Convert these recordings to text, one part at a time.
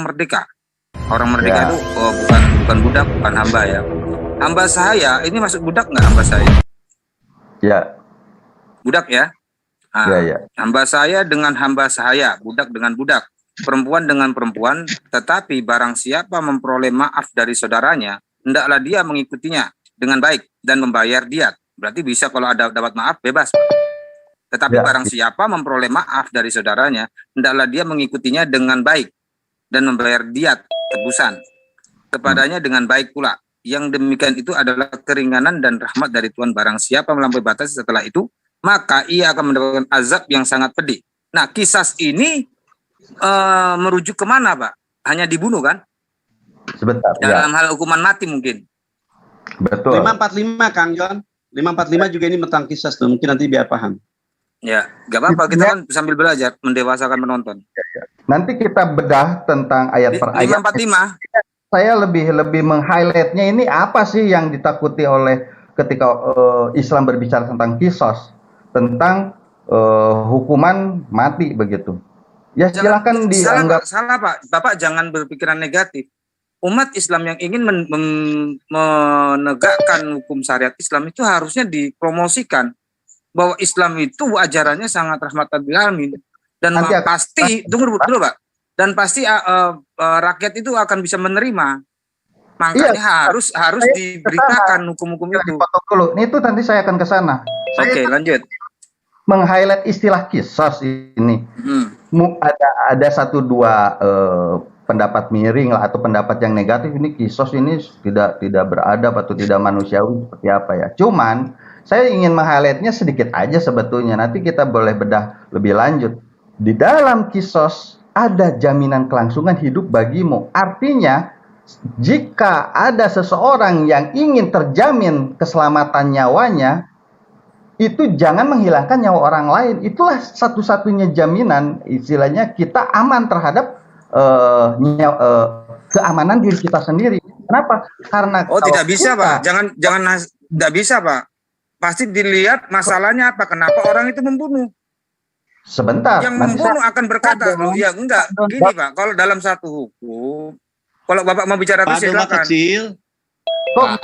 merdeka. Orang merdeka Ya, itu bukan budak, bukan hamba ya. Hamba sahaya, ini masuk budak nggak hamba saya? ya, Budak ya. ya, Nah, ya. hamba saya dengan hamba sahaya, budak dengan budak, perempuan dengan perempuan, tetapi barang siapa memperoleh maaf dari saudaranya, hendaklah dia mengikutinya dengan baik dan membayar diat. Berarti bisa kalau ada dapat maaf bebas. Tetapi Ya, barang siapa memperoleh maaf dari saudaranya, hendaklah dia mengikutinya dengan baik dan membayar diat tebusan kepadanya dengan baik pula. Yang demikian itu adalah keringanan dan rahmat dari Tuhan. Barang siapa melampaui batas setelah itu, maka ia akan mendapatkan azab yang sangat pedih. Nah, kisas ini merujuk kemana, Pak? Hanya dibunuh kan? sebentar. Ya, Dalam hal hukuman mati mungkin. betul. 545 Kang John. 545 juga ini tentang kisah tuh. Mungkin nanti biar paham. Ya, nggak apa-apa. Kita kan sambil belajar, mendewasakan penonton. Nanti kita bedah tentang ayat per ayat. 545. Saya lebih meng-highlightnya ini apa sih yang ditakuti oleh ketika Islam berbicara tentang kisos, tentang hukuman mati begitu. Ya silakan dianggap. Salah Pak. Bapak jangan berpikiran negatif. Umat Islam yang ingin menegakkan hukum syariat Islam itu harusnya dipromosikan bahwa Islam itu ajarannya sangat rahmatan lil alamin dan pasti tunggu dulu Pak. Dan pasti rakyat itu akan bisa menerima. Makanya harus diberitakan hukum-hukum itu. Dipotong dulu. Itu nanti saya akan ke sana. Oke, lanjut. Meng-highlight istilah kisos ini. Ada satu dua pendapat miring lah atau pendapat yang negatif, ini kisos ini tidak beradab atau tidak manusiawi seperti apa ya. Cuman saya ingin meng-highlightnya sedikit aja sebetulnya. Nanti kita boleh bedah lebih lanjut. Di dalam kisos ada jaminan kelangsungan hidup bagimu. Artinya jika ada seseorang yang ingin terjamin keselamatan nyawanya, itu jangan menghilangkan nyawa orang lain. Itulah satu-satunya jaminan, istilahnya kita aman terhadap keamanan diri kita sendiri. Kenapa? Karena tidak bisa Pak. Jangan tidak bisa Pak. Pasti dilihat masalahnya apa, kenapa orang itu membunuh. Sebentar. Yang membunuh akan berkata, ya enggak, gini Pak, kalau dalam satu hukum, kalau Bapak mau bicara itu silakan. Kecil.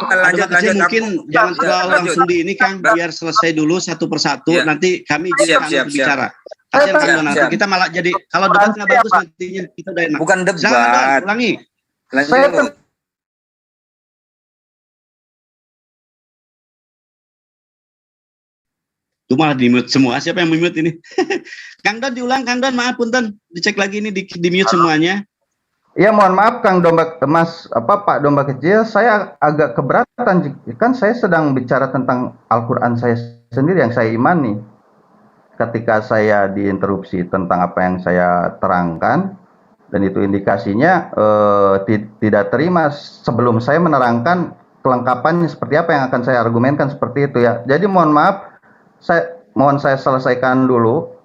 Lanjut mungkin jangan terlalu langsung di ini Kang, biar selesai dulu satu persatu, nanti kami jadi bicara. Nanti kita malah jadi, kalau debat nggak bagus nantinya kita udah enak. Bukan debat. Ulangi. Itu malah di-mute semua. Siapa yang mute ini? Kang Don diulang, Kang Don, maaf punten. Dicek lagi ini di-mute semuanya. Ya mohon maaf Kang Domba Pak Domba Kecil, saya agak keberatan kan saya sedang bicara tentang Al-Qur'an saya sendiri yang saya imani. Ketika saya diinterupsi tentang apa yang saya terangkan dan itu indikasinya tidak terima sebelum saya menerangkan kelengkapannya seperti apa yang akan saya argumenkan seperti itu ya. Jadi mohon maaf, saya selesaikan dulu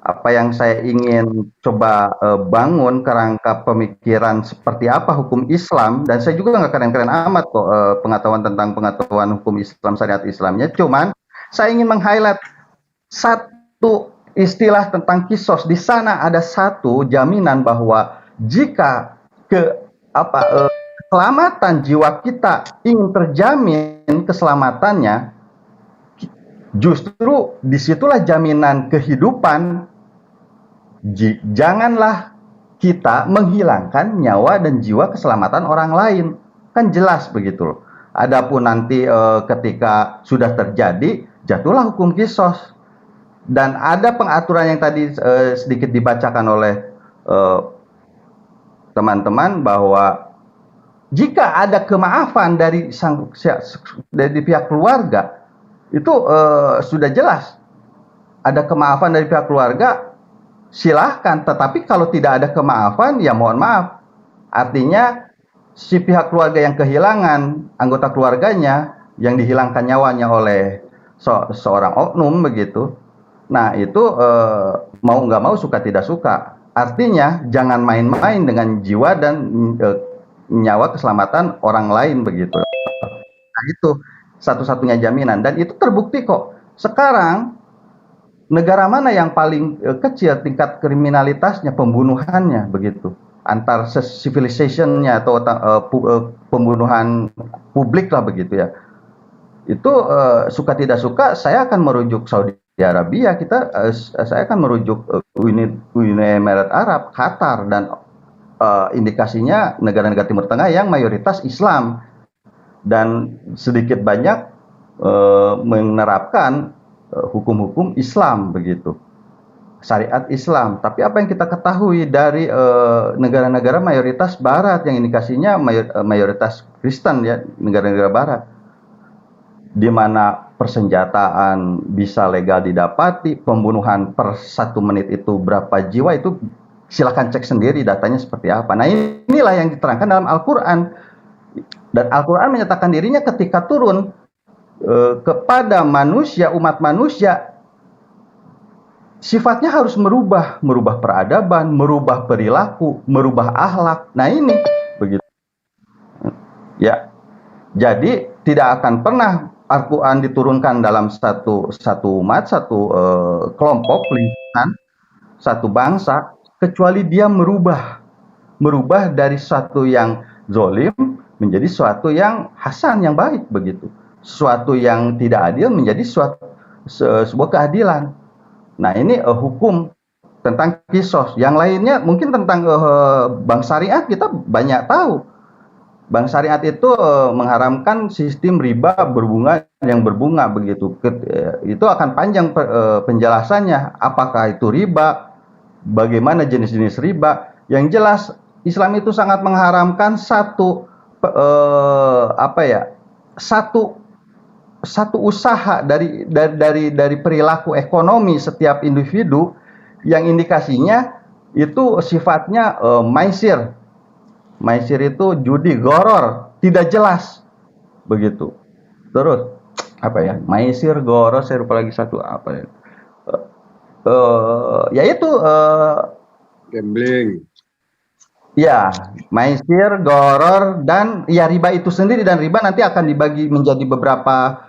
apa yang saya ingin coba bangun kerangka pemikiran seperti apa hukum Islam, dan saya juga nggak keren-keren amat kok pengetahuan tentang pengetahuan hukum Islam, syariat Islamnya. Cuman saya ingin meng-highlight satu istilah tentang kisos. Di sana ada satu jaminan bahwa jika keselamatan jiwa kita ingin terjamin keselamatannya, justru disitulah jaminan kehidupan. Janganlah kita menghilangkan nyawa dan jiwa keselamatan orang lain. Kan jelas begitu loh. Adapun nanti ketika sudah terjadi, jatuhlah hukum kisos. Dan ada pengaturan yang tadi sedikit dibacakan oleh teman-teman bahwa jika ada kemaafan dari pihak keluarga, itu sudah jelas. Ada kemaafan dari pihak keluarga, silahkan. Tetapi kalau tidak ada kemaafan, ya mohon maaf. Artinya si pihak keluarga yang kehilangan anggota keluarganya, yang dihilangkan nyawanya oleh seorang oknum begitu. Nah itu mau nggak mau, suka tidak suka. Artinya jangan main-main dengan jiwa dan nyawa keselamatan orang lain begitu. Nah itu satu-satunya jaminan, dan itu terbukti kok. Sekarang negara mana yang paling kecil tingkat kriminalitasnya, pembunuhannya begitu? antar civilization-nya atau pembunuhan publik lah begitu ya. Itu suka tidak suka saya akan merujuk Saudi Arabia, saya akan merujuk Uni Emirat Arab, Qatar, dan indikasinya negara-negara Timur Tengah yang mayoritas Islam dan sedikit banyak menerapkan hukum-hukum Islam begitu, syariat Islam. Tapi apa yang kita ketahui dari negara-negara mayoritas Barat yang indikasinya mayoritas Kristen ya, negara-negara Barat, di mana persenjataan bisa legal didapati, pembunuhan per 1 menit itu berapa jiwa, itu silakan cek sendiri datanya seperti apa. Nah, inilah yang diterangkan dalam Al-Quran, dan Al-Quran menyatakan dirinya ketika turun kepada manusia, umat manusia, sifatnya harus merubah peradaban, merubah perilaku, merubah akhlak. Nah, ini begitu ya. Jadi tidak akan pernah Al-Quran diturunkan dalam satu umat, satu kelompok, lingkungan, satu bangsa, kecuali dia merubah dari sesuatu yang zolim menjadi sesuatu yang hasan, yang baik begitu. Sesuatu yang tidak adil menjadi sebuah keadilan. Nah, ini hukum tentang kisos. Yang lainnya mungkin tentang bank syariat kita banyak tahu. Bank syariat itu mengharamkan sistem riba yang berbunga begitu. Itu akan panjang penjelasannya. Apakah itu riba? Bagaimana jenis-jenis riba? Yang jelas Islam itu sangat mengharamkan satu usaha dari perilaku ekonomi setiap individu yang indikasinya itu sifatnya maisir. Maisir itu judi, goror, tidak jelas begitu. Terus maisir, goror, saya lupa lagi satu apa ya. Yaitu gambling. Ya, maisir, goror, dan ya riba itu sendiri, dan riba nanti akan dibagi menjadi beberapa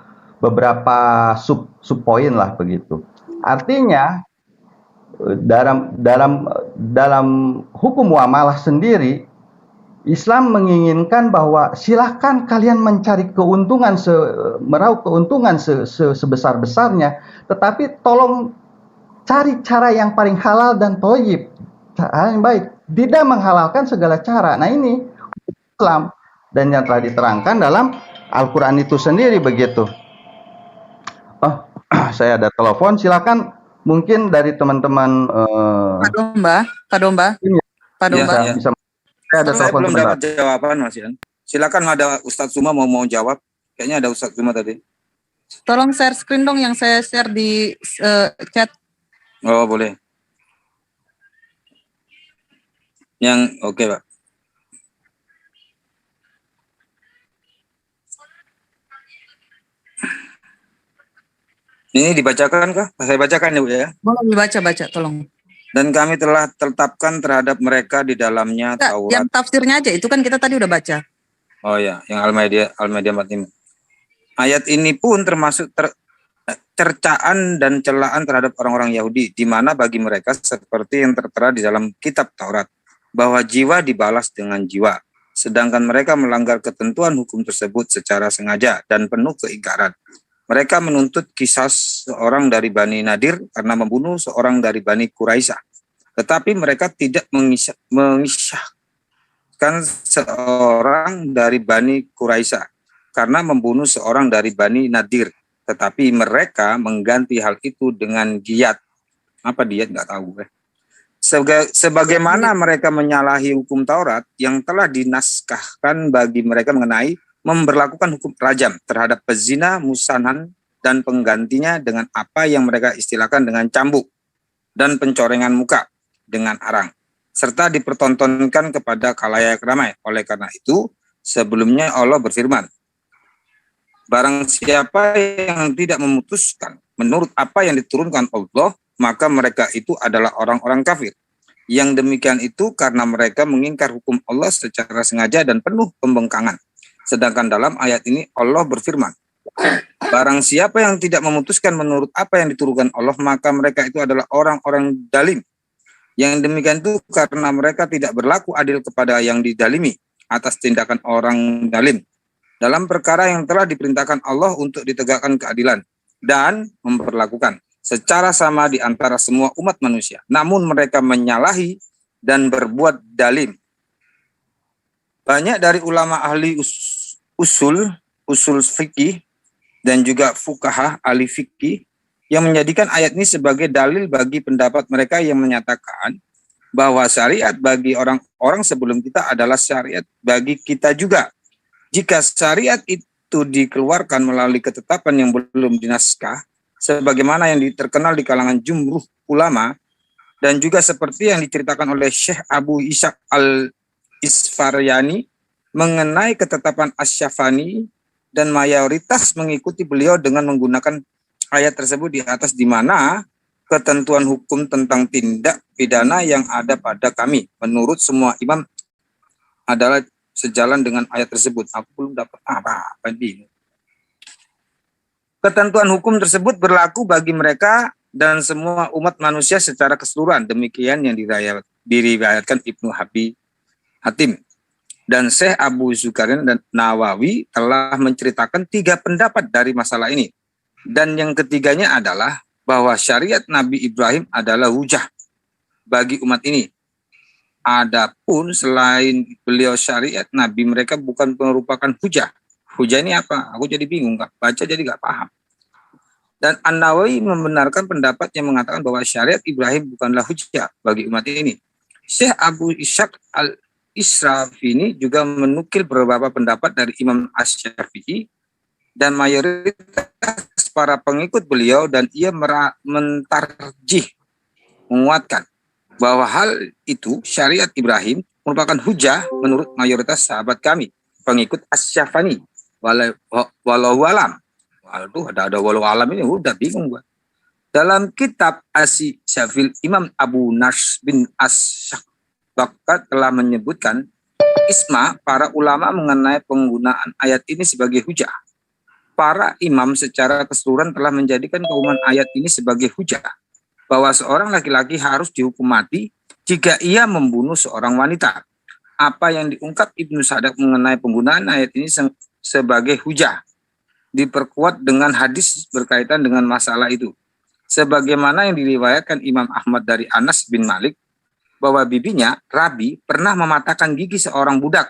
sub poin lah begitu. Artinya dalam hukum muamalah sendiri, Islam menginginkan bahwa silahkan kalian mencari keuntungan, meraup keuntungan sebesar-besarnya, tetapi tolong cari cara yang paling halal dan thayyib, cara yang baik, tidak menghalalkan segala cara. Nah, ini Islam, dan yang telah diterangkan dalam Al-Quran itu sendiri begitu. Saya ada telepon, silakan mungkin dari teman-teman Pak Domba. Ya. Bisa. Saya belum dapat jawaban, Mas Ian. Silakan, ada Ustadz Suma mau jawab. Kayaknya ada Ustadz Suma tadi. Tolong share screen dong, yang saya share di chat. Oh, boleh. Yang oke, Pak. Ini dibacakan kah? Saya bacakan ya, Bu ya. Boleh dibaca, tolong. Dan kami telah tetapkan terhadap mereka di dalamnya Taurat. Yang tafsirnya aja, itu kan kita tadi udah baca. Oh ya, yang Al-Maidah 45. Ayat ini pun termasuk cercaan dan celaan terhadap orang-orang Yahudi, di mana bagi mereka seperti yang tertera di dalam kitab Taurat, bahwa jiwa dibalas dengan jiwa, sedangkan mereka melanggar ketentuan hukum tersebut secara sengaja dan penuh keingkaran. Mereka menuntut kisah seorang dari Bani Nadir karena membunuh seorang dari Bani Quraisyah. Tetapi mereka tidak mengisahkan seorang dari Bani Quraisyah karena membunuh seorang dari Bani Nadir. Tetapi mereka mengganti hal itu dengan diyat. Apa diyat? Nggak tahu. Sebagaimana mereka menyalahi hukum Taurat yang telah dinaskahkan bagi mereka mengenai memberlakukan hukum rajam terhadap pezina, musanhan, dan penggantinya dengan apa yang mereka istilahkan dengan cambuk dan pencorengan muka dengan arang, serta dipertontonkan kepada khalayak ramai. Oleh karena itu, sebelumnya Allah berfirman, barang siapa yang tidak memutuskan menurut apa yang diturunkan Allah, maka mereka itu adalah orang-orang kafir. Yang demikian itu karena mereka mengingkar hukum Allah secara sengaja dan penuh pembangkangan. Sedangkan dalam ayat ini Allah berfirman, barang siapa yang tidak memutuskan menurut apa yang diturunkan Allah, maka mereka itu adalah orang-orang zalim. Yang demikian itu karena mereka tidak berlaku adil kepada yang didalimi atas tindakan orang zalim dalam perkara yang telah diperintahkan Allah untuk ditegakkan keadilan dan memperlakukan secara sama di antara semua umat manusia. Namun mereka menyalahi dan berbuat zalim. Banyak dari ulama ahli usul fikih dan juga fuqaha ahli fikih yang menjadikan ayat ini sebagai dalil bagi pendapat mereka yang menyatakan bahwa syariat bagi orang-orang sebelum kita adalah syariat bagi kita juga. Jika syariat itu dikeluarkan melalui ketetapan yang belum dinaskah, sebagaimana yang terkenal di kalangan jumhur ulama, dan juga seperti yang diceritakan oleh Syekh Abu Ishaq al-Isfaryani mengenai ketetapan Asy-Syafani, dan mayoritas mengikuti beliau dengan menggunakan ayat tersebut di atas, di mana ketentuan hukum tentang tindak pidana yang ada pada kami menurut semua imam adalah sejalan dengan ayat tersebut. Aku belum dapat apa-apa bingung. Ketentuan hukum tersebut berlaku bagi mereka dan semua umat manusia secara keseluruhan. Demikian yang diriwayatkan Ibnu Abi Hatim. Dan Syekh Abu Zukarin dan Nawawi telah menceritakan 3 pendapat dari masalah ini. Dan yang ketiganya adalah bahwa syariat Nabi Ibrahim adalah hujah bagi umat ini. Adapun selain beliau syariat Nabi, mereka bukan merupakan hujah. Hujah ini apa? Aku jadi bingung, nggak baca jadi nggak paham. Dan An-Nawawi membenarkan pendapat yang mengatakan bahwa syariat Ibrahim bukanlah hujah bagi umat ini. Syekh Abu Ishaq al-Israfini juga menukil beberapa pendapat dari Imam Asy-Syafi'i dan mayoritas para pengikut beliau, dan ia mentarjih, menguatkan bahwa hal itu syariat Ibrahim merupakan hujah menurut mayoritas sahabat kami, pengikut Asy-Syafani. Walau alam. Waduh, ada walau alam ini udah bingung gua. Dalam kitab Asy-Syafil, Imam Abu Nasr bin As-Syakbakat telah menyebutkan isma para ulama mengenai penggunaan ayat ini sebagai hujah. Para imam secara keseluruhan telah menjadikan keumuman ayat ini sebagai hujah bahwa seorang laki-laki harus dihukum mati jika ia membunuh seorang wanita. Apa yang diungkap Ibnu Sadak mengenai penggunaan ayat ini sebagai hujah diperkuat dengan hadis berkaitan dengan masalah itu. Sebagaimana yang diriwayatkan Imam Ahmad dari Anas bin Malik bahwa bibinya, Rabi, pernah mematahkan gigi seorang budak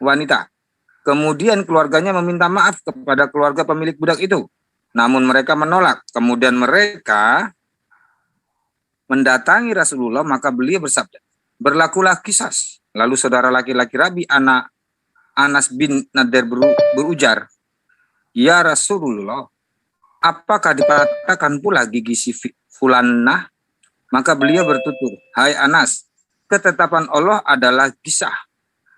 wanita. Kemudian keluarganya meminta maaf kepada keluarga pemilik budak itu. Namun mereka menolak. Kemudian mereka mendatangi Rasulullah, maka beliau bersabda, berlakulah kisas. Lalu saudara laki-laki Rabi, Anas bin Nadir berujar, ya Rasulullah, apakah dipatahkan pula gigi si fulanah? Maka beliau bertutur, hai Anas, ketetapan Allah adalah kisah.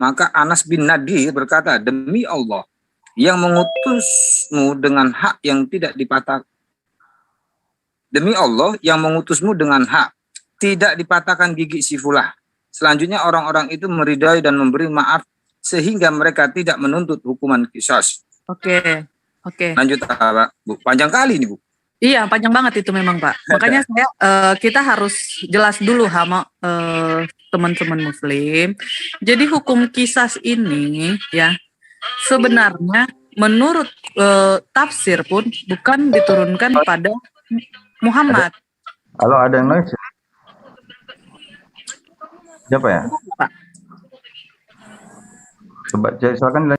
Maka Anas bin Nadir berkata, demi Allah yang mengutusmu dengan hak yang tidak dipatahkan. Demi Allah yang mengutusmu dengan hak tidak dipatahkan gigi si fulah. Selanjutnya orang-orang itu meridai dan memberi maaf sehingga mereka tidak menuntut hukuman qisas. Oke. Lanjut Pak, Bu. Panjang kali ini, Bu. Iya, panjang banget itu memang, Pak. Makanya kita harus jelas dulu sama teman-teman Muslim. Jadi hukum qisas ini ya sebenarnya menurut tafsir pun bukan diturunkan pada Muhammad. Halo, ada yang noise? Siapa ya? Pak. Coba silakan.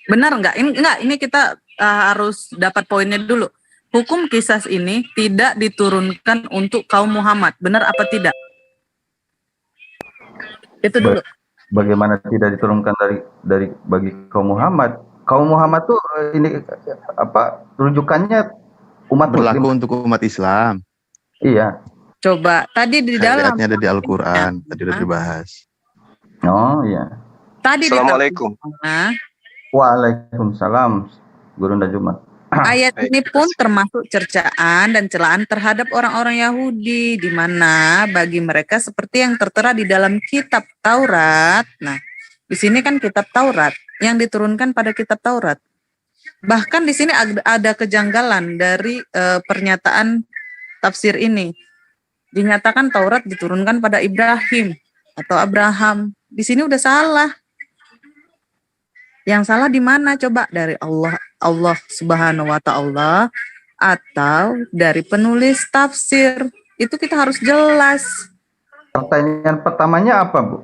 Benar nggak? Ini kita harus dapat poinnya dulu. Hukum qisas ini tidak diturunkan untuk kaum Muhammad. Benar apa tidak? Itu dulu. Bagaimana tidak diturunkan dari bagi kaum Muhammad? Kaum Muhammad tuh ini apa rujukannya umat berlaku Muslim. Untuk umat Islam. Iya. Coba tadi di dalam Ayatnya ada di Al-Quran, tadi udah dibahas. Oh iya. Tadi Assalamualaikum. Waalaikumsalam, Guru Jumat. Ayat ini pun termasuk cercaan dan celaan terhadap orang-orang Yahudi, di mana bagi mereka seperti yang tertera di dalam kitab Taurat. Nah, di sini kan kitab Taurat yang diturunkan pada kitab Taurat. Bahkan di sini ada kejanggalan dari pernyataan tafsir ini. Dinyatakan Taurat diturunkan pada Ibrahim atau Abraham. Di sini udah salah. Yang salah di mana coba? Dari Allah Subhanahu wa taala atau dari penulis tafsir? Itu kita harus jelas. Pertanyaan pertamanya apa, Bu?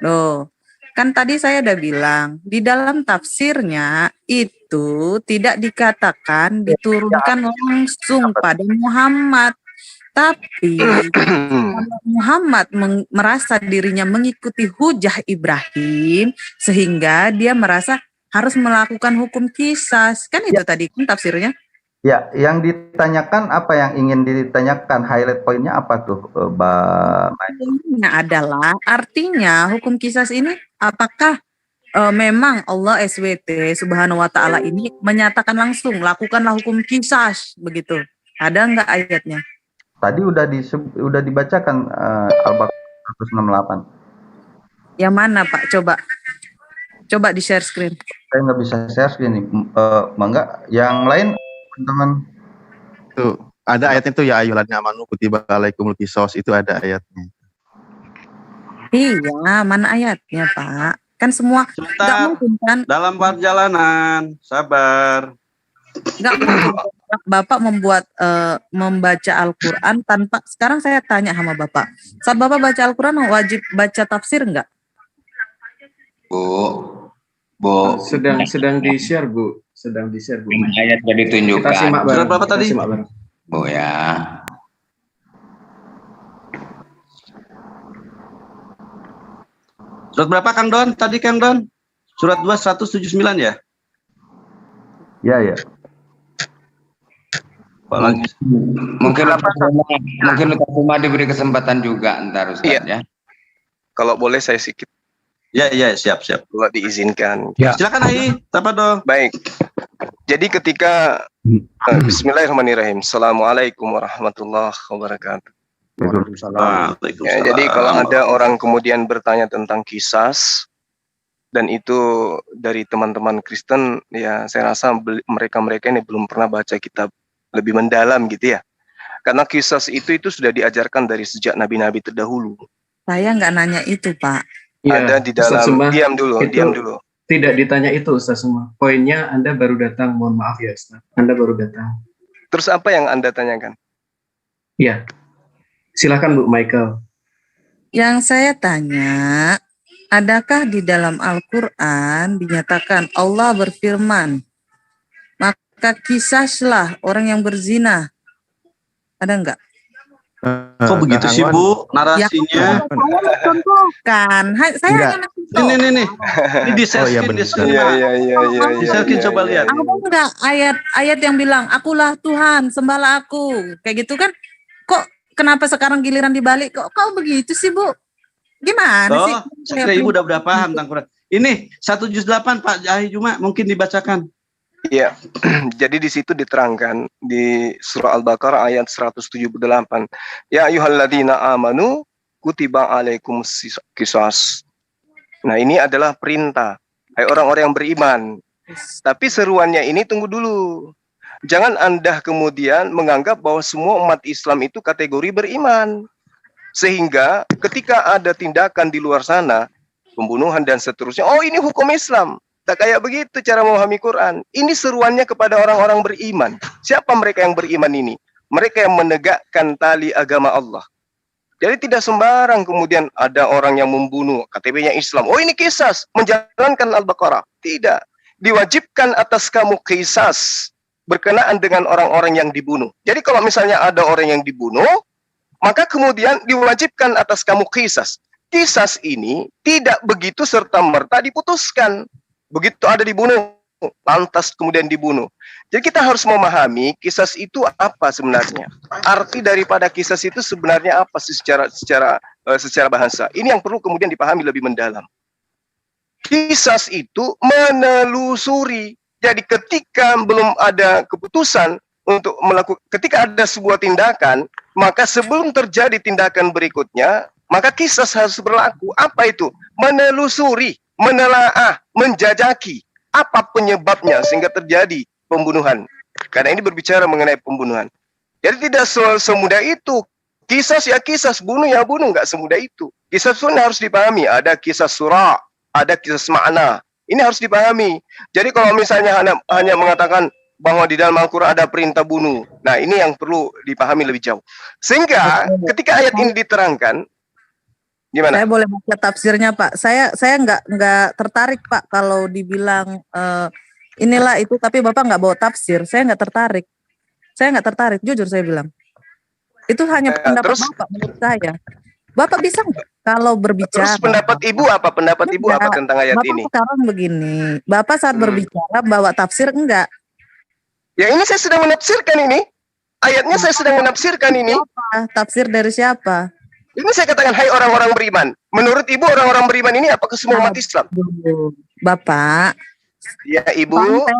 Loh, kan tadi saya udah bilang, di dalam tafsirnya itu tidak dikatakan diturunkan langsung pada Muhammad. Tapi Muhammad merasa dirinya mengikuti hujah Ibrahim, sehingga dia merasa harus melakukan hukum qisas. Kan itu tadi kan tafsirnya. Ya, yang ditanyakan apa yang ingin ditanyakan, highlight poinnya apa tuh, Mbak Mai? Poinnya adalah artinya hukum qisas ini apakah memang Allah SWT Subhanahu wa taala ini menyatakan langsung lakukanlah hukum qisas begitu. Ada enggak ayatnya? Tadi udah dibacakan Al-Baqarah 168. Yang mana, Pak? Coba di share screen. Saya nggak bisa share screen nih. Enggak, yang lain teman-teman. Tuh, ada ayatnya tuh ya ayyuhalladzina amanu kutiba alaikumul qisas, itu ada ayatnya. Iya, mana ayatnya, Pak? Kan semua nggak mungkin kan? Dalam perjalanan, sabar. Nggak mungkin Bapak membaca Al-Quran tanpa. Sekarang saya tanya sama Bapak, saat Bapak baca Al-Quran wajib baca tafsir nggak? Bu, sedang di-share, Bu. Sedang di-share, Bu. Ayat sudah ditunjukkan. Kita simak bareng. Surat berapa tadi? Bu ya. Surat berapa Kang Don? Tadi Kang Don? Surat 2 179 ya? Ya. Mungkin Ustaz Umar diberi kesempatan juga ntar Ustaz ya. Kalau boleh saya sedikit. Ya, siap. Kalau diizinkan. Ya. Silakan Ai, Tapado. Baik. Jadi ketika Bismillahirrahmanirrahim. Assalamualaikum warahmatullahi wabarakatuh. Ya, jadi kalau ada orang kemudian bertanya tentang kisas dan itu dari teman-teman Kristen, ya saya rasa mereka ini belum pernah baca kitab lebih mendalam gitu ya. Karena kisas itu sudah diajarkan dari sejak nabi-nabi terdahulu. Saya nggak nanya itu, Pak. Ya, ada di dalam. Diam dulu. Tidak ditanya itu, Ustaz Umar. Poinnya Anda baru datang, mohon maaf ya, Ustaz. Anda baru datang. Terus apa yang Anda tanyakan? Iya. Silakan Bu Michael. Yang saya tanya, adakah di dalam Al-Quran dinyatakan Allah berfirman, maka kisaslah orang yang berzina? Ada enggak? Kok begitu sih Bu narasinya? Contohkan. Saya hanya Ini di-share-in. Di-share-in coba lihat. Ada enggak ayat yang bilang akulah Tuhan, sembahlah aku. Kayak gitu kan? Kok kenapa sekarang giliran dibalik? Kok begitu sih, Bu? Gimana sih? Saya Ibu udah paham tentang Quran. Ini 1 juz 8 Pak Jahi Juma mungkin dibacakan. Iya, jadi di situ diterangkan di surah Al-Baqarah ayat 178. Ya ayyuhalladzina amanu kutiba alaikumus qisas. Nah, ini adalah perintah. Hai orang-orang yang beriman. Tapi seruannya ini tunggu dulu. Jangan Anda kemudian menganggap bahwa semua umat Islam itu kategori beriman. Sehingga ketika ada tindakan di luar sana, pembunuhan dan seterusnya, oh ini hukum Islam. Tak kayak begitu cara memahami Quran. Ini seruannya kepada orang-orang beriman. Siapa mereka yang beriman ini? Mereka yang menegakkan tali agama Allah. Jadi tidak sembarang kemudian ada orang yang membunuh, KTP-nya Islam. Oh ini kisas, menjalankan Al-Baqarah. Tidak. Diwajibkan atas kamu kisas berkenaan dengan orang-orang yang dibunuh. Jadi kalau misalnya ada orang yang dibunuh, maka kemudian diwajibkan atas kamu kisas. Kisas ini tidak begitu serta-merta diputuskan. Begitu ada dibunuh, lantas kemudian dibunuh. Jadi kita harus memahami kisas itu apa sebenarnya. Arti daripada kisas itu sebenarnya apa sih secara bahasa. Ini yang perlu kemudian dipahami lebih mendalam. Kisas itu menelusuri. Jadi ketika belum ada keputusan untuk melakukan, ketika ada sebuah tindakan, maka sebelum terjadi tindakan berikutnya, maka kisas harus berlaku. Apa itu? Menelusuri, menelaah, menjajaki apa penyebabnya sehingga terjadi pembunuhan. Karena ini berbicara mengenai pembunuhan. Jadi tidak semudah itu Kisas ya kisas, bunuh ya bunuh, nggak semudah itu. Kisas pun harus dipahami. Ada kisah surah, ada kisah makna. Ini harus dipahami. Jadi kalau misalnya hanya mengatakan bahwa di dalam Al-Quran ada perintah bunuh, nah ini yang perlu dipahami lebih jauh. Sehingga ketika ayat ini diterangkan, gimana? Saya boleh baca tafsirnya, Pak. Saya nggak tertarik, Pak, kalau dibilang inilah itu, tapi Bapak nggak bawa tafsir. Saya nggak tertarik. Jujur saya bilang. Itu hanya pendapat Bapak menurut saya. Bapak bisa nggak kalau berbicara? Terus pendapat Ibu apa? Pendapat Ibu apa tentang ayat Bapak ini? Sekarang begini, Bapak saat berbicara bawa tafsir enggak? Ya ini saya sedang menafsirkan ini. Ayatnya saya sedang menafsirkan ini. Tafsir dari siapa? Ini saya katakan, hai orang-orang beriman. Menurut Ibu orang-orang beriman ini apakah semua umat Islam? Bapak. Ya Ibu.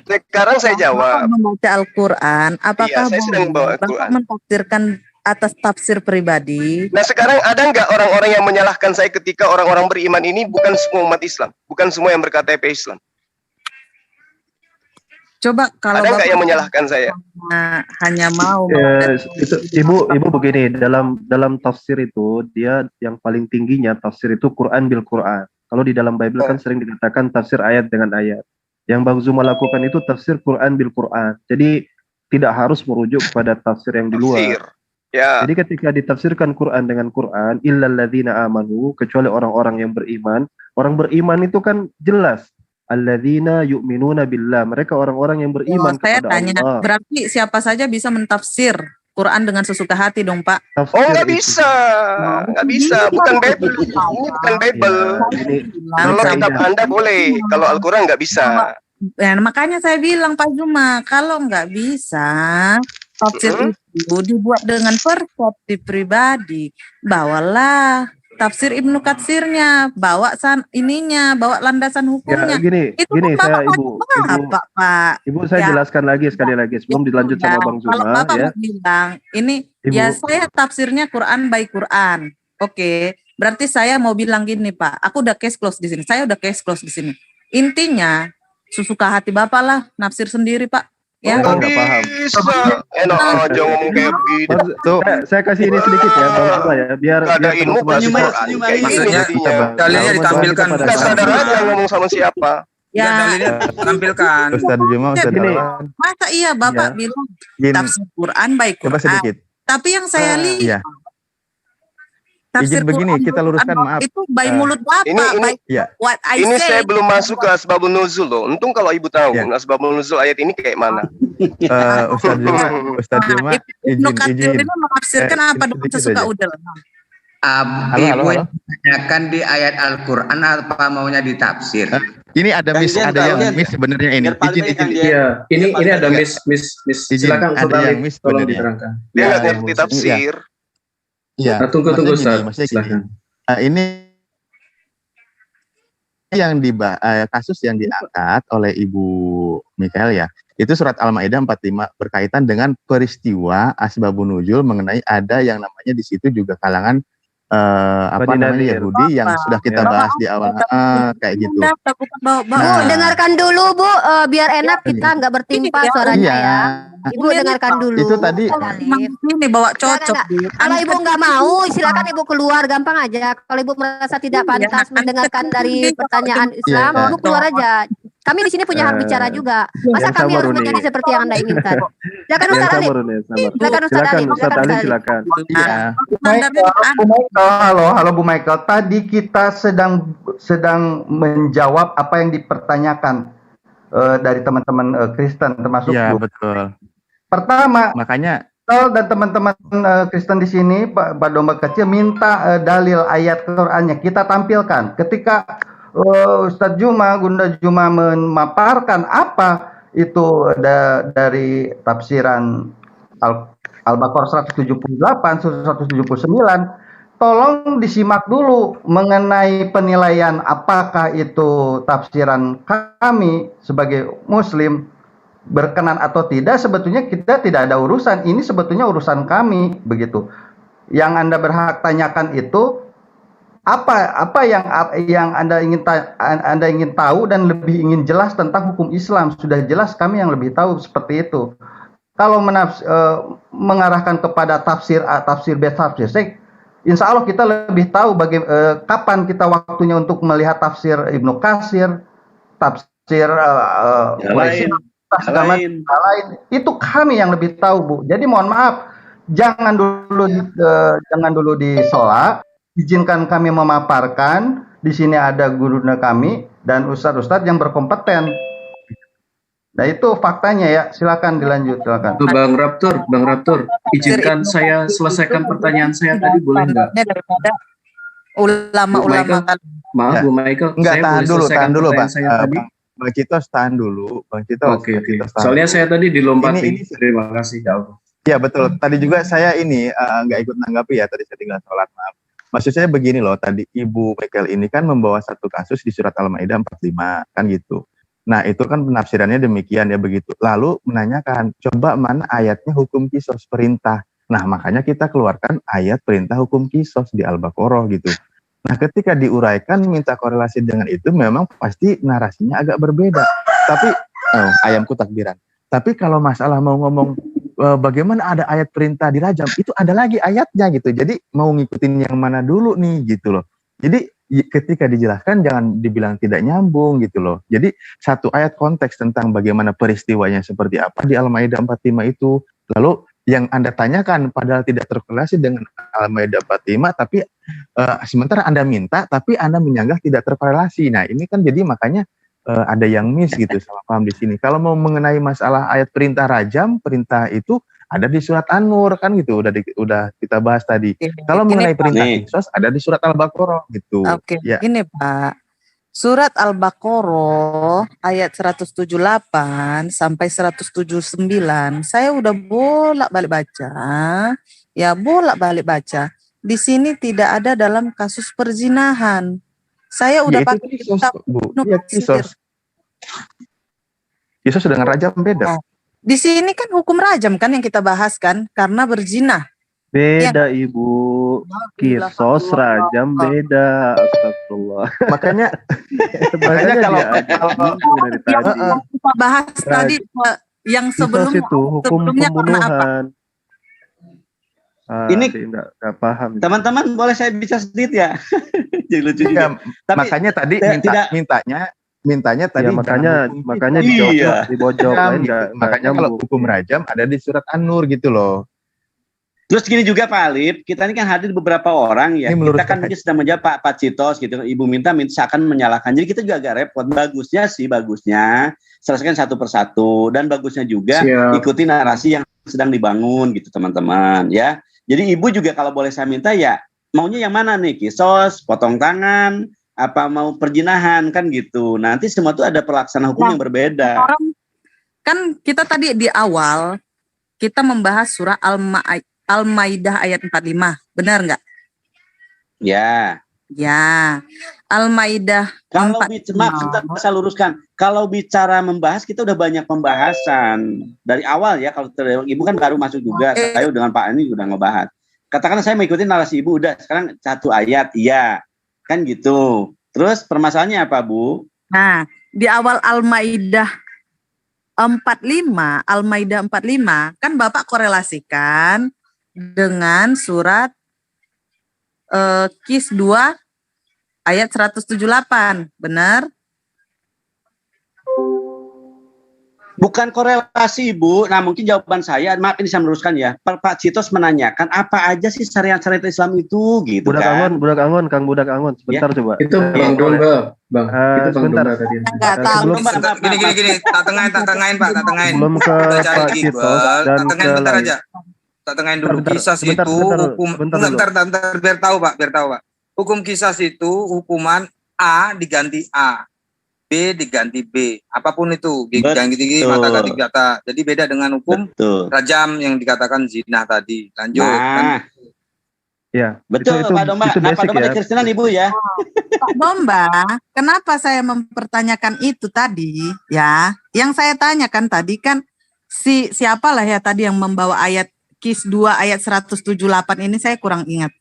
Sekarang saya jawab. Bapak membaca Al-Quran, apakah saya sedang membawa Bapak Al-Quran mentafsirkan atas tafsir pribadi? Nah sekarang ada nggak orang-orang yang menyalahkan saya ketika orang-orang beriman ini bukan semua umat Islam, bukan semua yang berKTP Islam? Coba kalau ada nggak yang menyalahkan saya? Hanya mau. Itu, ibu begini, dalam tafsir itu dia yang paling tingginya tafsir itu Quran bil Quran. Kalau di dalam Bible kan sering dikatakan tafsir ayat dengan ayat. Yang Bang Zuma lakukan itu tafsir Quran bil Quran. Jadi tidak harus merujuk kepada tafsir yang di luar. Ya. Jadi ketika ditafsirkan Quran dengan Quran, illal ladzina amanu, kecuali orang-orang yang beriman. Orang beriman itu kan jelas. Alladzina yu'minuna billah. Mereka orang-orang yang beriman kepada Allah. Berarti siapa saja bisa mentafsir Quran dengan sesuka hati dong, Pak? Nggak bisa, nggak bisa. Bukan Bible, ini bukan Bible. Kalau kitab Anda boleh, kalau Al-Quran nggak bisa. Ya, makanya saya bilang Pak Zuma, kalau nggak bisa tafsir itu dibuat dengan persepsi pribadi, bawalah tafsir Ibnu Katsirnya, bawa bawa landasan hukumnya. Ya, gini saya Ibu saya jelaskan lagi sekali lagi sebelum dilanjut sama Bang Zuma. Kalau Bapak mau bilang ini Ibu. Ya saya tafsirnya Quran by Quran. Oke, berarti saya mau bilang gini Pak, aku udah case close di sini. Saya udah case close di sini. Intinya sesuka hati Bapak lah, nafsir sendiri Pak. Ya, nggak bisa. Enak aja ngomong kayak begitu. Saya kasih ini sedikit ya, Bang ya, biar ada ilmu maksudnya dalilnya ditampilkan. Nggak sadar aja ngomong sama siapa. Ya, dalilnya ditampilkan. Ustaz Juma, Ustaz Darwan. Masa iya Bapak bilang tafsir Quran baik Quran. Coba sedikit. Tapi yang saya lihat tafsir begini, Quran kita luruskan, maaf. itu by mulut Bapak. What I ini say. Saya belum masuk ke asbabun nuzul loh. Untung kalau Ibu tahu asbabun nuzul ayat ini kayak mana. Ustaz Juma, Ibnu Katsir ini menafsirkan apa dengan sesuka udel. Ibu tanyakan di ayat Al-Quran apa maunya ditafsir? Ini ada yang miss sebenarnya ini. Izin. Iya, ini ada miss. Silakan ada yang miss tolong sebenarnya. diterangkan. Dia nggak ngerti tafsir. Iya. Tunggu Ustaz. Ini yang kasus yang diangkat oleh Ibu Mikael ya. Itu surat Al-Maidah 45 berkaitan dengan peristiwa asbabun nuzul mengenai ada yang namanya di situ juga kalangan Yahudi yang sudah kita bahas di awal kayak gitu. Dengarkan dulu Bu, biar enak kita nggak bertimpa suaranya ya. Ibu dengarkan dulu. Itu tadi ini bawa cocok. Kalau Ibu nggak mau, silakan Ibu keluar, gampang aja. Kalau Ibu merasa tidak pantas mendengarkan dari pertanyaan Islam, Ibu keluar aja. Kami di sini punya hak bicara juga. Masa kami harus menjadi seperti yang Anda inginkan? Silakan Ustaz Ali. Silakan Ustaz Ali. Silakan. Halo Bu Michael. Tadi kita sedang menjawab apa yang dipertanyakan dari teman-teman Kristen termasuk. Iya, betul. Pertama, makanya dan teman-teman Kristen di sini, Pak Domba Kecil minta dalil ayat Qur'annya kita tampilkan. Ketika Ustadz Juma, Gunda Juma memaparkan apa itu dari tafsiran Al-Baqarah 178, 179, tolong disimak dulu mengenai penilaian apakah itu tafsiran kami sebagai Muslim berkenan atau tidak. Sebetulnya kita tidak ada urusan, ini sebetulnya urusan kami begitu. Yang Anda berhak tanyakan itu apa yang Anda ingin tahu dan lebih ingin jelas tentang hukum Islam. Sudah jelas kami yang lebih tahu seperti itu. kalau mengarahkan kepada tafsir A, tafsir B, tafsir C, insya Allah kita lebih tahu kapan kita waktunya untuk melihat tafsir Ibnu Katsir, tafsir lain. Itu kami yang lebih tahu, Bu. Jadi mohon maaf, jangan dulu disela, izinkan kami memaparkan. Di sini ada guru kami dan ustadz-ustadz yang berkompeten. Nah itu faktanya ya, silakan dilanjut, silakan. Bang Raptor, izinkan saya selesaikan pertanyaan saya tadi, boleh nggak? Daripada ulama-ulama kan. Maaf, Bu Michael. Enggak, tahan dulu, Bang. Bang Citos tahan dulu, Bang Citos. Oke. Soalnya saya tadi dilompati. Terima kasih, ya Allah. Ya betul. Tadi juga saya nggak ikut nanggapi ya. Tadi saya tinggal sholat, maaf. Maksud saya begini loh. Tadi Ibu Michael ini kan membawa satu kasus di surat Al-Maidah 45 kan gitu. Nah itu kan penafsirannya demikian ya begitu. Lalu menanyakan, coba mana ayatnya hukum kisos perintah. Nah makanya kita keluarkan ayat perintah hukum kisos di Al-Baqarah gitu. Nah ketika diuraikan minta korelasi dengan itu memang pasti narasinya agak berbeda. Tapi ayamku takbiran. Tapi kalau masalah mau ngomong bagaimana ada ayat perintah dirajam, itu ada lagi ayatnya gitu. Jadi mau ngikutin yang mana dulu nih gitu loh. Jadi ketika dijelaskan jangan dibilang tidak nyambung gitu loh. Jadi satu ayat konteks tentang bagaimana peristiwanya seperti apa di Al-Maidah 45 itu. Lalu yang Anda tanyakan padahal tidak terkorelasi dengan Al-Maidah 45, tapi sementara Anda minta tapi Anda menyanggah tidak terkorelasi. Nah ini kan jadi makanya ada yang miss gitu, salah paham di sini. Kalau mau mengenai masalah ayat perintah rajam, perintah itu ada di surat An-Nur kan gitu, udah kita bahas tadi. Kalau mengenai perintah kisos ada di surat Al-Baqarah gitu. Oke, ya. Ini Pak. Surat Al-Baqarah ayat 178 sampai 179. Saya udah bolak-balik baca. Ya, bolak-balik baca. Di sini tidak ada dalam kasus perzinahan. Saya udah pakai kitab kisos. Kisos dengan rajam beda. Di sini kan hukum rajam kan yang kita bahas kan karena berzina. Beda ya. Ibu, kisos rajam beda. Astagfirullah. Makanya kalau dari tadi kita bahas tadi yang sebelumnya itu hukum pembunuhan. Ini nggak paham. Teman-teman boleh saya bicara sedikit ya? Jadi lucu juga. Tapi, makanya tadi mintanya tadi ya, makanya di bojok lain makanya kalau hukum rajam ada di surat An-Nur gitu loh. Terus gini juga Pak Alif, kita ini kan hadir beberapa orang ya. Kita kan mungkin sedang menjawab Pak Citos gitu. Ibu minta seakan menyalahkan. Jadi kita juga agak repot. Bagusnya selesaikan satu persatu dan bagusnya juga ikuti narasi yang sedang dibangun gitu teman-teman ya. Jadi ibu juga kalau boleh saya minta ya maunya yang mana nih, kisos, potong tangan, apa mau perjinahan kan gitu. Nanti semua itu ada pelaksanaan hukum yang berbeda. Kan kita tadi di awal kita membahas surah Al-Maidah ayat 45, benar nggak? Ya. Ya, Al-Maidah. Kalau maaf, saya luruskan. Kalau bicara membahas, kita udah banyak pembahasan dari awal ya. Kalau ibu kan baru masuk juga, saya dengan Pak Ani udah ngebahas. Katakan saya mengikuti narasi ibu, udah sekarang satu ayat, iya, kan gitu. Terus permasalahannya apa, Bu? Nah, di awal Al-Maidah 45, Al-Maidah 45, kan Bapak korelasikan dengan surat Kis 2 ayat 178, benar? Bukan korelasi, Bu. Nah, mungkin jawaban saya, maaf ini saya meluruskan ya. Pak Citos menanyakan apa aja sih syariat-syariat Islam itu, gitu Budak kan? Kang Budak Angon, sebentar ya. Coba. Itu Bang Domba, Bang. Itu sebentar. Gini, tak tengahin Pak. Belum ke Pak Citos dan ke bentar aja. Tak tengahin dulu. Kisas itu hukum. Bentar, biar tahu Pak. Hukum kisas itu hukuman A diganti A. B diganti B, apapun itu, ganti mata ganti kata. Jadi beda dengan hukum rajam yang dikatakan zina tadi. Lanjut. Nah, ya, betul Pak Domba. Pak Domba ya. Kristenan Ibu ya. Pak Domba, kenapa saya mempertanyakan itu tadi? Ya, yang saya tanyakan tadi kan siapalah ya tadi yang membawa ayat Kis 2 ayat 178 ini saya kurang ingat.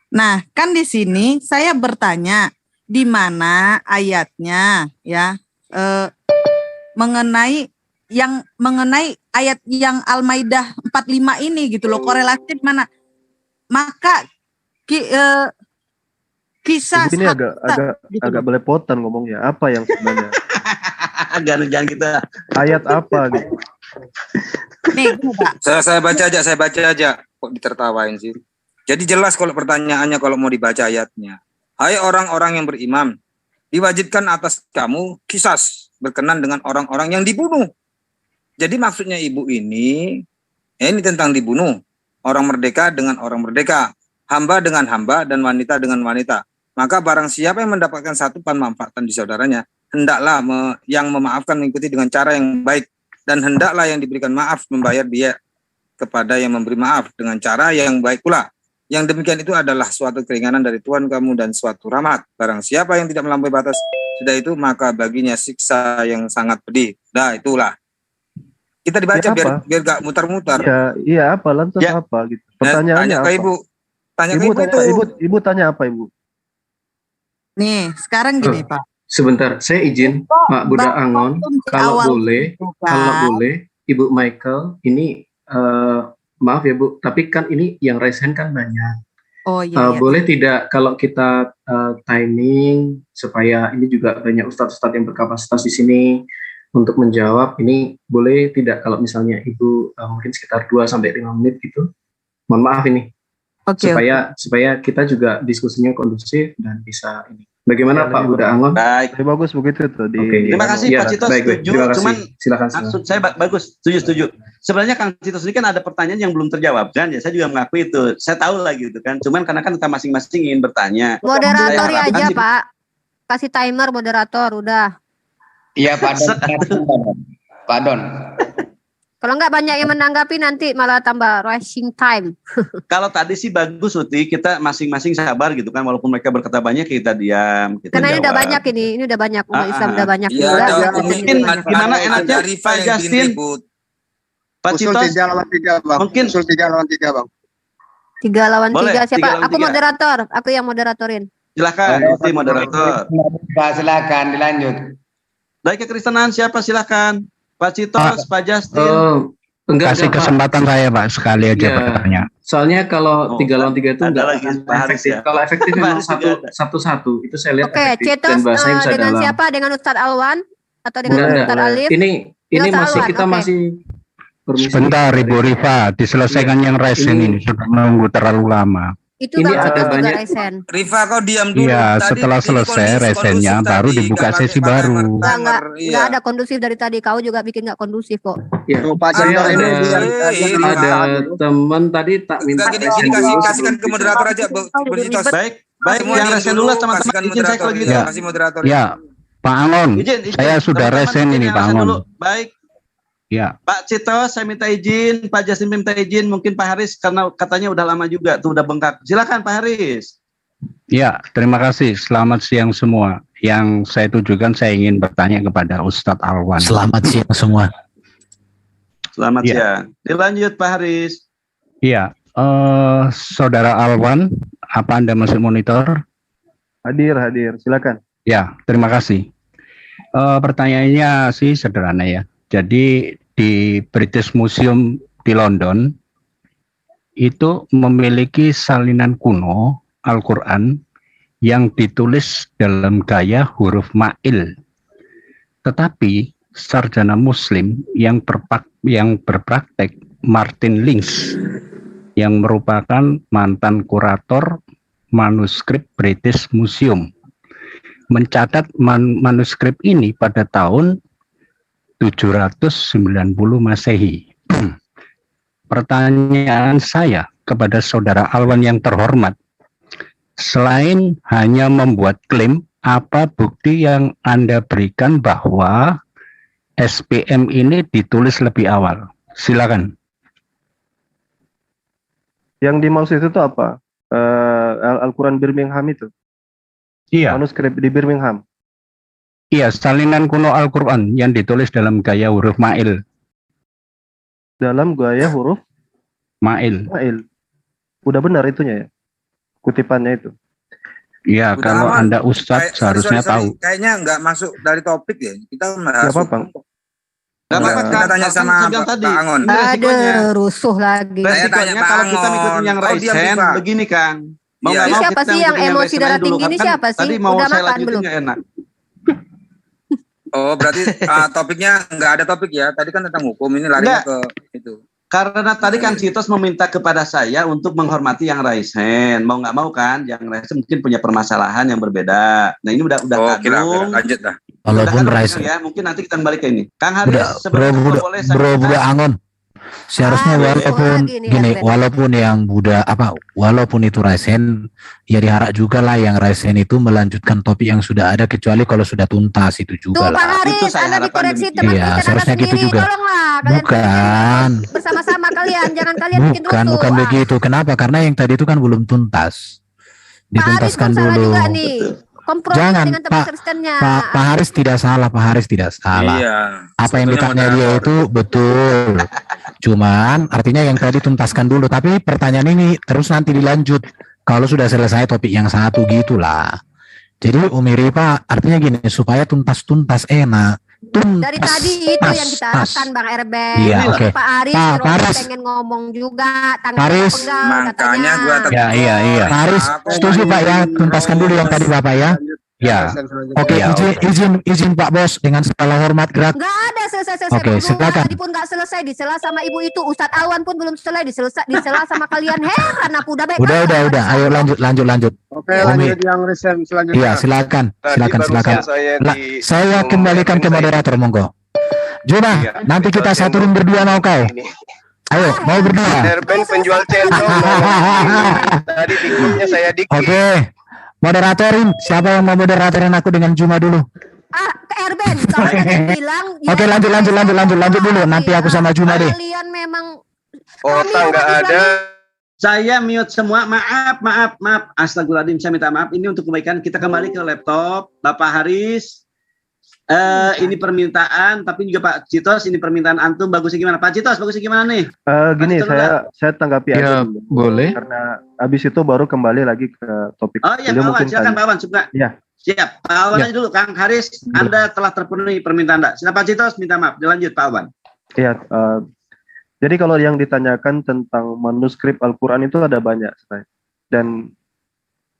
Nah, kan di sini saya bertanya di mana ayatnya ya mengenai yang mengenai ayat yang Al-Maidah 45 ini gitu loh, korelasi mana. Maka kisah ini agak belepotan ngomongnya. Apa yang sebenarnya? Jangan kita ayat apa gitu. Nih, Pak. Saya baca aja. Kok ditertawain sih? Jadi jelas kalau pertanyaannya kalau mau dibaca ayatnya. Hai orang-orang yang beriman, diwajibkan atas kamu qisas berkenan dengan orang-orang yang dibunuh. Jadi maksudnya ibu ini tentang dibunuh. Orang merdeka dengan orang merdeka, hamba dengan hamba, dan wanita dengan wanita. Maka barang siapa yang mendapatkan satu pemanfaatan di saudaranya, hendaklah yang memaafkan mengikuti dengan cara yang baik, dan hendaklah yang diberikan maaf membayar dia kepada yang memberi maaf dengan cara yang baik pula. Yang demikian itu adalah suatu keringanan dari Tuhan kamu dan suatu rahmat. Barang siapa yang tidak melampaui batas sudah itu, maka baginya siksa yang sangat pedih. Nah, itulah. Kita dibaca ya, biar gak mutar-mutar. Iya apa lantas apa gitu. Pertanyaannya tanya ke Ibu. Ibu tanya apa Ibu? Nih, sekarang gini Pak. Sebentar, saya izin Pak Buddha Angon, kalau boleh Ibu Michael, ini maaf ya Bu, tapi kan ini yang raise hand kan banyak. Oh iya. Boleh tidak kalau kita timing supaya ini juga banyak ustadz-ustadz yang berkapasitas di sini untuk menjawab, ini boleh tidak kalau misalnya Ibu mungkin sekitar 2-5 menit gitu. Mohon maaf ini. Supaya kita juga diskusinya kondusif dan bisa ini. Bagaimana Pak Buddha Angon? Baik. Bagus begitu tuh. Terima kasih Pak Cito, setuju. Cuman silakan. Maksud saya bagus, setuju. Sebenarnya Kang Cito sendiri kan ada pertanyaan yang belum terjawab kan? Ya saya juga mengakui itu. Saya tahu lagi gitu kan. Cuman karena kan kita masing-masing ingin bertanya. Moderator aja Pak. Kasih timer moderator udah. Iya Pak Don. Kalau nggak banyak yang menanggapi nanti malah tambah rushing time. Kalau tadi sih bagus Uti, kita masing-masing sabar gitu kan, walaupun mereka berkata banyak kita diam. Karena ini udah banyak ini udah banyak umat Islam udah banyak. Iya, mungkin gimana enaknya Pak Justin? Pak Cito, mungkin 3 lawan 3 Bang. 3 lawan 3 siapa? Aku moderator, aku yang moderatorin. Silakan, Uti moderator. Silakan dilanjut. Dari kekristenan siapa silakan? Pak Citos, Pak Justin. Kasih kesempatan saya Pak sekali aja bertanya. Soalnya kalau 3 lawan 3 itu enggak efektif. Kalau efektif memang 1-1 itu saya lihat efektif. Dan bahasanya bisa dengan dalam. Siapa? Dengan Ustadz Alwan atau dengan Ustadz Alif? Ini masih Sebentar Ibu Rifa, diselesaikan yang resen ini sudah menunggu terlalu lama. Itu ini ada banyak resen. Rifa kau diam dulu. Iya, setelah selesai resennya baru dibuka sesi baru. Enggak ada kondusif dari tadi. Kau juga bikin enggak kondusif kok. Ya, saya ada teman tadi tak minta resen. Kasihkan ke moderator aja, Baik, yang resen dulu teman-teman. Izin saya kalau gitu. Kasih moderator. Ya, Pak Angon. Saya sudah resen ini Pak Angon. Baik. Ya. Pak Cito, saya minta izin, Pak Justin minta izin, mungkin Pak Haris karena katanya udah lama juga tuh udah bengkak. Silakan Pak Haris. Ya, terima kasih. Selamat siang semua. Yang saya tujukan saya ingin bertanya kepada Ustadz Alwan. Selamat siang semua. Selamat siang. Dilanjut Pak Haris. Iya, Saudara Alwan, apa Anda masih monitor? Hadir. Silakan. Ya, terima kasih. Pertanyaannya sih sederhana ya. Jadi di British Museum di London itu memiliki salinan kuno Al-Quran yang ditulis dalam gaya huruf ma'il. Tetapi sarjana muslim yang berpraktek Martin Links yang merupakan mantan kurator manuskrip British Museum mencatat manuskrip ini pada tahun 790 Masehi. Pertanyaan saya kepada Saudara Alwan yang terhormat, selain hanya membuat klaim, apa bukti yang Anda berikan bahwa SPM ini ditulis lebih awal? Silakan. Yang dimaksud itu apa? Al-Quran Birmingham itu? Iya. Manuskrip di Birmingham. Iya, salinan kuno Al-Quran yang ditulis dalam gaya huruf ma'il. Dalam gaya huruf? Ma'il. Udah benar itunya ya? Kutipannya itu? Iya, kalau Anda Ustadz seharusnya tahu. Kayaknya nggak masuk dari topik ya. Kita nggak apa-apa. Kita tanya sama Pak Angon. Ada rusuh lagi. Saya tanya Pak kalau kita Angon. ngikutin yang Raisen, begini Kang. Mau Iya, nggak mau siapa kita sih yang ngikutin emosi Raisen darah aja dulu, tinggi ini kan siapa sih? Tadi mau Udah saya makan lanjutin belum? nggak enak. Oh, berarti topiknya nggak ada topik ya. Tadi kan tentang hukum, ini larinya ke itu. Karena tadi Kang Citos meminta kepada saya untuk menghormati yang Raisen. Mau nggak mau kan, yang Raisen mungkin punya permasalahan yang berbeda. Nah ini udah kadung. Lanjut dah. Walaupun Raisen. Ya, mungkin nanti kita balik ke ini. Kang Haris, Bro Angon. Seharusnya walaupun yang Buddha walaupun itu Raisen, ya diharap juga lah yang Raisen itu melanjutkan topik yang sudah ada, kecuali kalau sudah tuntas itu juga Tuh, Pak lah. Haris, Anda dikoreksi teman Iya, Anda seharusnya gitu sendiri, juga. tolonglah. Bukan. Bersama-sama kalian, jangan kalian bikin rusuh. Bukan begitu. Kenapa? Karena yang tadi itu kan belum tuntas. Dituntaskan dulu. Juga nih. Kompromi Jangan, dengan teman Kristennya. Pak Haris tidak salah. Pak Haris tidak salah. Iya. Apa yang ditanya dia itu betul. Cuman artinya yang tadi tuntaskan dulu. Tapi pertanyaan ini terus nanti dilanjut. Kalau sudah selesai topik yang satu gitulah. Jadi Umi Rifa artinya gini, supaya tuntas enak. Dari tadi itu yang kita harapkan Bang Erben. Iya, oke. Pak Haris, Pak Haris pengen ngomong juga. Haris, makanya gua iya. Pak Haris, setuju Pak ya, tuntaskan dulu yang tadi Bapak ya. Ya. Oke, izin Pak Bos dengan segala hormat gerak. Enggak ada selesai. Oke, silakan. Tadi pun enggak selesai, disela sama ibu itu. Ustadz Awan pun belum selesai, disela sama kalian. Heran aku udah baik. Udah. Ayo lanjut. Oke, lanjut yang Resen selanjutnya. Iya, silakan. Saya kembalikan ke moderator, monggo. Juna, nanti kita satu room berdua mau kau. Ayo, mau berdua. Erben penjual centong. Tadi dikutnya saya dikit. Oke. Moderatorin, siapa yang mau moderatorin aku dengan Juma dulu? Ke Erben, kalau tadi bilang. Oke, lanjut dulu. Nanti aku sama Juma deh. Kalian memang. Otak nggak ada. Saya mute semua. Maaf. Astagfirullahaladzim, saya minta maaf. Ini untuk kebaikan. Kita kembali ke laptop. Bapak Haris. Ini permintaan, tapi juga Pak Citos, ini permintaan antum. Bagusnya gimana? Pak Citos, bagusnya gimana nih? Gini, saya tanggapi aja dulu. Boleh. Karena habis itu baru kembali lagi ke topik. Oh iya, Pak Awan, silakan Pak Awan. Iya. Siap, Pak Awan aja dulu. Kang Haris, Anda telah terpenuhi permintaan Anda. Silakan Pak Citos, minta maaf. Dilanjut Pak Awan. Iya. Jadi kalau yang ditanyakan tentang manuskrip Al-Quran itu ada banyak. Dan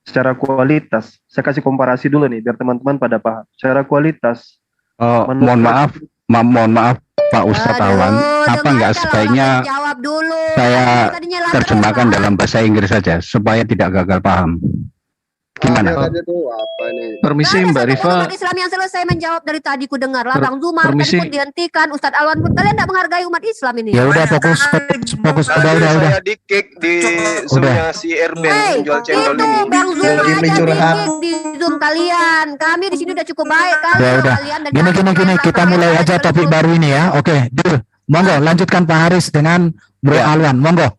secara kualitas, saya kasih komparasi dulu nih biar teman-teman pada paham. Secara kualitas, mohon maaf Pak Ustadz Awan, apa enggak sebaiknya saya terjemahkan dalam bahasa Inggris saja supaya tidak gagal paham? Gimana? Permisi Mbak Rifa. Umat Islam yang selesai menjawab dari tadi ku dengar lah Bang Zumar tadi pun dihentikan, Ustadz Alwan pun, kalian tidak menghargai umat Islam ini. Ya udah fokus udah. Saya di-kick di Zoom-nya si Erben menjual cendol ini. Bang Zumar aja di-kick di Zoom kalian. Kami di sini udah cukup baik kali. Ya udah. Gini kita mulai aja topik baru ini ya. Oke, monggo lanjutkan Pak Haris dengan Bro Alwan. Monggo.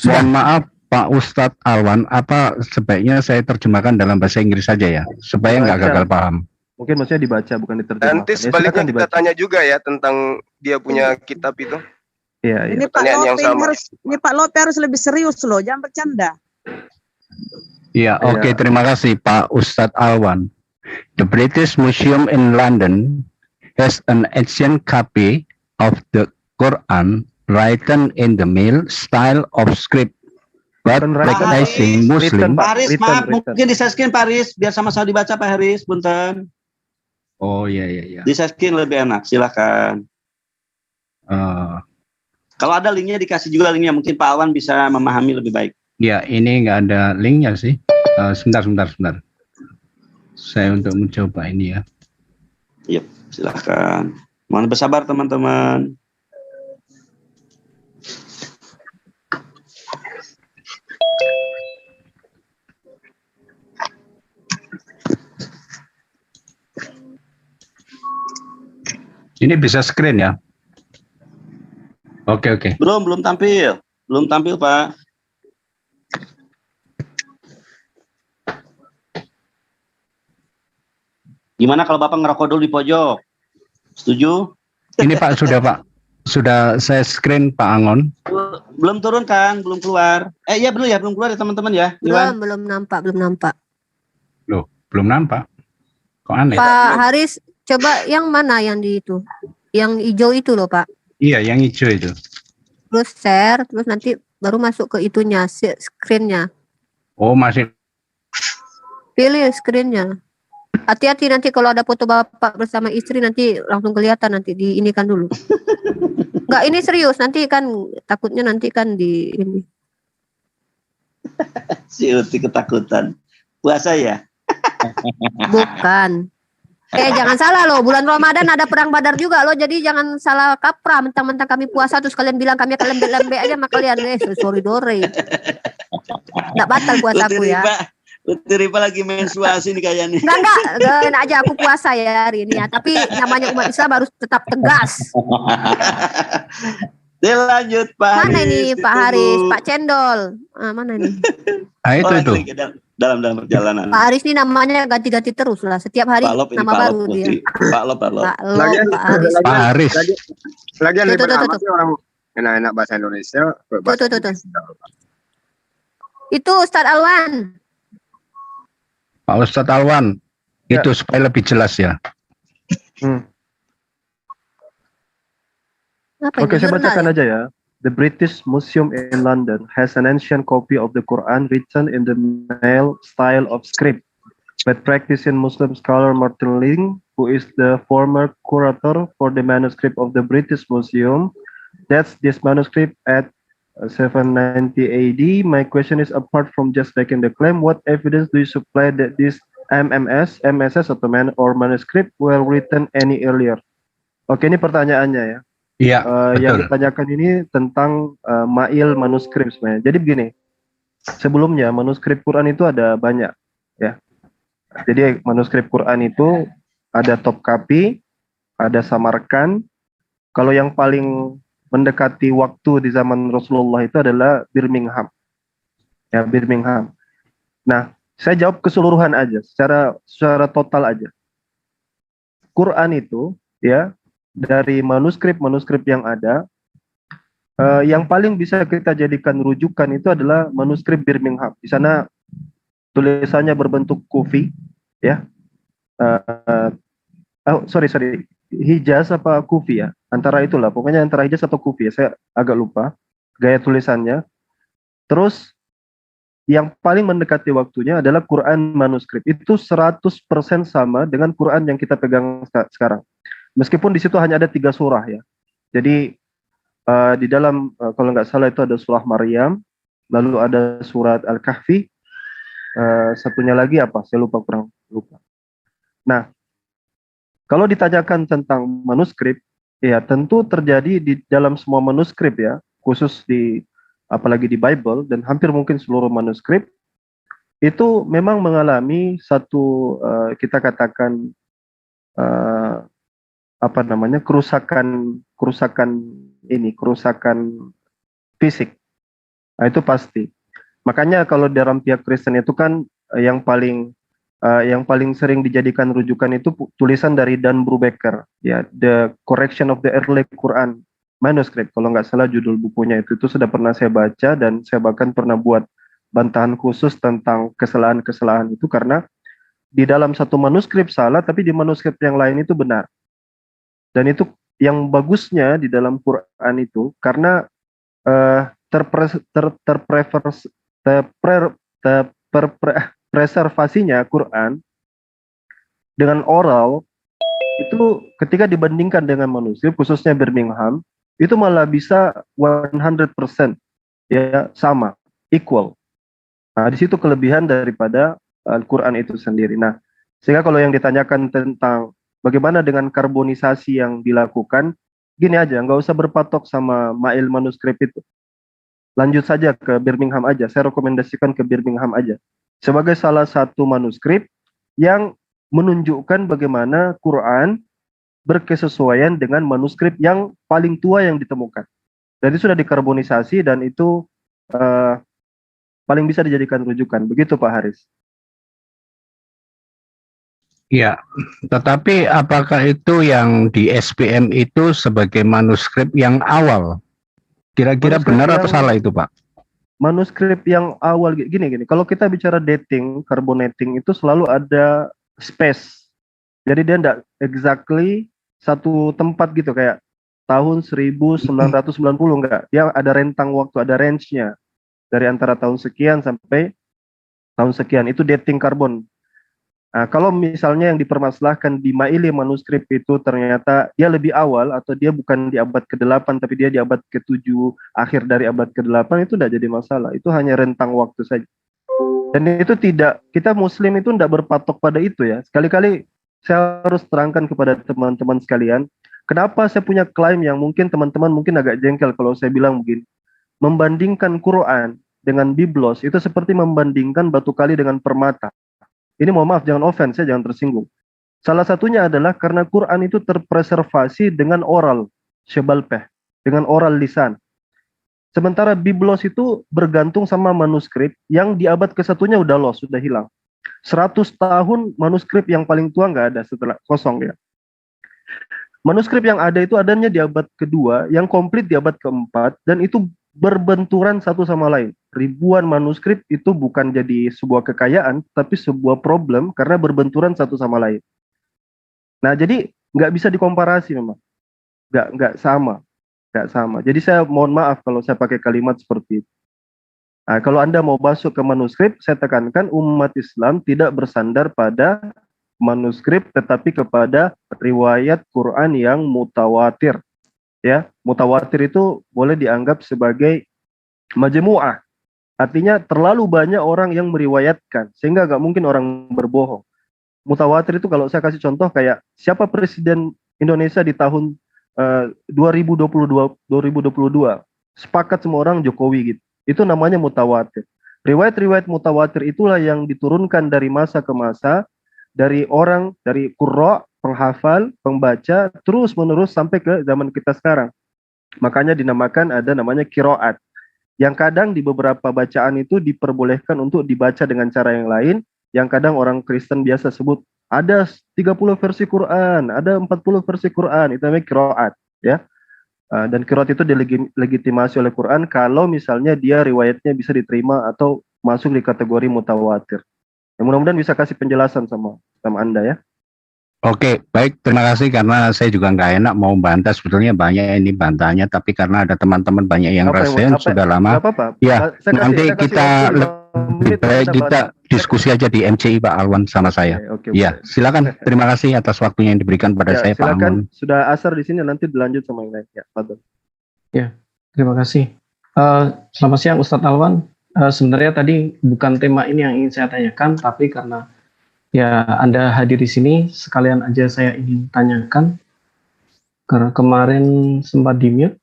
Mohon maaf Pak Ustadz Alwan, apa sebaiknya saya terjemahkan dalam bahasa Inggris saja ya, supaya nggak gagal paham? Mungkin maksudnya dibaca, bukan diterjemahkan. Nanti sebaliknya kita tanya juga ya tentang dia punya kitab itu. Iya. Ini Pak Lope harus lebih serius loh, jangan bercanda. Iya, oke, terima kasih Pak Ustadz Alwan. The British Museum in London has an ancient copy of the Quran written in the Mill style of script. But recognizing Muslim. Pak Haris, maaf, mungkin di-screen Pak Haris, biar sama-sama dibaca Pak Haris, punten. Oh iya. Di-screen lebih enak, silakan. Kalau ada linknya dikasih juga linknya, mungkin Pak Awan bisa memahami lebih baik. Ya, ini nggak ada linknya sih. Sebentar. Saya untuk mencoba ini ya. Iya, silakan. Mohon bersabar teman-teman. Ini bisa screen ya? Oke. Belum tampil. Belum tampil, Pak. Gimana kalau Bapak ngerokok dulu di pojok? Setuju? Ini Pak, sudah saya screen Pak Angon. Belum turun kan? Belum keluar. Iya belum keluar ya teman-teman ya. Belum nampak. Loh, belum nampak. Kok aneh? Pak Haris, coba yang mana yang di itu? Yang hijau itu loh Pak. Iya, yang hijau itu. Terus share, terus nanti baru masuk ke itunya, screen-nya. Oh, masih. Pilih screen-nya. Hati-hati nanti kalau ada foto bapak bersama istri nanti langsung kelihatan, nanti diinikan dulu. Enggak, ini serius, nanti kan takutnya nanti kan di ini. Si Uti ketakutan. Puasa ya? Bukan. Jangan salah loh, bulan Ramadan ada perang Badar juga loh, jadi jangan salah kaprah mentang-mentang kami puasa terus kalian bilang kami akan lembe-lembe aja sama kalian. Sorry dore. Enggak batal puasaku ya. Uti Ripa lagi menstruasi nih kayaknya. Enggak aja aku puasa ya hari ini ya, tapi namanya umat Islam harus tetap tegas. Lanjut Pak Mana Haris, ini Pak Haris, Pak Cendol. Mana ini? Itu. Dalam perjalanan. Pak Haris ini namanya ganti-ganti terus lah. Setiap hari nama baru dia. Pak Lop. Pak Haris. Pak Haris. Lagian Tuh. orang enak-enak bahasa Indonesia. Tuh. Itu Ustadz Alwan. Pak Ustadz Alwan, itu supaya lebih jelas ya. Oke, saya bacakan aja ya. The British Museum in London has an ancient copy of the Quran written in the Male style of script. But practicing Muslim scholar Martin Ling, who is the former curator for the manuscript of the British Museum, dates this manuscript at 790 AD. My question is, apart from just taking the claim, what evidence do you supply that this MSS atau manuscript were written any earlier? Oke, ini pertanyaannya ya. Iya, yang ditanyakan ini tentang mail manuskrip sebenarnya. Jadi begini, sebelumnya manuskrip Quran itu ada banyak ya. Jadi manuskrip Quran itu ada Topkapi, ada Samarkand. Kalau yang paling mendekati waktu di zaman Rasulullah itu adalah Birmingham. Ya, Birmingham. Nah, saya jawab keseluruhan aja, secara total aja. Quran itu ya, dari manuskrip yang ada, yang paling bisa kita jadikan rujukan itu adalah manuskrip Birmingham. Di sana tulisannya berbentuk kufi, ya. Sorry, Hijaz apa kufi ya? Antara itulah, pokoknya antara Hijaz atau kufi ya. Saya agak lupa gaya tulisannya. Terus yang paling mendekati waktunya adalah Quran manuskrip. Itu 100% sama dengan Quran yang kita pegang sekarang. Meskipun di situ hanya ada 3 surah ya. Jadi di dalam kalau nggak salah itu ada surah Maryam, lalu ada surat Al-Kahfi, satunya lagi apa? Saya kurang lupa. Nah, kalau ditanyakan tentang manuskrip, ya tentu terjadi di dalam semua manuskrip ya, khusus apalagi di Bible dan hampir mungkin seluruh manuskrip itu memang mengalami satu kita katakan kerusakan fisik. Nah, itu pasti. Makanya kalau dalam pihak Kristen itu kan yang paling sering dijadikan rujukan itu tulisan dari Dan Brubaker ya, The Correction of the Early Quran Manuscript, kalau nggak salah judul bukunya itu sudah pernah saya baca dan saya bahkan pernah buat bantahan khusus tentang kesalahan-kesalahan itu, karena di dalam satu manuskrip salah tapi di manuskrip yang lain itu benar. Dan itu yang bagusnya di dalam Quran itu karena preservasinya Quran dengan oral itu ketika dibandingkan dengan manuskrip khususnya Birmingham itu malah bisa 100% ya, sama, equal. Nah, di situ kelebihan daripada Al-Quran itu sendiri. Nah, sehingga kalau yang ditanyakan tentang bagaimana dengan karbonisasi yang dilakukan, gini aja, nggak usah berpatok sama mail manuskrip itu. Lanjut saja ke Birmingham aja, saya rekomendasikan ke Birmingham aja. Sebagai salah satu manuskrip yang menunjukkan bagaimana Quran berkesesuaian dengan manuskrip yang paling tua yang ditemukan. Jadi sudah dikarbonisasi dan itu paling bisa dijadikan rujukan. Begitu Pak Haris. Ya, tetapi apakah itu yang di SPM itu sebagai manuskrip yang awal? Kira-kira benar atau salah itu Pak? Manuskrip yang awal gini. Kalau kita bicara dating, carbonating itu selalu ada space. Jadi dia tidak exactly satu tempat gitu kayak tahun 1990 enggak. Dia ada rentang waktu, ada range-nya. Dari antara tahun sekian sampai tahun sekian, itu dating karbon. Nah, kalau misalnya yang dipermasalahkan di Maili manuskrip itu ternyata dia lebih awal atau dia bukan di abad ke-8 tapi dia di abad ke-7, akhir dari abad ke-8, itu tidak jadi masalah. Itu hanya rentang waktu saja. Dan itu tidak, kita muslim itu tidak berpatok pada itu ya. Sekali-kali saya harus terangkan kepada teman-teman sekalian, kenapa saya punya klaim yang mungkin teman-teman mungkin agak jengkel kalau saya bilang begini. Membandingkan Quran dengan Biblos itu seperti membandingkan batu kali dengan permata. Ini mohon maaf, jangan offense, ya, jangan tersinggung. Salah satunya adalah karena Quran itu terpreservasi dengan oral, syebalpeh, dengan oral lisan. Sementara Biblos itu bergantung sama manuskrip yang di abad ke-1-nya udah lost, sudah hilang. 100 tahun manuskrip yang paling tua nggak ada, setelah kosong ya. Manuskrip yang ada itu adanya di abad kedua, yang komplit di abad keempat, dan itu berbenturan satu sama lain. Ribuan manuskrip itu bukan jadi sebuah kekayaan, tapi sebuah problem karena berbenturan satu sama lain. Nah, jadi nggak bisa dikomparasi memang, nggak sama. Jadi saya mohon maaf kalau saya pakai kalimat seperti itu. Nah, kalau Anda mau masuk ke manuskrip, saya tekankan umat Islam tidak bersandar pada manuskrip, tetapi kepada riwayat Quran yang mutawatir. Ya, mutawatir itu boleh dianggap sebagai majmu'ah. Artinya terlalu banyak orang yang meriwayatkan sehingga nggak mungkin orang berbohong. Mutawatir itu kalau saya kasih contoh kayak siapa presiden Indonesia di tahun 2022 sepakat semua orang Jokowi gitu. Itu namanya mutawatir. Riwayat-riwayat mutawatir itulah yang diturunkan dari masa ke masa, dari orang, dari qurra, penghafal, pembaca, terus menerus sampai ke zaman kita sekarang. Makanya dinamakan ada namanya qiraat. Yang kadang di beberapa bacaan itu diperbolehkan untuk dibaca dengan cara yang lain, yang kadang orang Kristen biasa sebut ada 30 versi Quran, ada 40 versi Quran, itu namanya qiraat, ya. Dan qiraat itu dilegitimasi oleh Quran kalau misalnya dia riwayatnya bisa diterima atau masuk di kategori mutawatir. Ya, mudah-mudahan bisa kasih penjelasan sama Anda ya. Oke, baik, terima kasih karena saya juga nggak enak mau bantah, sebetulnya banyak ini bantahnya, tapi karena ada teman-teman banyak yang resen sudah lama. Ya, nanti kita lebih baik kita diskusi aja di MCI Pak Alwan sama saya. Ya, silakan. Terima kasih atas waktunya yang diberikan pada saya Pak Alwan. Sudah asar di sini, nanti dilanjut sama yang lain. Ya, Pak. Ya, terima kasih. Selamat siang Ustadz Alwan. Sebenarnya tadi bukan tema ini yang ingin saya tanyakan, tapi karena ya Anda hadir di sini, sekalian aja saya ingin tanyakan. Karena kemarin sempat di-mute.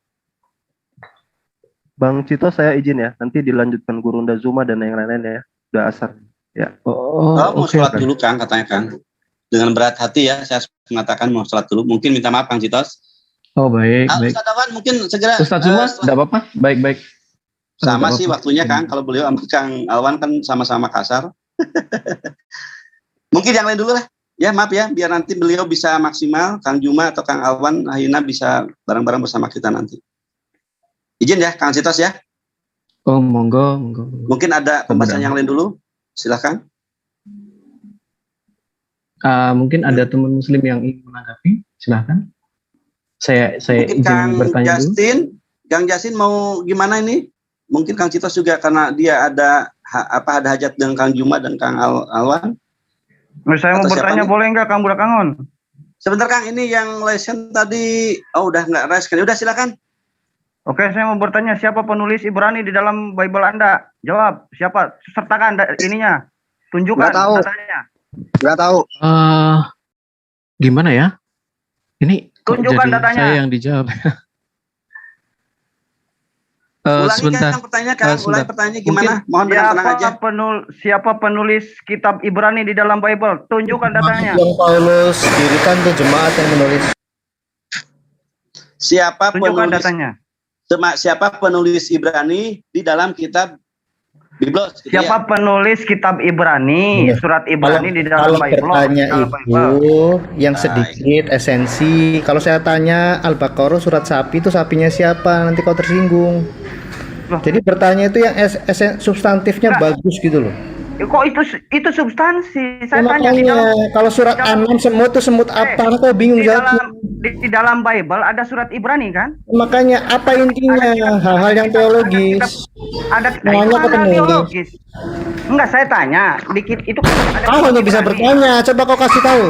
Bang Cito, saya izin ya, nanti dilanjutkan Gurunda Zuma dan yang lain-lain ya. Udah asar. Ya. Mau sholat dulu Kang, katanya Kang. Dengan berat hati ya, saya mengatakan mau sholat dulu. Mungkin minta maaf Kang Citos. Oh baik, baik. Ustadz Alwan mungkin segera. Ustadz Zuma, tidak apa-apa. Baik. Sama sih waktunya Kang, kalau beliau sama Kang Alwan kan sama-sama kasar. Mungkin yang lain dulu lah. Ya maaf ya, biar nanti beliau bisa maksimal, Kang Juma atau Kang Alwan, Ahina bisa bareng-bareng bersama kita nanti. Izin ya, Kang Citos ya. Oh, monggo. Mungkin ada pembahasan yang lain dulu, silakan. Mungkin ada teman muslim yang ingin menanggapi, silakan. Saya mungkin izin Kang bertanya Justin, dulu. Kang Justin mau gimana ini? Mungkin Kang Citos juga karena dia ada ada hajat dengan Kang Juma dan Kang Alwan. Saya mau bertanya boleh nggak Kang Burakangon? Sebentar Kang, ini yang lesson tadi udah nggak resken. Udah silakan. Oke, saya mau bertanya siapa penulis Ibrani di dalam Bible Anda? Jawab, siapa? Sertakan ininya. Tunjukkan datanya. Nggak tahu. Gimana ya? Ini tunjukkan datanya. Saya yang dijawab. Sebentar. Ulangi pertanyaannya gimana? Mohon tenang aja. Siapa penulis kitab Ibrani di dalam Bible? Tunjukkan datanya. Yang Paulus dirikan tuh jemaat yang menulis. Siapa tunjukkan penulis datanya? Siapa penulis Ibrani di dalam kitab Biblos? Gitu siapa penulis kitab Ibrani, surat Ibrani di dalam Bible? Kalau bertanya itu yang sedikit esensi. Kalau saya tanya Al-Baqarah surat sapi itu sapinya siapa? Nanti kau tersinggung. Jadi bertanya itu yang substantifnya bagus gitu loh. Kok itu substansi? Saya tanya di dalam, kalau surat An-Nam semut itu semut apa? Kau bingung jawab. di dalam Bible ada surat Ibrani kan? Makanya apa intinya? Hal-hal yang teologis. Ada Nanya ke penulis. teologis. Enggak, saya tanya. Dikit itu ada Kau hanya bisa bertanya. Coba kau kasih tahu.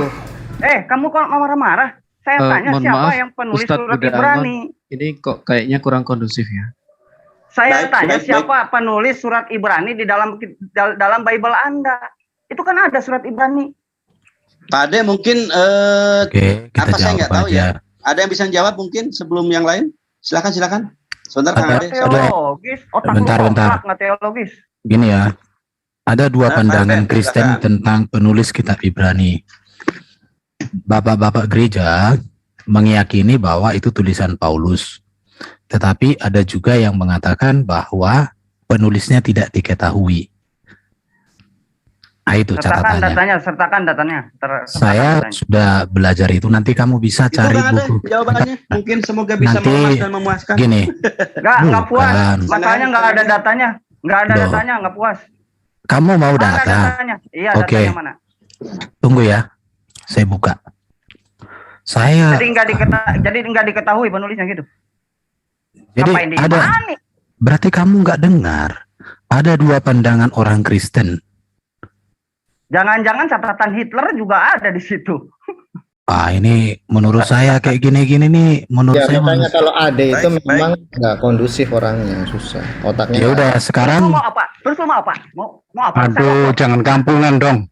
Kamu kok marah-marah? Saya tanya mohon siapa maaf, yang penulis Ustadz surat Buda Ibrani? Ini kok kayaknya kurang kondusif ya. Saya tanya siapa penulis surat Ibrani di dalam Bible Anda? Itu kan ada surat Ibrani. Pak Ade mungkin Oke, kita apa saya jawab nggak tahu aja. ya. Ada yang bisa jawab mungkin sebelum yang lain? Silakan. Sebentar Kang Ade. Teologis, otak Bentar. nggak teologis. Gini ya, ada dua pandangan Kristen tentang penulis kitab Ibrani. Bapak-bapak gereja meyakini bahwa itu tulisan Paulus. Tetapi ada juga yang mengatakan bahwa penulisnya tidak diketahui. Itu catatannya. Sertakan datanya. Saya sudah belajar itu. Nanti kamu bisa Itu cari Kang Ade, buku. jawabannya mungkin semoga bisa Nanti memuaskan. gini, Nggak puas. bukan. Makanya nggak ada datanya. Nggak puas. Kamu mau Mana data? datanya? Iya, Oke. datanya mana? Tunggu ya, saya buka. Saya Jadi nggak diketahui penulisnya gitu. jadi Ngapain di ada. Ibrani? Berarti kamu nggak dengar? Ada dua pandangan orang Kristen. Jangan-jangan catatan Hitler juga ada di situ. Ini menurut saya kayak gini-gini nih. Menurut Ya saya makanya kalau Ade itu memang nggak kondusif orangnya, susah. Otaknya. ya udah Terus sekarang lu mau apa? Mau apa? Aduh, jangan kampungan dong.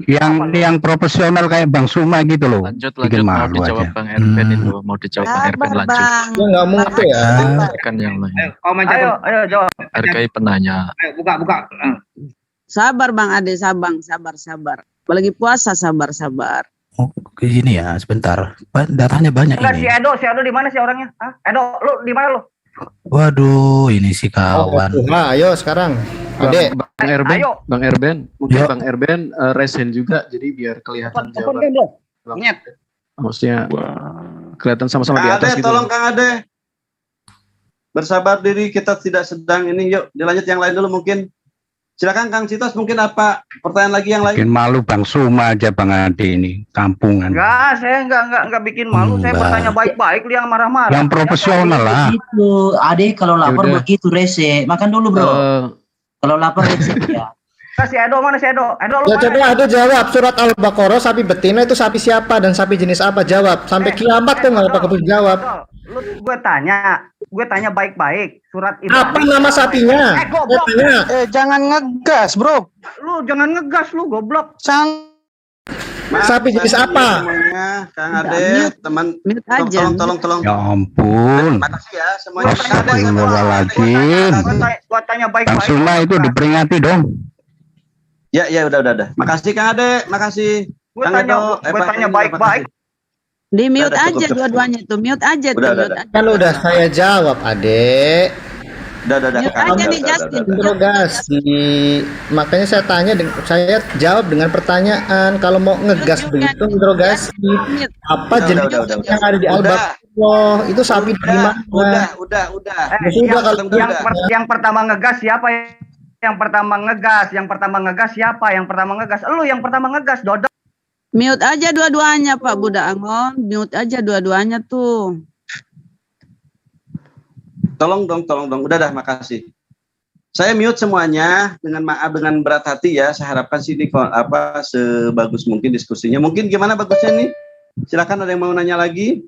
Yang profesional kayak Bang Suma gitu loh. Lanjut, Bikin mau malu dijawab aja. Bang Erben itu, mau dijawab Bang Erben lanjut. Ya nggak mungkin ya. Kan yang lain. Ayo jawab. Hargai penanya. Buka. Sabar Bang Ade, sabar. Lagi puasa, sabar. Kayak gini ya, sebentar. Datanya banyak Enggak, ini. si Edo di mana sih orangnya? Hah? Edo, lu di mana lu? Waduh, ini si kawan. Nah, ayo sekarang. Ade. Bang Erben, Ayo. Bang Erben, mungkin Yo. Bang Erben resen juga, jadi biar kelihatan jawaban. Nyet. Maksudnya kelihatan sama-sama di Kang atas Ade, gitu. tolong Kang Ade. Bersabar diri, kita tidak sedang ini. Yuk, dilanjut yang lain dulu mungkin. Silakan Kang Citos, mungkin apa pertanyaan lagi yang lain? Bikin malu Bang Suma aja Bang Ade ini, kampungan. Enggak, saya enggak bikin malu. Saya bertanya baik-baik, dia marah-marah. Yang profesional lah. Begitu, Ade kalau lapar Yaudah. begitu rese. Makan dulu bro. Kalau lapar rese ya. Si Edo mana si Edo? Edo lu Ya mana? coba Ade jawab surat Al-Baqarah sapi betina itu sapi siapa dan sapi jenis apa? Jawab. Sampai kiamat tuh nggak pakai jawab. Lu gue tanya baik-baik. Surat Ibrani. Apa nama sapinya? Goblok. Saya tanya. Jangan ngegas, bro. Lu jangan ngegas lu, goblok. Sapi jenis apa? Semuanya, Kang Ade, teman, tolong. Ya ampun. Makasih ya semuanya. Astagfirullahaladzim. Gua tanya Bang baik-baik. Suma itu diperingati dong. Ya, udah. Makasih Kang Ade, makasih. Gue Kang Edo, tanya baik-baik. Di mute Udah, aja cukup. dua-duanya tuh, mute aja tuh. Udah. Mute aja. Kan udah saya jawab, Ade. Udah. Mute aja nih Justin. Interogasi. Makanya saya tanya, saya jawab dengan pertanyaan. Kalau mau ngegas begitu interogasi. Apa jenis yang ada di Al-Baqarah? Itu sapi dari mana? Udah. Ya sudah kalau Yang pertama ngegas siapa? Yang pertama ngegas siapa? Lu yang pertama ngegas, Dodot. Mute aja dua-duanya Pak Buda Angon. Mute aja dua-duanya tuh. Tolong dong. Udah, makasih. Saya mute semuanya dengan maaf, dengan berat hati ya. Saya harapkan sih ini sebagus mungkin diskusinya. Mungkin gimana bagusnya nih? Silakan ada yang mau nanya lagi.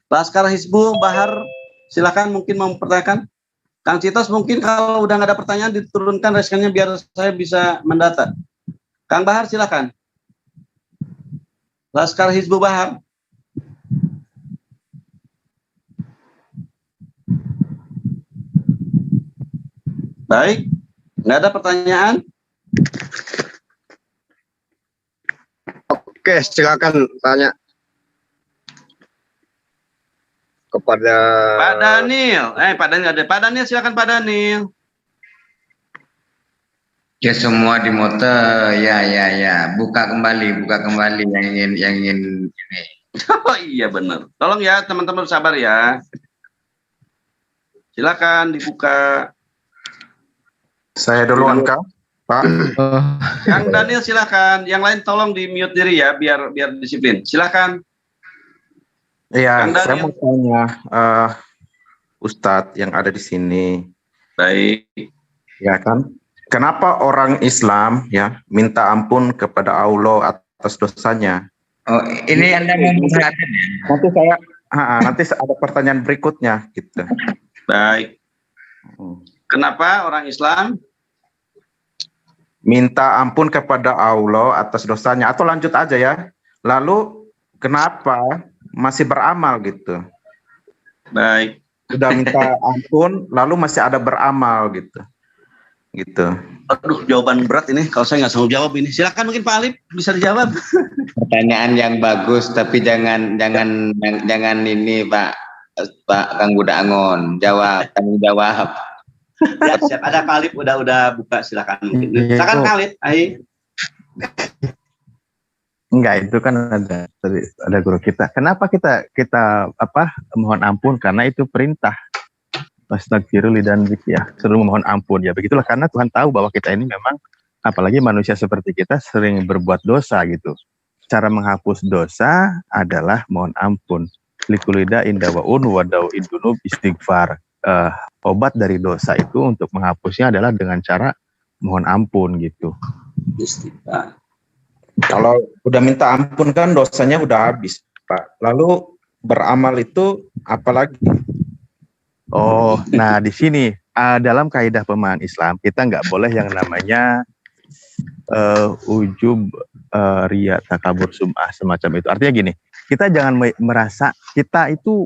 Laskar Hizbu Bahar, silakan mungkin mau mempertanyakan. Kang Citos mungkin kalau udah nggak ada pertanyaan diturunkan reskennya biar saya bisa mendata. Kang Bahar silakan. Laskar Hizbu Bahar. Baik, nggak ada pertanyaan. Oke, silakan tanya kepada Pak Daniel. Pak Daniel ada. Pak Daniel silakan Pak Daniel. Ya semua di motor, ya. Buka kembali yang ingin ini. Oh iya benar. Tolong ya teman-teman sabar ya. Silakan dibuka. Saya duluan Kang. Pak. Yang Daniel silakan, yang lain tolong di mute diri ya, biar disiplin. Silakan. Iya, saya mau tanya Ustadz yang ada di sini. Baik. Ya kan? Kenapa orang Islam ya minta ampun kepada Allah atas dosanya? Oh, ini Anda mau mengatakan ya? Nanti ada pertanyaan berikutnya gitu. Baik. Kenapa orang Islam minta ampun kepada Allah atas dosanya? Atau lanjut aja ya. Lalu kenapa masih beramal gitu? Baik. Udah minta ampun, lalu masih ada beramal gitu. Aduh, jawaban berat ini. Kalau saya nggak sanggup jawab ini. Silakan mungkin Pak Alif bisa dijawab. Pertanyaan yang bagus, tapi jangan ini Pak Kang Budak Angon tanggung jawab. Ya, siap. Ada Pak Alif udah buka, silakan mungkin. Silakan Pak Alif. Enggak, itu kan ada guru kita. Kenapa kita mohon ampun? Karena itu perintah. Astagfirullah dan ya, suruh memohon ampun ya. Begitulah, karena Tuhan tahu bahwa kita ini memang, apalagi manusia seperti kita, sering berbuat dosa gitu. Cara menghapus dosa adalah mohon ampun. Likulida indawaun wadau indunub istighfar. Obat dari dosa itu untuk menghapusnya adalah dengan cara mohon ampun gitu. Istighfar. Kalau udah minta ampun kan dosanya udah habis, Pak. Lalu beramal itu apalagi? Oh, nah di sini dalam kaidah pemahaman Islam kita nggak boleh yang namanya ujub, riya, takabur, sum'ah semacam itu. Artinya gini, kita jangan merasa kita itu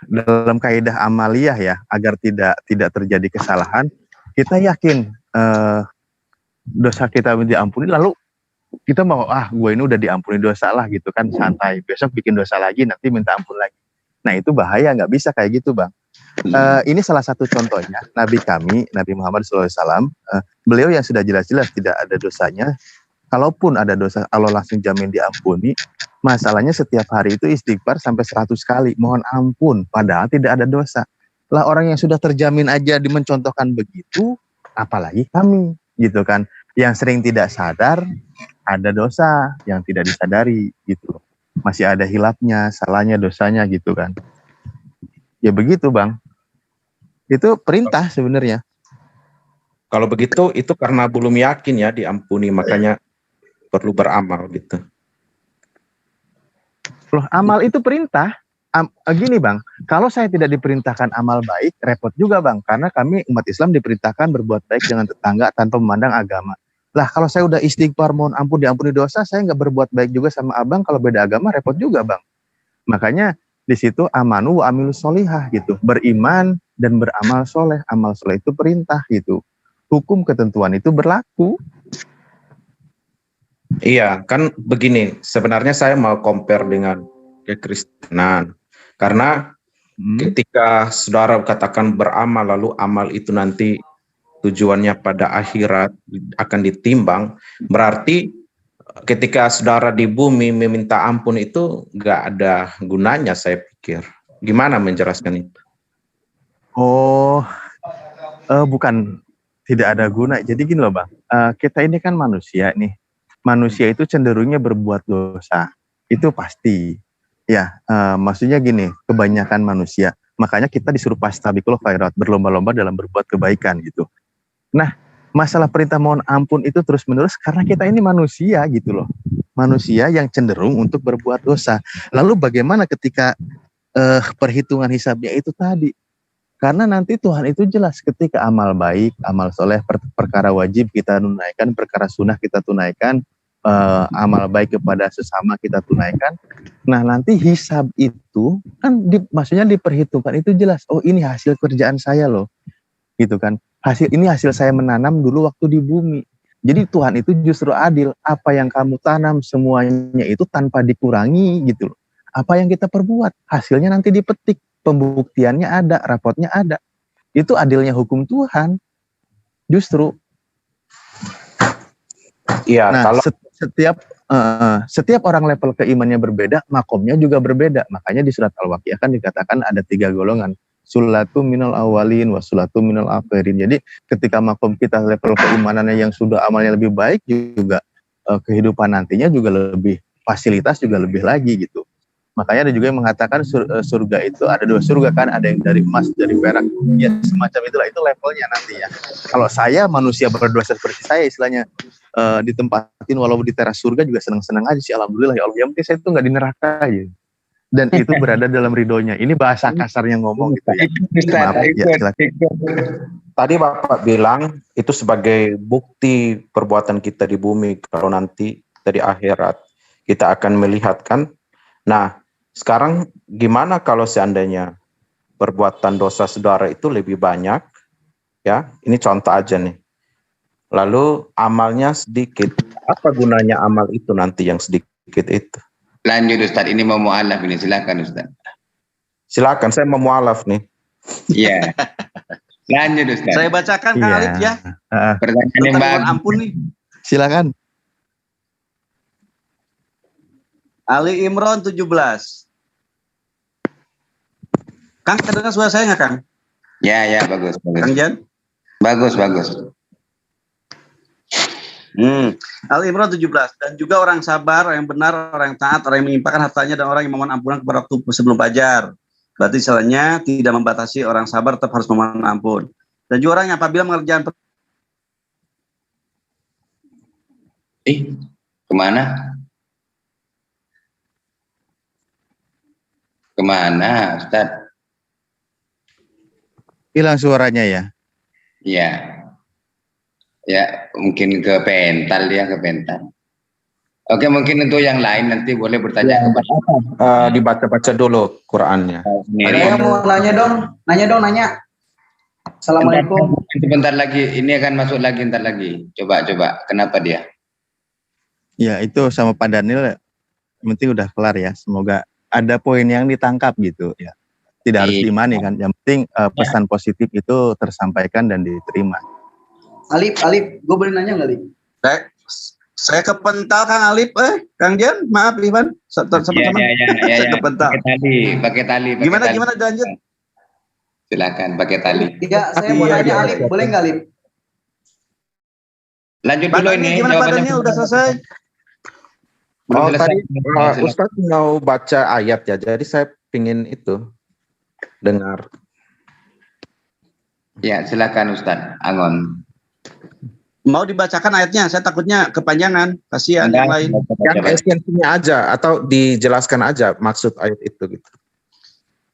dalam kaidah amaliyah ya, agar tidak terjadi kesalahan. Kita yakin dosa kita diampuni, lalu kita mau gue ini udah diampuni dosa lah gitu kan, santai. Besok bikin dosa lagi, nanti minta ampun lagi. Nah itu bahaya, nggak bisa kayak gitu Bang. Ini salah satu contohnya Nabi kami, Nabi Muhammad SAW, beliau yang sudah jelas-jelas tidak ada dosanya. Kalaupun ada dosa, Allah langsung jamin diampuni. Masalahnya setiap hari itu istighfar sampai 100 kali, mohon ampun, padahal tidak ada dosa. Lah orang yang sudah terjamin aja dimencontohkan begitu, apalagi kami gitu kan, yang sering tidak sadar ada dosa yang tidak disadari gitu. Masih ada hilapnya, salahnya, dosanya gitu kan. Ya begitu Bang. Itu perintah sebenarnya. Kalau begitu itu karena belum yakin ya diampuni, makanya perlu beramal gitu. Loh, amal itu perintah. Gini Bang, kalau saya tidak diperintahkan amal baik, repot juga Bang. Karena kami umat Islam diperintahkan berbuat baik dengan tetangga tanpa memandang agama. Lah kalau saya udah istighfar, mohon ampun, diampuni dosa, saya nggak berbuat baik juga sama abang, kalau beda agama repot juga Bang. Makanya di situ amanu wa amilus solihah gitu, beriman dan beramal soleh. Amal soleh itu perintah gitu. Hukum ketentuan itu berlaku. Iya, kan begini, sebenarnya saya mau compare dengan kekristenan. Karena ketika saudara katakan beramal, lalu amal itu nanti tujuannya pada akhirat akan ditimbang, berarti ketika saudara di bumi meminta ampun itu nggak ada gunanya, saya pikir. Gimana menjelaskan itu? Oh, bukan tidak ada guna. Jadi gini loh Bang, kita ini kan manusia nih. Manusia itu cenderungnya berbuat dosa, itu pasti. Ya, maksudnya gini, kebanyakan manusia. Makanya kita disuruh fastabiqul khairat, berlomba-lomba dalam berbuat kebaikan gitu. Nah, masalah perintah mohon ampun itu terus-menerus karena kita ini manusia gitu loh. Manusia yang cenderung untuk berbuat dosa. Lalu bagaimana ketika perhitungan hisabnya itu tadi? Karena nanti Tuhan itu jelas ketika amal baik, amal soleh, perkara wajib kita tunaikan, perkara sunnah kita tunaikan, amal baik kepada sesama kita tunaikan. Nah nanti hisab itu kan maksudnya diperhitungkan itu jelas. Oh ini hasil kerjaan saya loh, gitu kan. Ini hasil saya menanam dulu waktu di bumi. Jadi Tuhan itu justru adil. Apa yang kamu tanam semuanya itu tanpa dikurangi gitu loh. Apa yang kita perbuat, hasilnya nanti dipetik. Pembuktiannya ada, rapotnya ada. Itu adilnya hukum Tuhan. Justru. Iya, nah, kalau setiap orang level keimannya berbeda, makomnya juga berbeda. Makanya di surat Al-Waqiah kan dikatakan ada 3 golongan. sulatu minal awalin wa sulatu minal akhirin. Jadi ketika makom kita level keimanannya yang sudah amalnya lebih baik, juga kehidupan nantinya juga lebih, fasilitas juga lebih lagi gitu. Makanya ada juga yang mengatakan surga itu ada 2 surga kan, ada yang dari emas, dari perak, ya semacam itulah, itu levelnya nanti ya. Kalau saya manusia berdosa seperti saya istilahnya, ditempatin walau di teras surga juga senang-senang aja sih, alhamdulillah ya Allah, yang penting saya itu nggak di neraka aja. Dan itu berada dalam ridhonya. Ini bahasa kasarnya ngomong gitu ya. Maaf, ya, tadi Bapak bilang itu sebagai bukti perbuatan kita di bumi, kalau nanti dari akhirat kita akan melihat kan. Nah, sekarang gimana kalau seandainya perbuatan dosa saudara itu lebih banyak, ya, ini contoh aja nih. Lalu amalnya sedikit, apa gunanya amal itu nanti yang sedikit itu? Lanjut Ustaz, ini mau mu'alaf ini, silakan Ustaz. Silakan, saya mau mu'alaf nih. Iya. Lanjut Ustaz. Saya bacakan Kang Alif ya. Pertanyaan yang bagus. Ampun nih. Silakan. Ali Imran 17. Kang, terdengar suara saya nggak Kang? Ya, bagus. Kang Jan? Bagus. Ali Imran 17. Dan juga orang sabar, orang yang benar, orang yang taat, orang yang menyimpahkan hartanya, dan orang yang memohon ampunan kepada waktu sebelum fajar. Berarti istilahnya tidak membatasi, orang sabar tetap harus memohon ampun. Dan juga orang yang apabila mengerjakan Kemana Ustaz? Hilang suaranya ya? Iya. Ya, mungkin ke pental dia, ke pental. Oke, mungkin untuk yang lain nanti boleh bertanya kepada dibaca-baca dulu Qur'annya. Saya mau nanya. Assalamualaikum. Sebentar lagi, ini akan masuk lagi, ntar lagi. Coba. Kenapa dia? Ya, itu sama Pak Daniel, yang penting udah kelar ya. Semoga ada poin yang ditangkap gitu ya. Tidak harus diimani kan. Yang penting pesan positif itu tersampaikan dan diterima. Alif, gue boleh nanya nggak, Alif? Saya kepental Kang Alif, Kang Jan, maaf Ivan, sama-sama. Ya. Kepental. Pakai tali. Gimana lanjut? Silakan pakai tali. Ya, saya mau nanya Alif, boleh nggak Alif? Lanjut dulu ini. Gimana badannya udah selesai? Tadi Ustaz mau baca ayat ya, jadi saya pingin itu dengar. Ya, silakan Ustaz Angon. Mau dibacakan ayatnya, saya takutnya kepanjangan, kasihan yang lain. Yang esensinya aja atau dijelaskan aja maksud ayat itu gitu.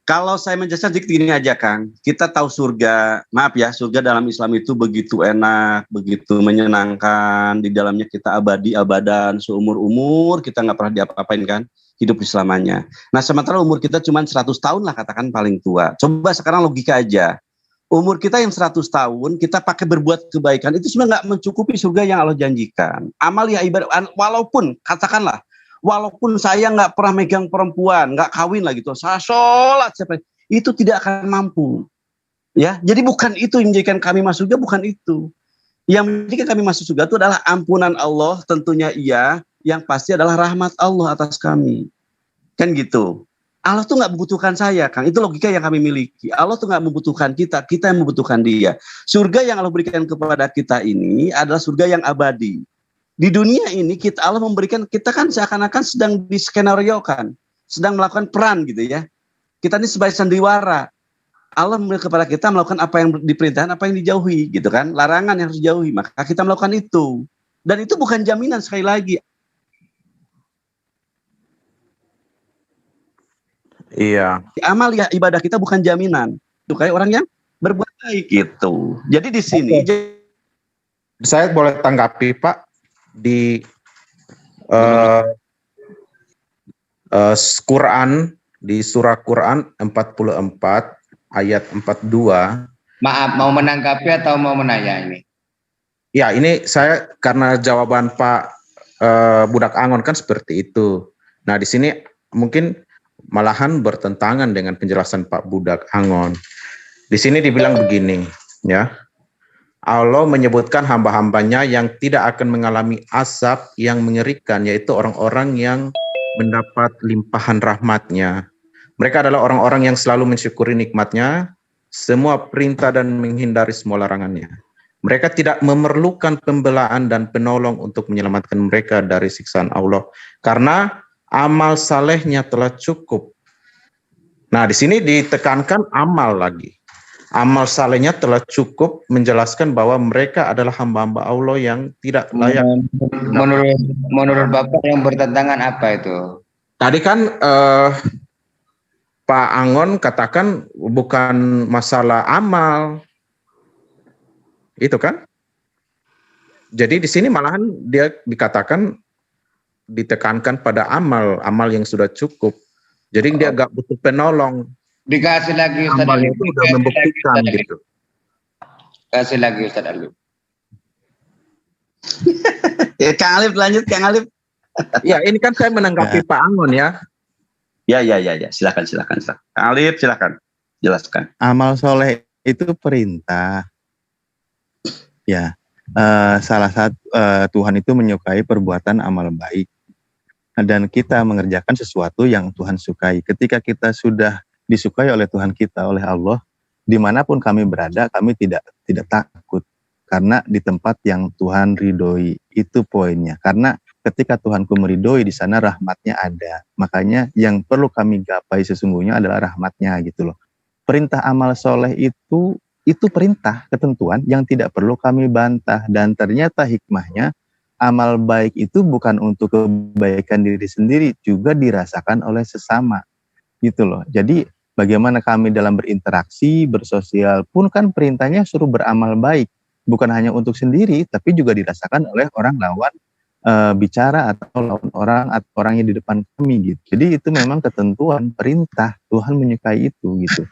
Kalau saya menjelaskan sedikit gini aja Kang, kita tahu surga, maaf ya, surga dalam Islam itu begitu enak, begitu menyenangkan, di dalamnya kita abadan, seumur-umur, kita nggak pernah diapa-apain kan, hidup selamanya. Nah sementara umur kita cuma 100 tahun lah katakan paling tua. Coba sekarang logika aja, umur kita yang 100 tahun, kita pakai berbuat kebaikan, itu sebenarnya nggak mencukupi surga yang Allah janjikan. Amal ya ibadah, walaupun katakanlah, walaupun saya nggak pernah megang perempuan, nggak kawin lah gitu, saya sholat, itu tidak akan mampu. Ya, jadi bukan itu yang menjadikan kami masuk surga, bukan itu. Yang menjadikan kami masuk surga itu adalah ampunan Allah, tentunya iya, yang pasti adalah rahmat Allah atas kami. Kan gitu. Allah tuh nggak membutuhkan saya, Kang. Itu logika yang kami miliki. Allah tuh nggak membutuhkan kita, kita yang membutuhkan Dia. Surga yang Allah berikan kepada kita ini adalah surga yang abadi. Di dunia ini Allah memberikan, kita kan seakan-akan sedang diskenariokan, sedang melakukan peran gitu ya. Kita ini sebagai sandiwara. Allah memberikan kepada kita melakukan apa yang diperintahkan, apa yang dijauhi gitu kan. Larangan yang harus dijauhi, maka kita melakukan itu. Dan itu bukan jaminan sekali lagi. Iya. Amal ya ibadah kita bukan jaminan. Itu kayak orang yang berbuat baik gitu. Jadi di sini saya boleh tanggapi Pak di Quran, di surah Quran 44 ayat 42. Maaf, mau menanggapi atau mau menanya ini? Ya, ini saya karena jawaban Pak Budak Angon kan seperti itu. Nah, di sini mungkin malahan bertentangan dengan penjelasan Pak Budak Angon. Di sini dibilang begini, ya. Allah menyebutkan hamba-hambanya yang tidak akan mengalami azab yang mengerikan, yaitu orang-orang yang mendapat limpahan rahmatnya. Mereka adalah orang-orang yang selalu mensyukuri nikmatnya semua perintah dan menghindari semua larangannya. Mereka tidak memerlukan pembelaan dan penolong untuk menyelamatkan mereka dari siksaan Allah, karena amal salehnya telah cukup. Nah, di sini ditekankan amal lagi. Amal salehnya telah cukup menjelaskan bahwa mereka adalah hamba-hamba Allah yang tidak layak. Menurut Bapak yang bertentangan apa itu? Tadi kan Pak Angon katakan bukan masalah amal. Itu kan? Jadi di sini malahan dia dikatakan ditekankan pada amal yang sudah cukup. Jadi dia gak butuh penolong. Dikasih lagi Ustaz Amal Alif. itu udah membuktikan gitu. Kasih lagi Ustaz Alif. Kang Alif lanjut, Kang Alif. Ya, ini kan saya menanggapi Pak Angon ya. Ya. Silakan. Kang Alif, silakan. Jelaskan. Amal soleh itu perintah. Ya, salah satu Tuhan itu menyukai perbuatan amal baik, dan kita mengerjakan sesuatu yang Tuhan sukai. Ketika kita sudah disukai oleh Tuhan kita, oleh Allah, dimanapun kami berada, kami tidak takut, karena di tempat yang Tuhan ridhoi. Itu poinnya. Karena ketika Tuhanku meridhoi, di sana rahmatnya ada. Makanya yang perlu kami gapai sesungguhnya adalah rahmatnya gitu loh. Perintah amal soleh itu perintah, ketentuan yang tidak perlu kami bantah, dan ternyata hikmahnya amal baik itu bukan untuk kebaikan diri sendiri, juga dirasakan oleh sesama gitu loh. Jadi bagaimana kami dalam berinteraksi, bersosial pun kan perintahnya suruh beramal baik, bukan hanya untuk sendiri tapi juga dirasakan oleh orang lawan bicara atau lawan orang yang di depan kami gitu. Jadi itu memang ketentuan perintah, Tuhan menyukai itu gitu.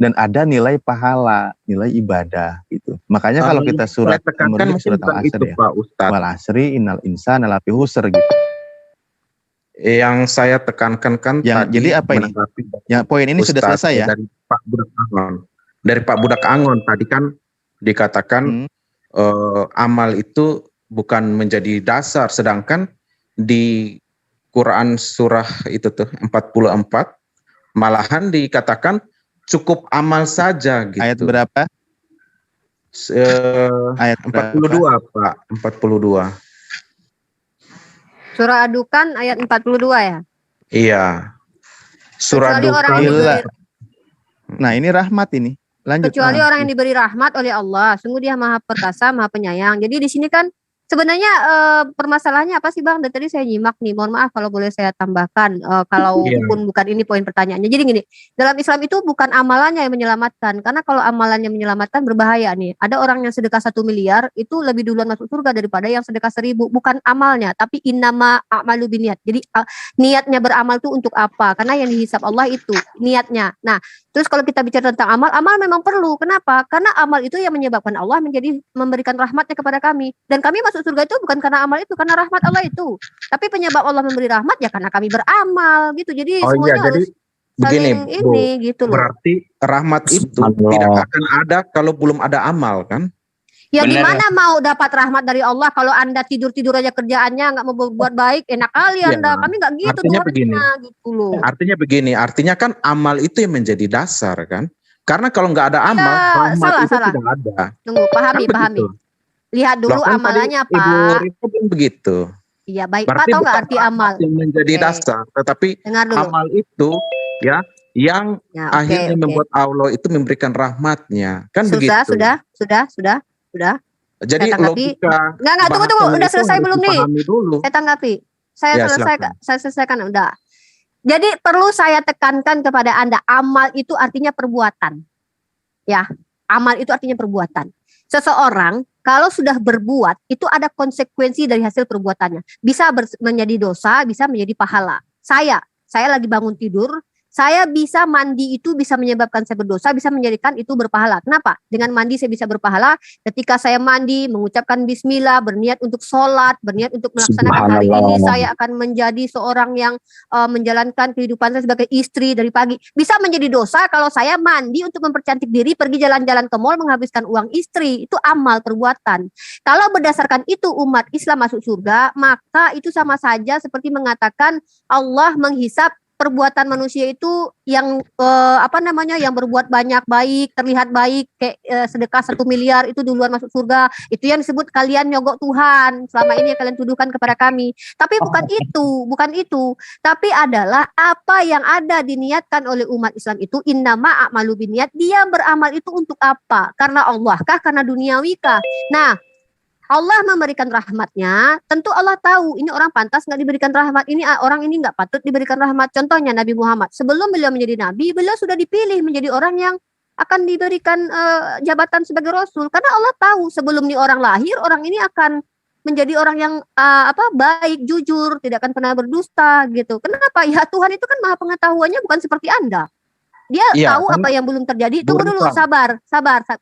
Dan ada nilai pahala, nilai ibadah gitu. Makanya kalau kita surat Al-Asr ya, wal asri innal insana lafi khusr gitu. Yang saya tekankan kan yang, tadi, jadi apa ini? Ya, poin ini sudah selesai ya. Dari Pak Budak Angon. Dari Pak Budak Angon tadi kan dikatakan amal itu bukan menjadi dasar, sedangkan di Quran surah itu tuh 44 malahan dikatakan cukup amal saja gitu. Ayat berapa? Ayat 42 Pak, 42. Surah Adukan ayat 42 ya? Iya. Surah Adukan. Nah, ini rahmat ini. Lanjut. Kecuali orang yang diberi rahmat oleh Allah, sungguh Dia Maha Perkasa, Maha Penyayang. Jadi di sini kan sebenarnya permasalahannya apa sih Bang? Dan tadi saya nyimak nih, mohon maaf kalau boleh saya tambahkan, kalau pun bukan ini poin pertanyaannya. Jadi gini, dalam Islam itu bukan amalannya yang menyelamatkan, karena kalau amalannya menyelamatkan berbahaya nih. Ada orang yang sedekah 1 miliar itu lebih duluan masuk surga daripada yang sedekah 1000. Bukan amalnya, tapi innama a'malu biniat. Jadi niatnya beramal itu untuk apa? Karena yang dihisab Allah itu niatnya. Nah, terus kalau kita bicara tentang amal memang perlu. Kenapa? Karena amal itu yang menyebabkan Allah memberikan rahmatnya kepada kami. Dan kami masuk surga itu bukan karena amal itu, karena rahmat Allah itu. Tapi penyebab Allah memberi rahmat ya karena kami beramal gitu. Jadi semuanya harus begini, ini gitu loh. Berarti rahmat itu tidak akan ada kalau belum ada amal kan? Ya gimana mau dapat rahmat dari Allah kalau Anda tidur-tidur aja kerjaannya, nggak mau berbuat baik, enak kali Anda. Kami nggak gitu. Artinya begini, gitu loh. Artinya kan amal itu yang menjadi dasar kan? Karena kalau nggak ada amal, rahmat itu tidak ada. Tunggu, pahami. Lihat dulu amalannya Pak. Ibu Rito pun begitu. Iya baik berarti Pak, tahu nggak arti amal? Yang menjadi dasar, tetapi amal itu ya yang akhirnya membuat Allah itu memberikan rahmatnya, kan begitu. Sudah. Jadi logika. Enggak, tunggu. Udah selesai belum nih? Saya tanggapi. Saya selesaikan udah. Jadi perlu saya tekankan kepada Anda, amal itu artinya perbuatan. Ya, amal itu artinya perbuatan. Seseorang kalau sudah berbuat, itu ada konsekuensi dari hasil perbuatannya. Bisa menjadi dosa, bisa menjadi pahala. Saya lagi bangun tidur, saya bisa mandi itu bisa menyebabkan saya berdosa, bisa menjadikan itu berpahala. Kenapa? Dengan mandi saya bisa berpahala. Ketika saya mandi, mengucapkan bismillah, berniat untuk sholat, berniat untuk melaksanakan hari ini, saya akan menjadi seorang yang menjalankan kehidupan saya sebagai istri dari pagi. Bisa menjadi dosa kalau saya mandi untuk mempercantik diri, pergi jalan-jalan ke mall, menghabiskan uang istri. Itu amal perbuatan. Kalau berdasarkan itu umat Islam masuk surga, maka itu sama saja seperti mengatakan Allah menghisap perbuatan manusia itu yang yang berbuat banyak baik, terlihat baik kayak sedekah 1 miliar itu duluan masuk surga. Itu yang disebut kalian nyogok Tuhan. Selama ini yang kalian tuduhkan kepada kami. Tapi bukan itu. Tapi adalah apa yang ada diniatkan oleh umat Islam itu innama a'malu binniyat. Dia beramal itu untuk apa? Karena Allah kah? Karena duniawi kah? Nah, Allah memberikan rahmatnya, tentu Allah tahu ini orang pantas nggak diberikan rahmat, ini orang ini nggak patut diberikan rahmat. Contohnya Nabi Muhammad, sebelum beliau menjadi Nabi, beliau sudah dipilih menjadi orang yang akan diberikan jabatan sebagai Rasul. Karena Allah tahu sebelum nih orang lahir, orang ini akan menjadi orang yang baik, jujur, tidak akan pernah berdusta gitu. Kenapa? Ya Tuhan itu kan maha pengetahuannya bukan seperti Anda. Dia tahu apa yang belum terjadi. Tunggu dulu, sabar,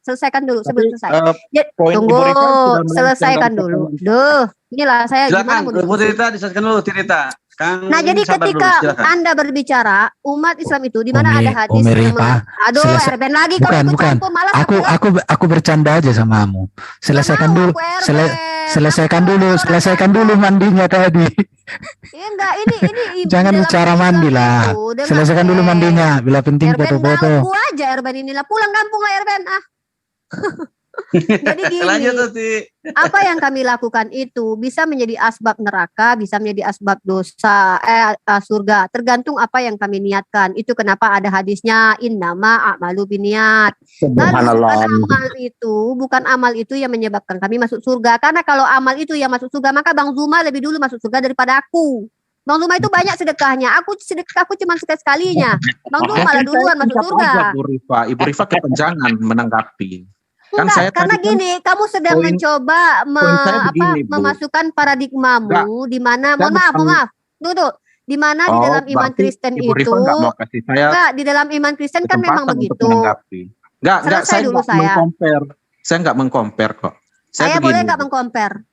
selesaikan dulu sebelum selesai. Tunggu, selesaikan dulu. Inilah saya silakan, gimana Bu Tirta, diselesaikan dulu Tirta. Nah, jadi ketika Anda berbicara umat Islam itu di mana ada hadis Erben lagi kalau bukan. Aku bercanda aja sama kamu. Selesaikan dulu mandinya tadi. Iya enggak, ini jangan bicara mandi lah. Selesaikan dulu mandinya, bila penting foto-foto. Aku aja Erben inilah, pulang kampung lah Erben Jadi gini, apa yang kami lakukan itu bisa menjadi asbab neraka, bisa menjadi asbab dosa surga, tergantung apa yang kami niatkan. Itu kenapa ada hadisnya innama a'malu binniyat. Lalu bukan amal itu yang menyebabkan kami masuk surga. Karena kalau amal itu yang masuk surga, maka Bang Zuma lebih dulu masuk surga daripada aku. Bang Zuma itu banyak sedekahnya. Aku cuma sekalinya. Bang Zuma malah duluan masuk surga. Ibu Rifa kepanjangan menanggapi. Enggak, karena gini, kamu sedang mencoba memasukkan paradigmamu di mana, mohon maaf, tunggu, di mana di dalam iman Kristen itu, di dalam iman Kristen kan memang begitu. Enggak, saya nggak mengcompare kok. Saya boleh nggak mengcompare?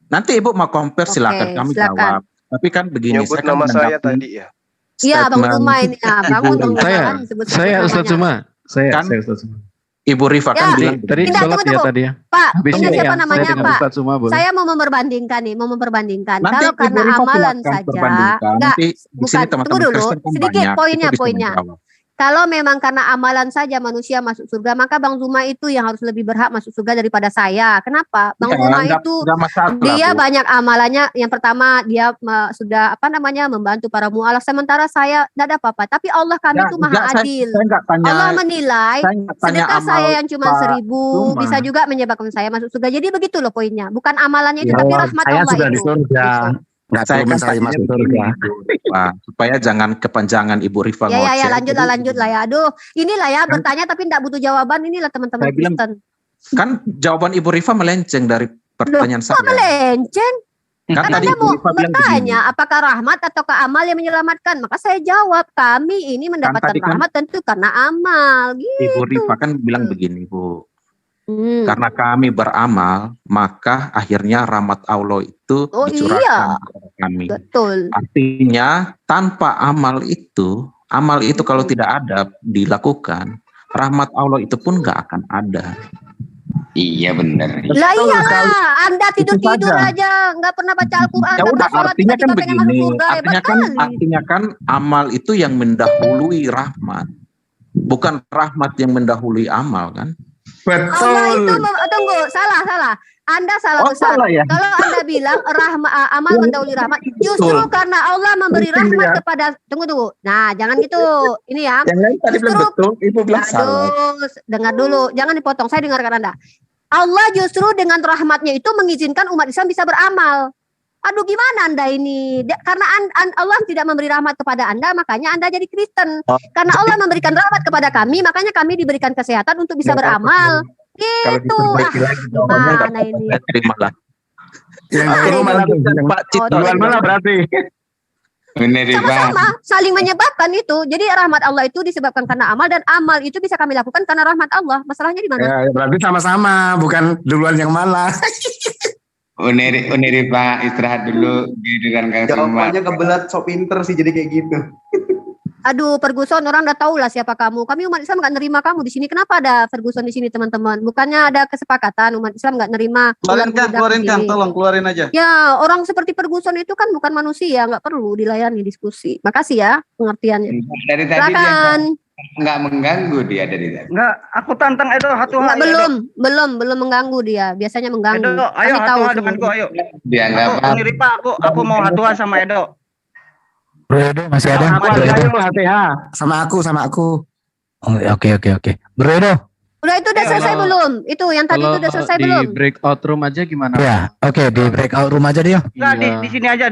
Nanti Ibu mau compare silakan, kami jawab. Tapi kan begini, nyebut nama saya tadi ya. Iya, Bang Zuma ini. Saya Ustaz Zuma. Saya Ustaz Zuma. Ibu Rifa kan bilang tadi sholat ya tadi ya. Pak, ini siapa namanya Pak? Saya mau memperbandingkan. Kalau karena amalan saja, bukan. Tunggu dulu, sedikit poinnya. Kalau memang karena amalan saja manusia masuk surga, maka Bang Zuma itu yang harus lebih berhak masuk surga daripada saya. Kenapa? Bang Zuma itu dia banyak amalannya. Yang pertama dia sudah membantu para mu'alaf. Sementara saya tidak ada apa-apa. Tapi Allah kami itu maha adil. Allah menilai sedekah saya yang cuma 1.000 bisa juga menyebabkan saya masuk surga. Jadi begitu loh poinnya. Bukan amalannya itu, tapi rahmat Allah itu. Nggak saya masuk surga. Supaya jangan kepanjangan Ibu Rifa. Ya, lanjut lah ya. Aduh, inilah ya bertanya tapi tidak butuh jawaban. Inilah teman-teman Kristen. Kan jawaban Ibu Rifa melenceng dari pertanyaan saya. Kok melenceng? Kan Anda mau bertanya apakah rahmat ataukah amal yang menyelamatkan? Maka saya jawab kami ini mendapatkan rahmat tentu karena amal. Gitu. Ibu Rifa kan bilang begini, Bu. Karena kami beramal, maka akhirnya rahmat Allah itu dicurahkan kepada kami. Betul. Artinya tanpa amal itu kalau tidak ada dilakukan, rahmat Allah itu pun nggak akan ada. Iya benar. Lah iyalah, Anda tidur aja, nggak pernah baca Al-Quran. Ya udah, artinya kan begini. Artinya kan amal itu yang mendahului rahmat, bukan rahmat yang mendahului amal kan? Betul. Allah itu tunggu, salah. Anda salah besar. Ya? Kalau Anda bilang amal mendahului rahmat, justru karena Allah memberi rahmat kepada tunggu. Nah, jangan gitu. Ini ya. Yang lain tadi belum betul, Ibu bilang salah. Dengar dulu, jangan dipotong. Saya dengarkan Anda. Allah justru dengan rahmatnya itu mengizinkan umat Islam bisa beramal. Aduh, gimana Anda ini? Karena Allah tidak memberi rahmat kepada Anda, makanya Anda jadi Kristen. Karena Allah memberikan rahmat kepada kami, makanya kami diberikan kesehatan untuk bisa beramal. Gitu. Gimana ini? Terimalah. Yang Pak Cito malah berarti. Sama-sama saling menyebabkan itu. Jadi rahmat Allah itu disebabkan karena amal, dan amal itu bisa kami lakukan karena rahmat Allah. Masalahnya di mana? Ya, berarti sama-sama, bukan duluan yang mana. Uniri Pak, istirahat dulu dengan Kang Suma. Jawabannya kebelat, so pinter sih jadi kayak gitu. Aduh, Ferguson, orang udah tahu lah siapa kamu. Kami umat Islam nggak nerima kamu di sini. Kenapa ada Ferguson di sini, teman-teman? Bukannya ada kesepakatan umat Islam nggak nerima? Keluarin kan, tolong keluarin aja. Ya, orang seperti Ferguson itu kan bukan manusia, nggak perlu dilayani diskusi. Makasih ya pengertiannya. Dari tadi Silakan. dia nggak mengganggu dia dari tadi. Enggak, aku tantang Edo satu Nggak, hal. belum mengganggu dia. Biasanya mengganggu. Edo, ayo Kami tahu hatuha denganku, ayo. Dia nggak Aku apa. Ripa, aku mau hatuha sama Edo. Bro Edo masih ada? Aku Bro Edo. Sama aku. Oh, Oke. Bro Edo. Udah itu udah selesai belum? Itu yang tadi itu udah selesai di belum? breakout room aja gimana? Ya, oke, di breakout room aja dia. Enggak, Iya. di sini aja.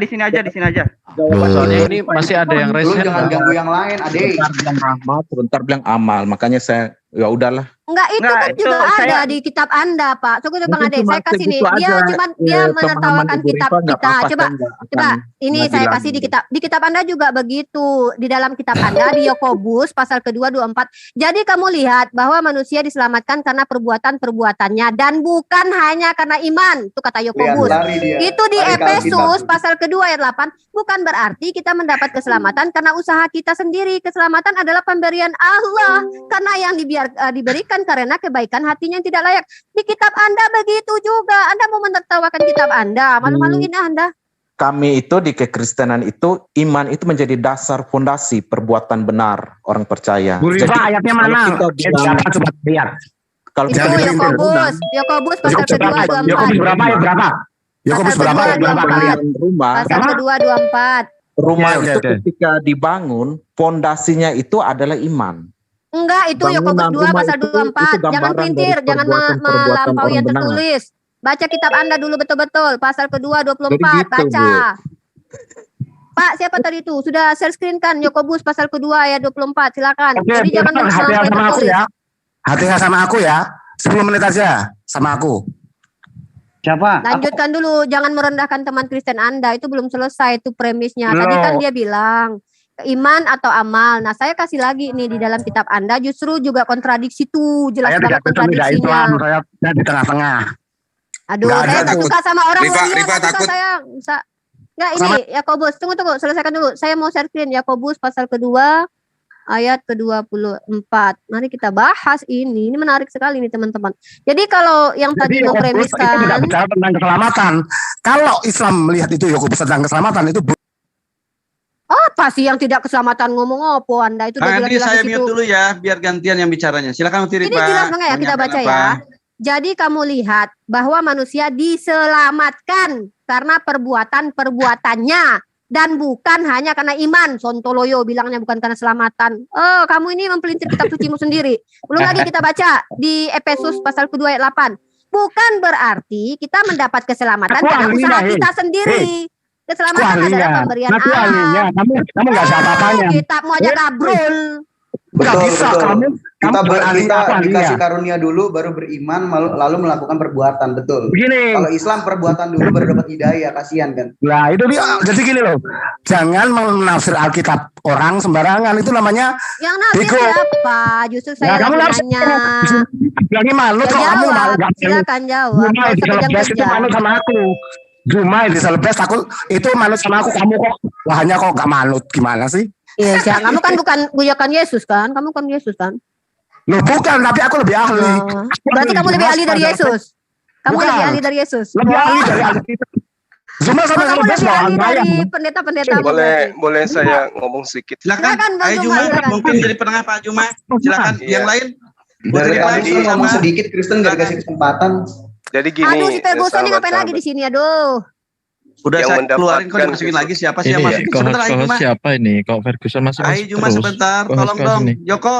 Soalnya ini masih ada yang raise Lu hand. jangan ganggu yang lain, Ade. Sebentar bilang rahmat, sebentar bilang amal. Makanya saya ya udahlah. Enggak, itu Enggak, kan itu juga ada saya- di kitab Anda, Pak. Coba Bang Mungkin Ade, cuma saya kasih nih. segitu Dia aja, cuma ya, dia pemahaman menertawakan Ibu kitab Rifa nggak kita. apa-apa, Coba saya nggak akan coba ini saya ngaji kasih lagi. di kitab Anda juga begitu. Di dalam kitab Anda di Yakobus pasal kedua 24. Jadi kamu lihat bahwa manusia diselamatkan karena perbuatan-perbuatannya dan bukan hanya karena iman. Itu kata Yakobus. Lari dia. Itu di Lari ke Efesus Alkitab. pasal kedua ayat 8. Bukan berarti kita mendapat keselamatan karena usaha kita sendiri. Keselamatan adalah pemberian Allah karena yang diberikan karena kebaikan hatinya yang tidak layak. Di kitab Anda begitu juga. Anda mau menertawakan kitab Anda, malu-maluin Anda. Kami itu di kekristenan itu iman itu menjadi dasar fondasi perbuatan benar orang percaya. Bu Rifa, ayatnya kalau mana? kita bilang- Coba lihat. Kalau Itu kita bilang Yakobus pasal kedua 24. Yakobus berapa ayat berapa? Yakobus Pasal berapa kedua ayat berapa? 24. rumah, Pasal kedua 24. rumah Oke, itu oke. ketika dibangun, fondasinya itu adalah iman. Enggak, itu Bangunan Yakobus 2 rumah pasal itu 24. Jangan gambaran pelintir, dari jangan perbuatan-perbuatan melampaui yang orang benar. tertulis. Baca kitab Anda dulu betul-betul. Pasal kedua 24, Jadi gitu, baca. Pak, siapa tadi itu? Sudah share screen kan Yakobus pasal kedua ayat 24. Silakan. Oke, Jadi jangan hati-hati melampaui yang sama aku tertulis. ya. Hati-hati sama aku ya. 10 menit aja sama aku. Siapa? Lanjutkan dulu, jangan merendahkan teman Kristen Anda. Itu belum selesai itu premisnya. Tadi Loh. kan dia bilang iman atau amal. Nah, saya kasih lagi nih di dalam kitab Anda justru juga kontradiksi tuh, jelas Saya banget tidak Islam, kontradiksinya. saya di tengah-tengah. Aduh, Nggak saya ada tak tuh. suka sama orang Rifa, mulia, Rifa nggak suka takut. saya. Enggak, ini Yakobus, tunggu, selesaikan dulu. Saya mau share screen Yakobus pasal kedua ayat ke-24. Mari kita bahas ini. Ini menarik sekali nih teman-teman. Jadi kalau yang tadi Jadi Yakobus itu tidak mempremiskan, bicara tentang keselamatan. Kalau Islam melihat itu Yakobus tentang keselamatan itu apa sih yang tidak keselamatan ngomong apa Anda? Itu udah Kang Andri, jelas-jelas saya di situ. mute dulu ya, biar gantian yang bicaranya. Silakan Uti Ini Rifa. jelas banget ya, kita baca ya. Jadi kamu lihat bahwa manusia diselamatkan karena perbuatan-perbuatannya dan bukan hanya karena iman. Sontoloyo bilangnya bukan karena selamatan. Oh, kamu ini mempelintir kitab sucimu sendiri. Belum lagi kita baca di Efesus pasal kedua ayat 8. Bukan berarti kita mendapat keselamatan Aku karena ahlinya, usaha hei. kita sendiri. Keselamatan ahlinya. adalah pemberian Aku ahlinya. Allah. Kamu nggak ada apa-apanya. Kitabmu aja kabrul. Nggak bisa kamu. Kita, bukan ahlinya, kita aku ahlinya. dikasih karunia dulu, baru beriman, lalu melakukan perbuatan, betul. Begini. Kalau Islam perbuatan dulu, baru dapat hidayah, kasihan kan. Nah itu dia. Jadi gini loh. Jangan menafsir Alkitab orang sembarangan. Itu namanya Yang nafsir bego. siapa? Justru saya kamu lagi nafsir. nanya. Bilangnya manut Ya kok kamu jawab, nggak silakan jawab. Jumai Nggak di usah Celebes itu kejam-kejam. manut sama aku. Jumai di Celebes aku itu manut sama aku. Kamu kok wahanya kok nggak manut, gimana sih? Iya, Cak. Kamu kan bukan bujakan Yesus kan? Kamu kan Yesus kan? Loh bukan, tapi aku lebih ahli. Berarti kamu lebih ahli dari Yesus. Kamu Bukan. lebih ahli dari Yesus. Lebih ahli dari Alkitab. Zuma sama Kamu Celebes lebih ahli loh, dari bayang. pendeta-pendeta. Boleh saya ngomong sedikit. Silakan, Bang Ayo Juma, Juma, silakan. mungkin jadi penengah Pak Juma. Silakan, Iya. yang lain. Dari Rifa, tadi sama. ngomong sedikit, Kristen nggak dikasih kesempatan. Jadi gini, Aduh, si Ferguson ini ngapain sahabat-sahabat. lagi di sini? Aduh. Udah Yang saya keluarin, kok mendapatkan dimasukin lagi siapa sih Ini yang ya, masuk? Sebentar, Ayo Juma. siapa ini? Kok Ferguson masuk Ayo Juma terus? sebentar, Kohos- tolong kohos dong. ini. Joko,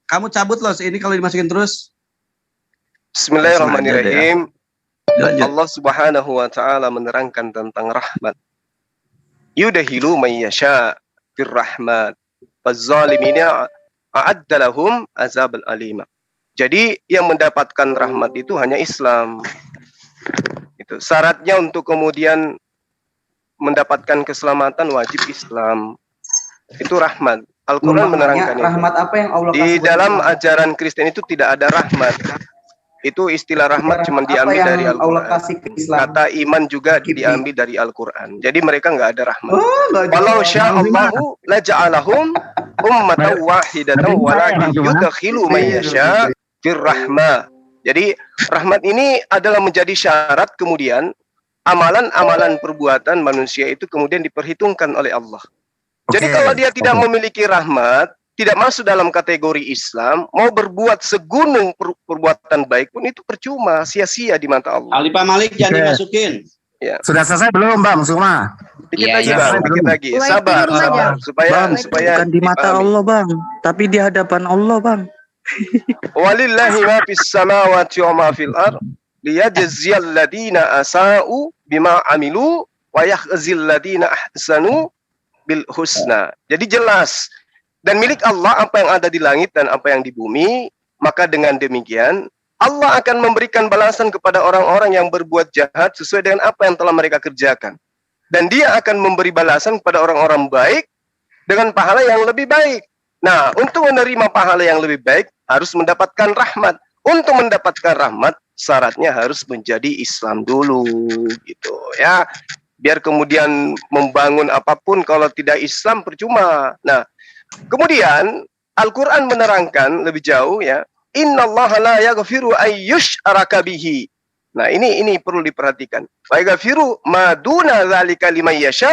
kamu cabut loh, ini kalau dimasukin terus. Bismillahirrahmanirrahim. Lanjut. Allah Subhanahu wa taala menerangkan tentang rahmat. Yudahilu may yasha fir rahmat. Faz-zalimina a'adda lahum azabal alima. Jadi yang mendapatkan rahmat itu hanya Islam. Itu syaratnya untuk kemudian mendapatkan keselamatan wajib Islam. Itu rahmat. Al-Quran menerangkan itu. Rahmat apa yang Allah Di kasih buat dalam kita? ajaran Kristen itu tidak ada rahmat. Itu istilah rahmat cuma Apa diambil yang dari Allah Al-Quran. kasih ke Islam? Kata iman juga diambil dari Al-Quran. Jadi mereka nggak ada rahmat. Oh, nggak Walau jawab. sya'allahu laja'alahum ummatan wahidatan walakin yudkhilu man yasha fir rahmah. Jadi rahmat ini adalah menjadi syarat kemudian amalan-amalan perbuatan manusia itu kemudian diperhitungkan oleh Allah. Jadi kalau dia tidak memiliki rahmat, tidak masuk dalam kategori Islam, mau berbuat segunung perbuatan baik pun itu percuma, sia-sia di mata Allah. Ali Pak Malik jangan dimasukin. Ya. Sudah selesai belum, Bang Suma? Dikit lagi, Bang, dikit lagi. Sabar, supaya bukan di mata Allah, Bang, tapi di hadapan Allah, Bang. Walillahi ma fis samawati wa ma fil ard liyajziyal ladina asa'u bima amilu wa yahzil ladina ahsanu bil husna. Jadi jelas, dan milik Allah apa yang ada di langit dan apa yang di bumi, maka dengan demikian Allah akan memberikan balasan kepada orang-orang yang berbuat jahat sesuai dengan apa yang telah mereka kerjakan. Dan dia akan memberi balasan kepada orang-orang baik dengan pahala yang lebih baik. Nah, untuk menerima pahala yang lebih baik harus mendapatkan rahmat. Untuk mendapatkan rahmat syaratnya harus menjadi Islam dulu gitu ya. Biar kemudian membangun apapun kalau tidak Islam percuma. Nah, kemudian Al-Qur'an menerangkan lebih jauh ya. Innallaha la yaghfiru ayyushraka bihi. Nah, ini perlu diperhatikan. Wa yaghfiru ma duna dzalika liman yasha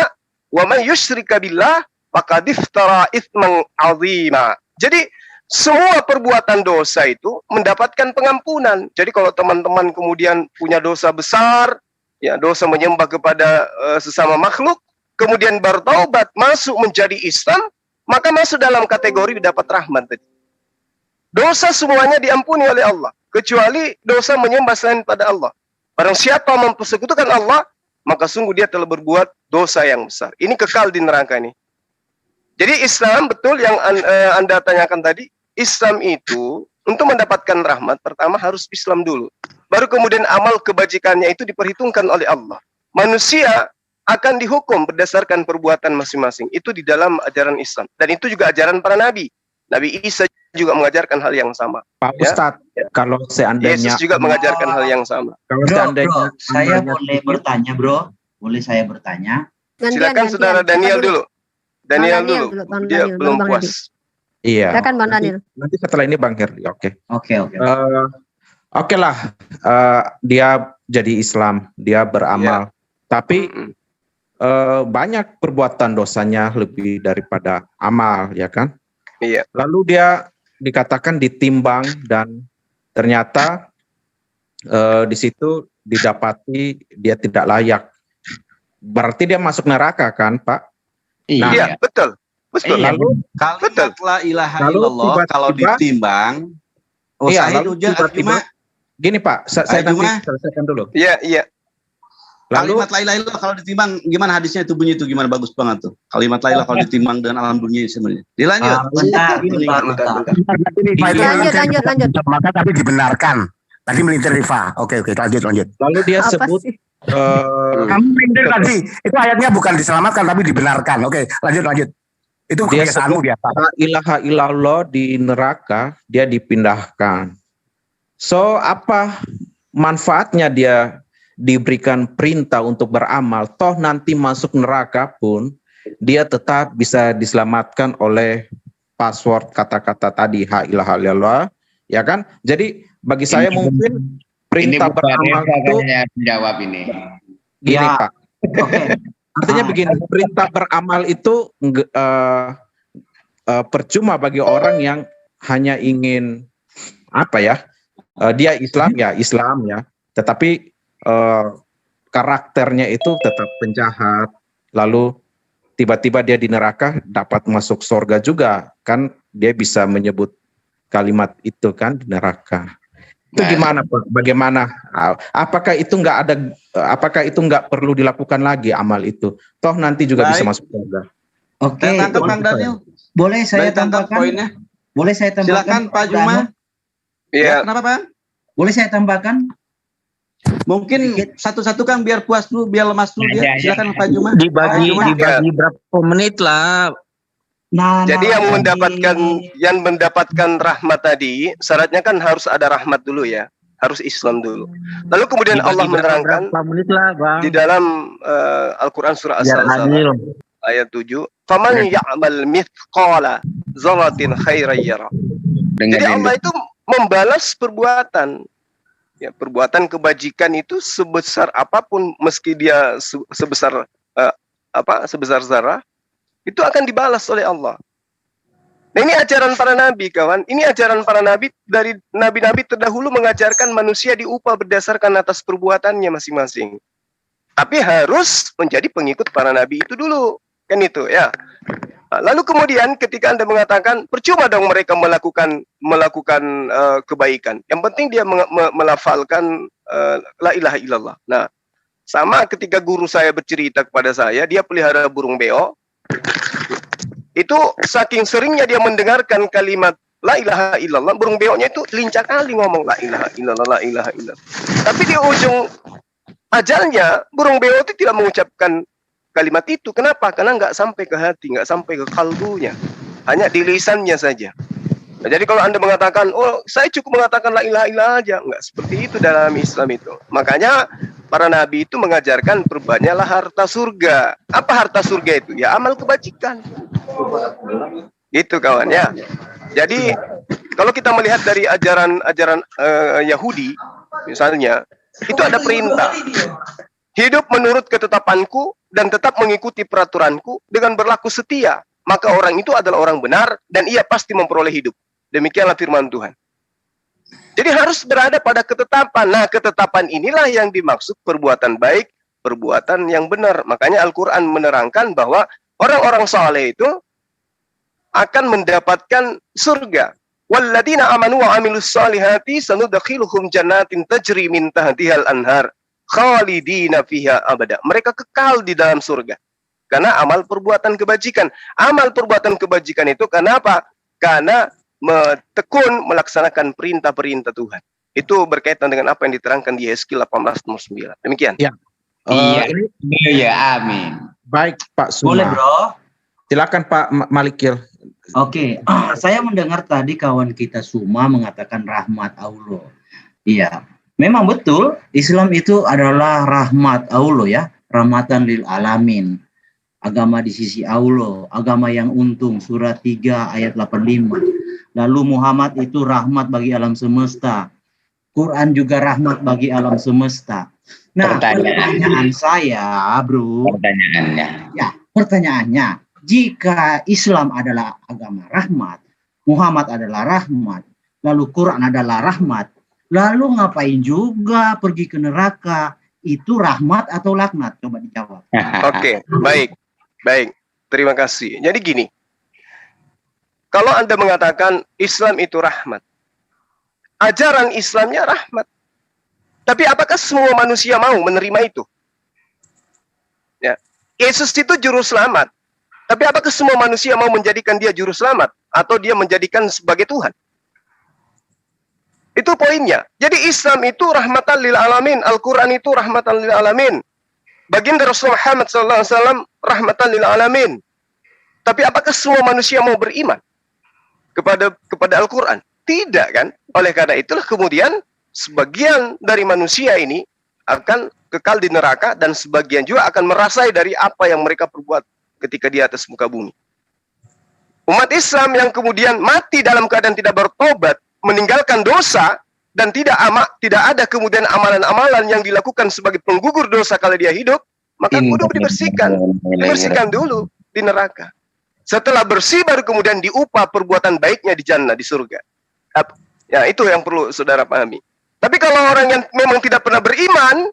wa man yusyrika billah faqad iftara itsman 'azima. Jadi semua perbuatan dosa itu mendapatkan pengampunan. Jadi kalau teman-teman kemudian punya dosa besar, ya dosa menyembah kepada sesama makhluk, kemudian bertaubat masuk menjadi Islam, maka masuk dalam kategori dapat rahmat tadi. Dosa semuanya diampuni oleh Allah, kecuali dosa menyembah selain pada Allah. Barang siapa mempersekutukan Allah, maka sungguh dia telah berbuat dosa yang besar. Ini kekal di neraka ini. Jadi Islam betul yang Anda tanyakan tadi, Islam itu untuk mendapatkan rahmat pertama harus Islam dulu. Baru kemudian amal kebajikannya itu diperhitungkan oleh Allah. Manusia akan dihukum berdasarkan perbuatan masing-masing. Itu di dalam ajaran Islam. Dan itu juga ajaran para nabi. Nabi Isa juga mengajarkan hal yang sama. Pak Ustadz, kalau seandainya Yesus juga mengajarkan hal yang sama. Kalau Bro, saya boleh bertanya, Bro? Boleh saya bertanya? Silakan Saudara Daniel dulu. Daniel dulu. Dia belum puas. Iya. Silakan Bang Daniel. Nanti setelah ini Bang Herdi. Oke. Oke lah. Dia jadi Islam, dia beramal. Tapi banyak perbuatan dosanya lebih daripada amal, ya kan? Iya. Lalu dia dikatakan ditimbang dan ternyata di situ didapati dia tidak layak. Berarti dia masuk neraka kan, Pak? Iya, betul. Betul. Lalu kalimat la ilaha illallah kalau ditimbang, lalu tiba-tiba gini Pak, saya nanti selesaikan dulu. Iya. Lalu, kalimat la ilaha illallah kalau ditimbang, gimana hadisnya itu bunyi itu gimana, bagus banget tuh. Kalimat la ilaha kalau ditimbang dengan alam dunia sebenarnya. Dilanjut. Lanjut. Maka tapi dibenarkan. Tadi melintir Rifa. Oke, lanjut. Lalu dia sebut kamu melintir tadi. Itu ayatnya bukan diselamatkan tapi dibenarkan. Oke, lanjut. Itu kebiasaanmu biasa. La ilaha illallah di neraka dia dipindahkan. So apa manfaatnya dia diberikan perintah untuk beramal? Toh nanti masuk neraka pun dia tetap bisa diselamatkan oleh password kata-kata tadi la ilaha illallah, ya kan? Jadi bagi saya mungkin perintah beramal itu menjawab ini. Gini Pak. Artinya begini, perintah beramal itu percuma bagi orang yang hanya ingin dia Islam ya, tetapi karakternya itu tetap penjahat, lalu tiba-tiba dia di neraka dapat masuk surga juga, kan dia bisa menyebut kalimat itu kan di neraka. Itu gimana Pak? Bagaimana? Apakah itu nggak perlu dilakukan lagi amal itu? Toh nanti juga bisa masuk surga. Oke. Bang Daniel. Boleh saya tambahkan? Poinnya. Boleh saya tambahkan? Silakan Pak Juma. Iya. Kenapa Pak? Boleh saya tambahkan? Mungkin satu-satu Kang biar puas dulu, biar lemas dulu dia. Silakan Pak Juma. Dibagi berapa menit lah. Jadi yang mendapatkan rahmat tadi, syaratnya kan harus ada rahmat dulu ya, harus Islam dulu. Lalu kemudian Allah menerangkan di dalam Al-Quran surah As-Salah ayat 7, faman ya'mal mithqala dzarratin khairan yara. Jadi Allah itu membalas perbuatan. Ya, perbuatan kebajikan itu sebesar apapun, meski dia sebesar sebesar zarah, itu akan dibalas oleh Allah. Nah, ini ajaran para nabi, kawan. Ini ajaran para nabi. Dari nabi-nabi terdahulu mengajarkan manusia diupah berdasarkan atas perbuatannya masing-masing. Tapi harus menjadi pengikut para nabi itu dulu, kan itu ya. Lalu kemudian ketika Anda mengatakan percuma dong mereka melakukan kebaikan. Yang penting dia melafalkan la ilaha illallah. Nah, sama ketika guru saya bercerita kepada saya, dia pelihara burung beo. Itu saking seringnya dia mendengarkan kalimat la ilaha illallah, burung beoknya itu lincah kali ngomong la ilaha illallah, la ilaha illallah. Tapi di ujung ajalnya burung beo itu tidak mengucapkan kalimat itu. Kenapa? Karena nggak sampai ke hati, nggak sampai ke kalbunya, hanya di lisannya saja. Nah, jadi kalau Anda mengatakan, oh saya cukup mengatakan la ilaha illallah aja, nggak seperti itu dalam Islam itu. Makanya para nabi itu mengajarkan perbanyaklah harta surga. Apa harta surga itu? Ya amal kebajikan. Itu kawan ya. Jadi kalau kita melihat dari ajaran Yahudi misalnya, itu ada perintah. Hidup menurut ketetapanku dan tetap mengikuti peraturanku dengan berlaku setia. Maka orang itu adalah orang benar dan ia pasti memperoleh hidup. Demikianlah firman Tuhan. Jadi harus berada pada ketetapan. Nah, ketetapan inilah yang dimaksud perbuatan baik, perbuatan yang benar. Makanya Al-Quran menerangkan bahwa orang-orang saleh itu akan mendapatkan surga. Walladzina amanu wa amilus salihati sanudkhiluhum jannatin tajri min tahtihal anhar khalidina fiha abada. Mereka kekal di dalam surga karena amal perbuatan kebajikan. Amal perbuatan kebajikan itu karena apa? Karena tekun melaksanakan perintah-perintah Tuhan. Itu berkaitan dengan apa yang diterangkan di Yesaya 18:9. Demikian. Ya. Iya, amin. Baik, Pak Suma. Boleh, Bro. Silakan Pak Malikil. Oke, saya mendengar tadi kawan kita Suma mengatakan rahmat Allah. Iya, memang betul Islam itu adalah rahmat Allah ya, rahmatan lil alamin. Agama di sisi Allah, agama yang untung, surat 3 ayat 85. Lalu Muhammad itu rahmat bagi alam semesta. Quran juga rahmat bagi alam semesta. Nah, pertanyaan saya, Bro. Pertanyaannya, jika Islam adalah agama rahmat, Muhammad adalah rahmat, lalu Quran adalah rahmat, lalu ngapain juga pergi ke neraka? Itu rahmat atau laknat? Coba dijawab. Oke, baik. Terima kasih. Jadi gini, kalau Anda mengatakan Islam itu rahmat, ajaran Islamnya rahmat, tapi apakah semua manusia mau menerima itu? Ya, Yesus itu juru selamat, tapi apakah semua manusia mau menjadikan dia juru selamat atau dia menjadikan sebagai Tuhan? Itu poinnya. Jadi Islam itu rahmatan lil alamin, Al-Quran itu rahmatan lil alamin, baginda Rasulullah Muhammad SAW rahmatan lil alamin. Tapi apakah semua manusia mau beriman kepada Al-Quran? Tidak kan? Oleh karena itulah kemudian sebagian dari manusia ini akan kekal di neraka dan sebagian juga akan merasai dari apa yang mereka perbuat ketika di atas muka bumi. Umat Islam yang kemudian mati dalam keadaan tidak bertobat, meninggalkan dosa dan tidak ada kemudian amalan-amalan yang dilakukan sebagai penggugur dosa kalau dia hidup, maka kudu dibersihkan dulu di neraka. Setelah bersih baru kemudian diupah perbuatan baiknya di jannah, di surga. Ya, itu yang perlu saudara pahami. Tapi kalau orang yang memang tidak pernah beriman,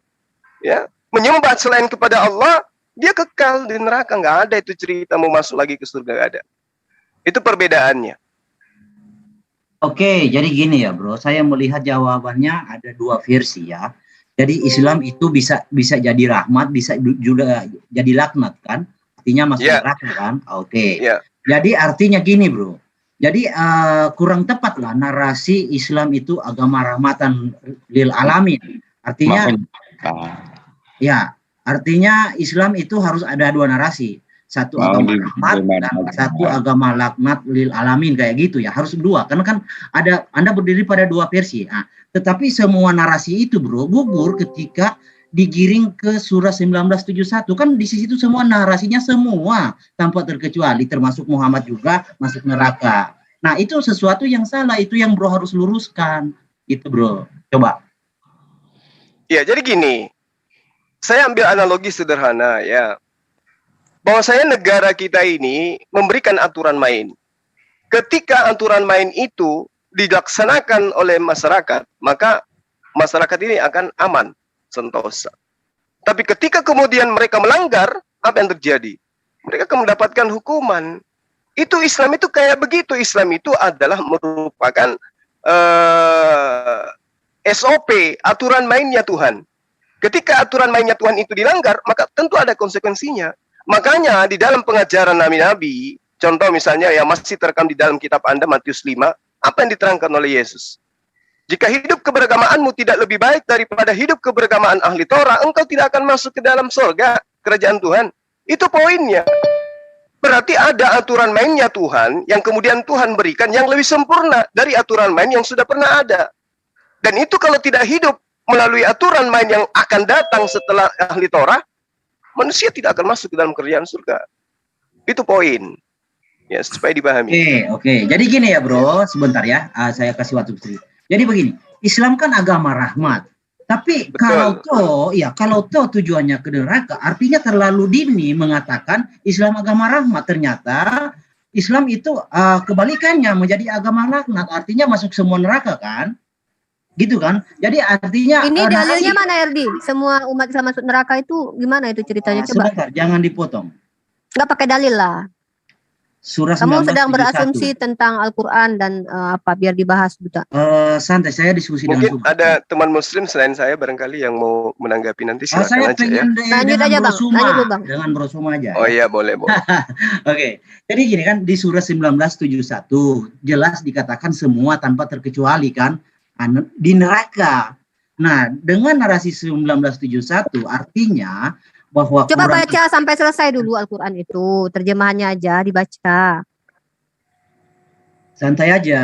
ya, menyembah selain kepada Allah, dia kekal di neraka. Nggak ada itu cerita mau masuk lagi ke surga, nggak ada. Itu perbedaannya. Oke, jadi gini ya Bro, saya melihat jawabannya ada dua versi ya. Jadi Islam itu bisa jadi rahmat, bisa juga jadi laknat kan? Artinya masuk neraka kan? Oke. Jadi artinya gini Bro. Jadi kurang tepat lah narasi Islam itu agama rahmatan lil alamin. Artinya artinya Islam itu harus ada dua narasi. Satu agama rahmat dan satu agama laknat lil alamin, kayak gitu ya, harus dua karena kan Anda berdiri pada dua versi. Nah, tetapi semua narasi itu Bro gugur ketika digiring ke surah 1971. Kan di situ semua narasinya semua tanpa terkecuali, termasuk Muhammad juga masuk neraka. Nah, itu sesuatu yang salah, itu yang bro harus luruskan. Itu bro, coba. Ya, jadi gini, saya ambil analogi sederhana ya, bahwasanya negara kita ini memberikan aturan main. Ketika aturan main itu dilaksanakan oleh masyarakat, maka masyarakat ini akan aman, sentosa. Tapi ketika kemudian mereka melanggar, apa yang terjadi? Mereka akan mendapatkan hukuman. Itu Islam itu kayak begitu. Islam itu adalah merupakan SOP, aturan mainnya Tuhan. Ketika aturan mainnya Tuhan itu dilanggar, maka tentu ada konsekuensinya. Makanya di dalam pengajaran nabi-nabi, contoh misalnya yang masih terekam di dalam kitab Anda, Matius 5, apa yang diterangkan oleh Yesus? Jika hidup keberagamaanmu tidak lebih baik daripada hidup keberagamaan ahli Torah, engkau tidak akan masuk ke dalam surga, kerajaan Tuhan. Itu poinnya. Berarti ada aturan mainnya Tuhan, yang kemudian Tuhan berikan yang lebih sempurna dari aturan main yang sudah pernah ada. Dan itu kalau tidak hidup melalui aturan main yang akan datang setelah ahli Torah, manusia tidak akan masuk ke dalam kerajaan surga. Itu poin. Ya, supaya dipahami. Oke. Jadi gini ya bro, sebentar ya, saya kasih waktu sedikit. Jadi begini, Islam kan agama rahmat. Tapi kalau tujuannya ke neraka, artinya terlalu dini mengatakan Islam agama rahmat. Ternyata Islam itu kebalikannya, menjadi agama laknat. Artinya masuk semua neraka kan? Gitu kan? Jadi artinya ini dalilnya mana Erdi? Semua umat Islam masuk neraka itu gimana itu ceritanya? Coba. Sebentar, jangan dipotong. Nggak pakai dalil lah. Surah Kamu sedang berasumsi tentang Al-Quran dan apa biar dibahas buta. Santai, saya diskusi mungkin dengan ada teman Muslim selain saya barangkali yang mau menanggapi nanti silakan saya aja ya. Lanjut aja bang, lanjut dulu bang. Dengan Bro Suma aja. Oh iya boleh. Oke, jadi gini kan di surah 1971 jelas dikatakan semua tanpa terkecuali kan di neraka. Nah dengan narasi 1971 artinya bahwa coba baca sampai selesai dulu Al-Quran itu, terjemahannya aja dibaca. Santai aja.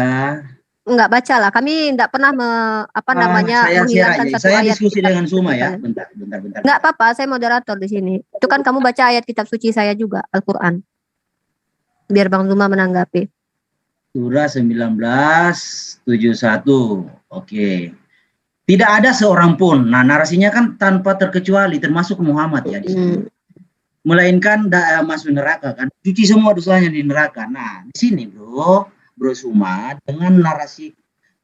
Enggak baca lah, kami enggak pernah menghilangkan satu saya ayat. Saya diskusi dengan Suma ya, bentar. Enggak apa-apa, saya moderator di sini. Itu kan kamu baca ayat kitab suci saya juga, Al-Quran. Biar Bang Zuma menanggapi. Surah 1971, oke. Tidak ada seorang pun. Nah, narasinya kan tanpa terkecuali, termasuk Muhammad ya di sini. Melainkan masuk neraka kan. Cuci semua dosanya di neraka. Nah, di sini Bro Suma dengan narasi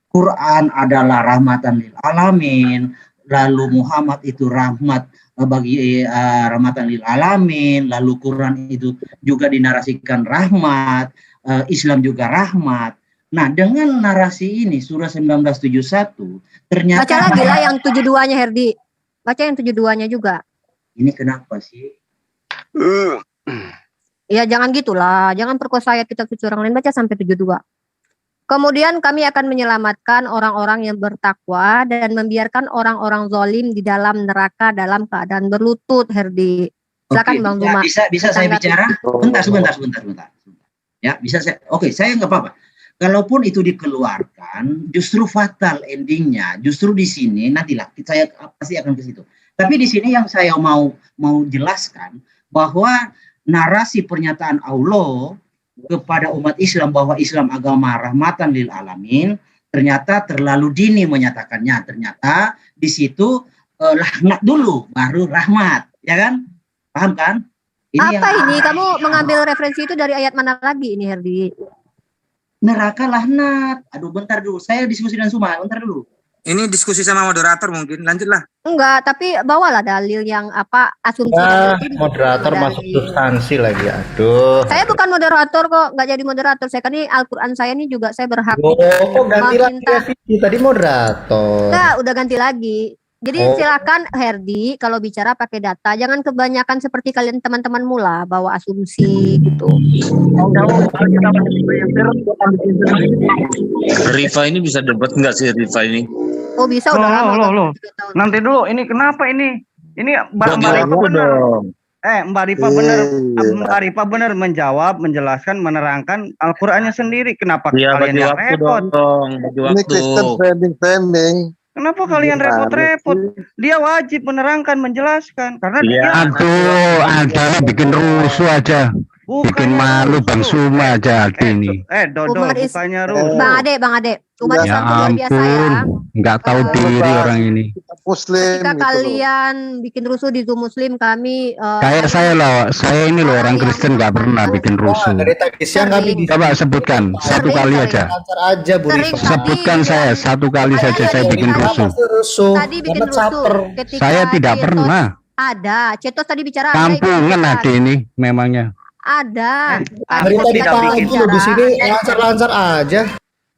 Quran adalah rahmatan lil alamin, lalu Muhammad itu rahmat bagi rahmatan lil alamin, lalu Quran itu juga dinarasikan rahmat, Islam juga rahmat. Nah, dengan narasi ini surah 1971 ternyata baca lagi lah yang 72-nya Herdi. Baca yang 72-nya juga. Ini kenapa sih? Ya jangan gitulah, jangan perkosa ayat kitab suci orang lain, baca sampai 72. Kemudian kami akan menyelamatkan orang-orang yang bertakwa dan membiarkan orang-orang zalim di dalam neraka dalam keadaan berlutut, Herdi. Silakan Bang Zuma. Bisa saya bicara? Sebentar. Ya, bisa saya. Oke, saya nggak apa-apa. Kalaupun itu dikeluarkan, justru fatal endingnya. Justru di sini nantilah saya pasti akan ke situ. Tapi di sini yang saya mau jelaskan bahwa narasi pernyataan Allah kepada umat Islam bahwa Islam agama rahmatan lil alamin ternyata terlalu dini menyatakannya. Ternyata di situ laknat dulu baru rahmat, ya kan? Paham kan? Ini kamu mengambil referensi itu dari ayat mana lagi ini Herdi? Neraka laknat. Aduh bentar dulu, saya diskusi dengan Suma, bentar dulu. Ini diskusi sama moderator mungkin, lanjutlah. Enggak, tapi bawalah dalil yang asumsi. Moderator masuk substansi lagi, aduh. Saya bukan moderator kok, nggak jadi moderator. Saya kan ini Al-Quran saya ini juga saya berhak. Kok ganti lagi tadi moderator? Enggak, udah ganti lagi. Jadi silakan Herdi kalau bicara pakai data, jangan kebanyakan seperti kalian teman-teman mula bawa asumsi gitu. Rifa ini bisa debat nggak sih Rifa ini? Oh bisa udah lama. Nanti dulu ini kenapa ini? Ini Mbak Rifa benar. Mbak Rifa benar menjawab, menjelaskan, menerangkan Al-Qur'annya sendiri. Kenapa kalian yang repot? Ini Kristen framing. Kenapa kalian repot-repot? Dia wajib menerangkan, menjelaskan karena dia Aduh, ada bikin rusuh aja. Bikin malu Bang Suma aja ini. Dodo bukannya rusuh. Bang Ade. Umat Ya Islam itu luar biasa ya. ampun, nggak tahu diri orang ini. Ketika Muslim gitu loh. kalian bikin rusuh di Zoom Muslim, kami Kayak saya loh, saya ini loh orang Kristen nggak pernah bikin rusuh. Dari tadi siang kami Coba sebutkan satu kali aja. lancar aja Bu Rifa. Sebutkan saya satu kali saja saya bikin rusuh. tadi bikin rusuh. Ketika Saya tidak Cetos- pernah. Ada. Cetos tadi bicara. Anda Kampungan ikut-ikutan. Ade ini memangnya. Ada. Dari Anda tadi tidak pagi bikin loh di sini bicara. lancar-lancar aja.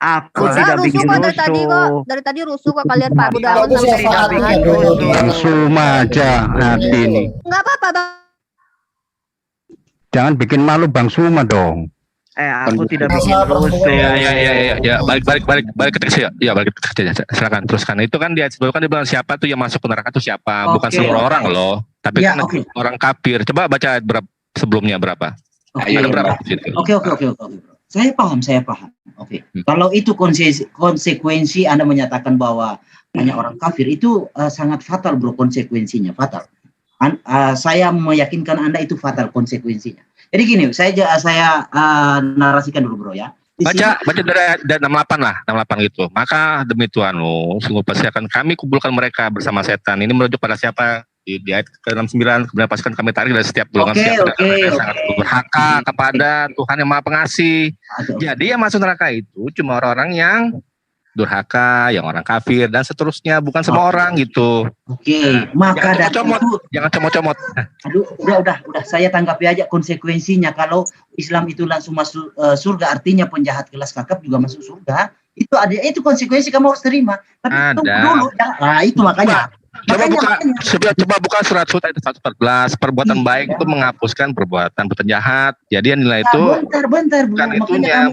Aku Enggak, tidak rusuh bikin kok dari tadi kok. rusuh. Dari tadi rusuh kok kalian Pak Budawan Aku sama siapa saya. bikin rusuh. Bang Suma aja Ade ini. Enggak apa-apa, Bang. Jangan bikin malu Bang Suma dong. Aku tidak bikin rusuh. Ya, balik ke teks ya, balik ke teks. Silakan teruskan. Itu kan dia sebelumnya kan dia bilang siapa tuh yang masuk ke neraka itu siapa? Bukan Oke, seluruh oke. orang loh, tapi Ya, kan oke. orang kafir. Coba baca sebelumnya berapa? Oke, Ada berapa di situ? Oke. Saya paham. Oke. Kalau itu konsekuensi Anda menyatakan bahwa hanya orang kafir itu sangat fatal bro, konsekuensinya fatal. Saya meyakinkan Anda itu fatal konsekuensinya. Jadi gini, saya narasikan dulu bro ya. Baca dari 68 lah, 68 gitu. Maka demi Tuhanmu, sungguh pasti akan kami kumpulkan mereka bersama setan. Ini merujuk pada siapa? Di ayat ke-69, kemudian pasukan kami tarik dari setiap golongan yang sangat berhaka kepada Tuhan yang Maha Pengasih. Jadi yang masuk neraka itu cuma orang-orang yang durhaka, yang orang kafir dan seterusnya, bukan semua orang gitu. Oke, maka dari itu jangan comot-comot. Aduh, udah. Saya tanggapi aja konsekuensinya. Kalau Islam itu langsung masuk surga, artinya penjahat kelas kakap juga masuk surga. Itu konsekuensi kamu harus terima. Tapi tunggu dulu. Nah, itu makanya. Coba buka surat ayat 114. Perbuatan baik itu menghapuskan perbuatan jahat. Jadi yang nilai itu bentar. bukan itunya.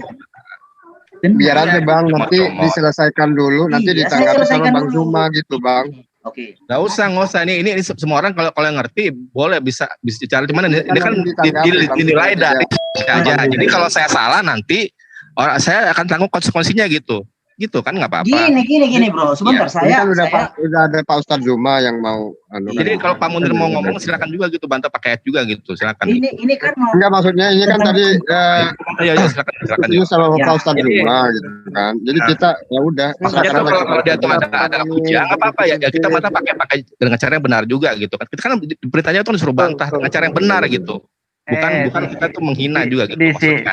Biar aja Bang, nanti diselesaikan dulu, nanti ditanggapi sama Bang Zuma gitu Bang. Oke. Nggak usah. Ini semua orang kalau yang ngerti boleh bisa bicara, cuman ini kan dinilai dari aja. Jadi kalau saya salah nanti saya akan tanggung konsekuensinya gitu kan nggak apa-apa. Gini bro, sebentar Ya, udah ada Pak Ustadz Zuma yang mau. Jadi kalau Pak Munir mau ngomong silakan juga gitu, bantah pakai ayat juga gitu, silakan. Ini kan mau. Enggak, maksudnya ini kan tadi silakan. itu sama Pak Ustadz Zuma gitu kan. Jadi kita ya udah. Maksudnya kalau dia tuh ada pujian nggak apa-apa ya kita mata pakai dengan cara yang benar juga gitu kan. Kita kan beritanya tuh disuruh bantah dengan cara yang benar gitu. Bukan kita tuh menghina juga gitu.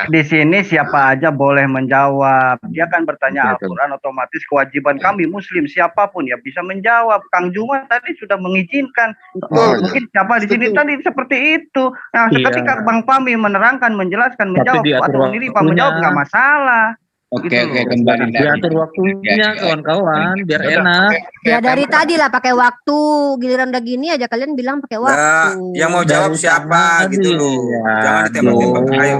Di sini siapa aja boleh menjawab. Dia kan bertanya Al-Quran, otomatis kewajiban kami Muslim siapapun ya bisa menjawab. Kang Juma tadi sudah mengizinkan. Mungkin siapa di sini tadi seperti itu. Nah, ketika Bang Pami menerangkan, menjelaskan, menjawab, atau Niripa menjawab nggak masalah. Oke, kembali diatur waktunya kawan-kawan biar enak. Ya dari tadi lah pakai waktu, giliran udah gini aja kalian bilang pakai waktu. Yang mau jawab siapa gitu loh. Jangan ditembak-tembak. Ayo.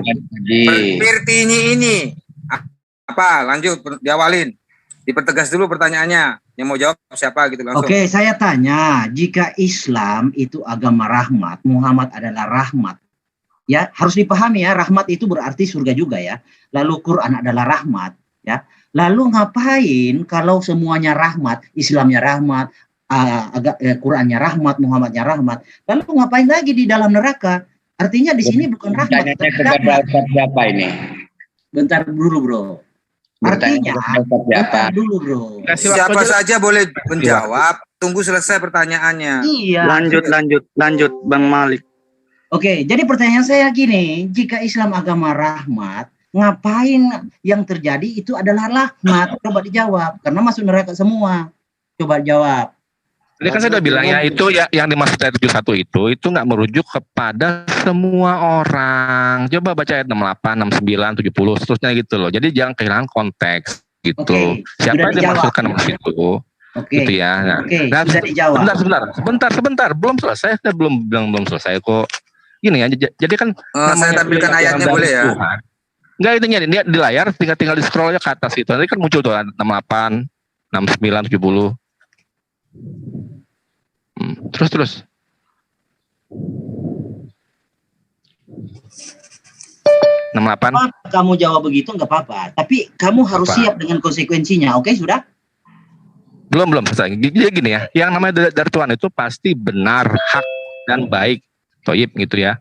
Firtini ini apa? Lanjut diawalin. Dipertegas dulu pertanyaannya. Yang mau jawab siapa gitu langsung. Oke, saya tanya, jika Islam itu agama rahmat, Muhammad adalah rahmat. Ya, harus dipahami ya, rahmat itu berarti surga juga ya. Lalu Quran adalah rahmat, ya. Lalu ngapain kalau semuanya rahmat, Islamnya rahmat, Qurannya rahmat, Muhammadnya rahmat. Lalu ngapain lagi di dalam neraka? Artinya di sini bukan rahmat. Siapa ini? Bentar dulu, bro. Artinya, bentar dulu, bro. Siapa saja boleh menjawab. Tunggu selesai pertanyaannya. Iya. Lanjut, Bang Malik. Oke, jadi pertanyaan saya gini, jika Islam agama rahmat, ngapain yang terjadi itu adalah rahmat? Coba dijawab, karena masuk neraka semua. Coba jawab. Jadi kan saya udah bilang ya, itu ya yang dimaksud ayat 71 itu nggak merujuk kepada semua orang. Coba baca ayat 68, 69, 70, seterusnya gitu loh. Jadi jangan kehilangan konteks gitu. Siapa yang dimaksudkan maksud itu? Gitu ya. Nah, sudah dijawab. Sebentar, belum selesai. Saya belum selesai kok. Gini ya, jadi kan saya tampilkan ayatnya boleh ya? Enggak, itunya dia di layar tinggal di scroll aja ke atas itu. Nanti kan muncul tuh 68, 69, 70. Terus. Kamu jawab begitu nggak apa-apa. Tapi kamu harus siap dengan konsekuensinya. Oke, sudah? Belum selesai. Jadi gini ya, yang namanya dari Tuhan itu pasti benar, hak dan baik, toib gitu ya.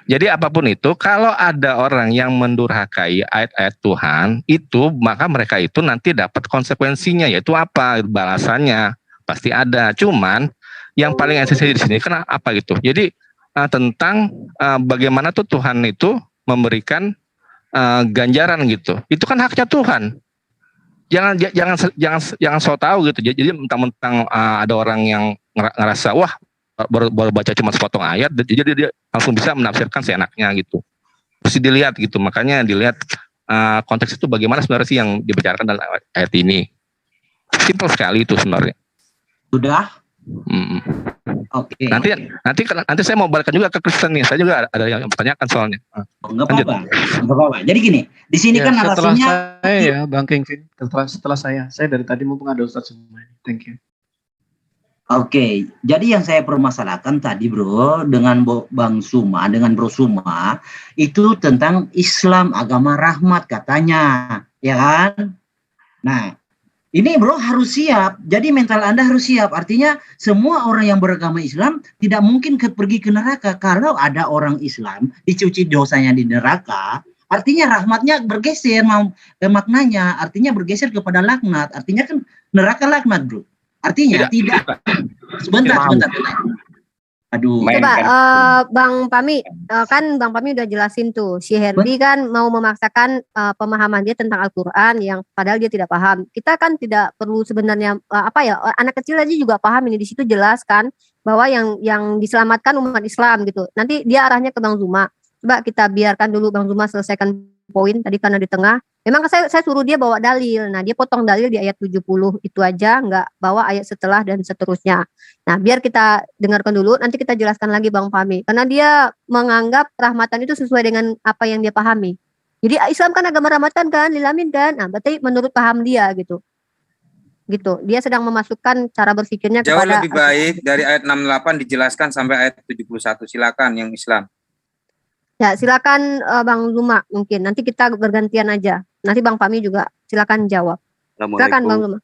Jadi apapun itu, kalau ada orang yang mendurhakai ayat-ayat Tuhan itu, maka mereka itu nanti dapat konsekuensinya, yaitu apa? Balasannya pasti ada. Cuman yang paling esensial di sini kan apa gitu. Jadi tentang bagaimana tuh Tuhan itu memberikan ganjaran gitu. Itu kan haknya Tuhan. Jangan so tahu gitu. Jadi mentang-mentang ada orang yang ngerasa wah baru baca cuma sepotong ayat, jadi dia langsung bisa menafsirkan seenaknya gitu. Mesti dilihat gitu. Makanya dilihat konteks itu bagaimana sebenarnya sih yang dibicarakan dalam ayat ini. Simpel sekali itu sebenarnya. Sudah. Oke. Nanti saya mau balikkan juga ke Kristen nih. Saya juga ada yang bertanyakan soalnya. Enggak apa-apa. Jadi gini, di sini kan setelah narasinya saya ya, Bang Kingvin. Setelah saya dari tadi mumpung ada Ustadz semua ini. Thank you. Oke, jadi yang saya permasalahkan tadi bro dengan Bang Suma, dengan Bro Suma itu tentang Islam agama rahmat katanya, ya kan? Nah, ini bro harus siap. Jadi mental Anda harus siap. Artinya semua orang yang beragama Islam tidak mungkin pergi ke neraka. Kalau ada orang Islam dicuci dosanya di neraka, artinya rahmatnya bergeser maknanya. Artinya bergeser kepada laknat. Artinya kan neraka laknat bro. Artinya tidak. Sebentar. Aduh. Coba Bang Pami, kan Bang Pami udah jelasin tuh, si Herdi kan mau memaksakan pemahaman dia tentang Al-Quran yang padahal dia tidak paham. Kita kan tidak perlu sebenarnya anak kecil aja juga paham ini, di situ jelas kan bahwa yang diselamatkan umat Islam gitu. Nanti dia arahnya ke Bang Zuma. Coba kita biarkan dulu Bang Zuma selesaikan poin tadi karena di tengah. Memang saya suruh dia bawa dalil. Nah, dia potong dalil di ayat 70 itu aja, nggak bawa ayat setelah dan seterusnya. Nah, biar kita dengarkan dulu, nanti kita jelaskan lagi Bang Pami. Karena dia menganggap rahmatan itu sesuai dengan apa yang dia pahami. Jadi Islam kan agama rahmatan kan, lilamin kan. Nah, berarti menurut paham dia gitu. Dia sedang memasukkan cara berpikirnya jauh kepada lebih baik dari ayat 68 dijelaskan sampai ayat 71. Silakan yang Islam. Ya, silakan Bang Zuma mungkin. Nanti kita bergantian aja. Nanti Bang Pami juga silakan jawab. Silakan Bang Zuma.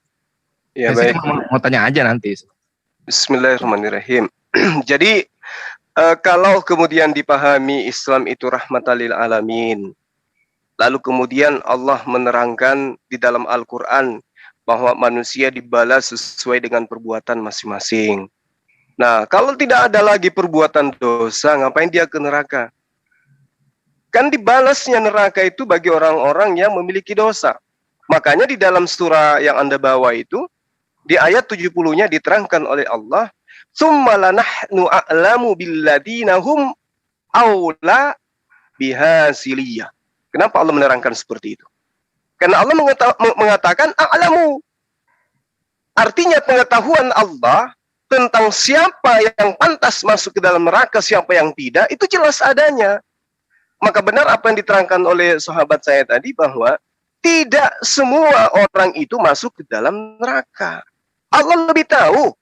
Ya baik. Mau tanya aja nanti. Bismillahirrahmanirrahim. Jadi kalau kemudian dipahami Islam itu rahmatan lil alamin, lalu kemudian Allah menerangkan di dalam Al-Quran bahwa manusia dibalas sesuai dengan perbuatan masing-masing. Nah, kalau tidak ada lagi perbuatan dosa, ngapain dia ke neraka? Kan dibalasnya neraka itu bagi orang-orang yang memiliki dosa. Makanya di dalam surah yang Anda bawa itu, di ayat 70-nya diterangkan oleh Allah, "Tsumma lanahnu a'lamu billadina hum aula bihasiliyah." Kenapa Allah menerangkan seperti itu? Karena Allah mengatakan a'lamu. Artinya pengetahuan Allah tentang siapa yang pantas masuk ke dalam neraka, siapa yang tidak, itu jelas adanya. Maka benar apa yang diterangkan oleh sahabat saya tadi bahwa tidak semua orang itu masuk ke dalam neraka. Allah lebih tahu.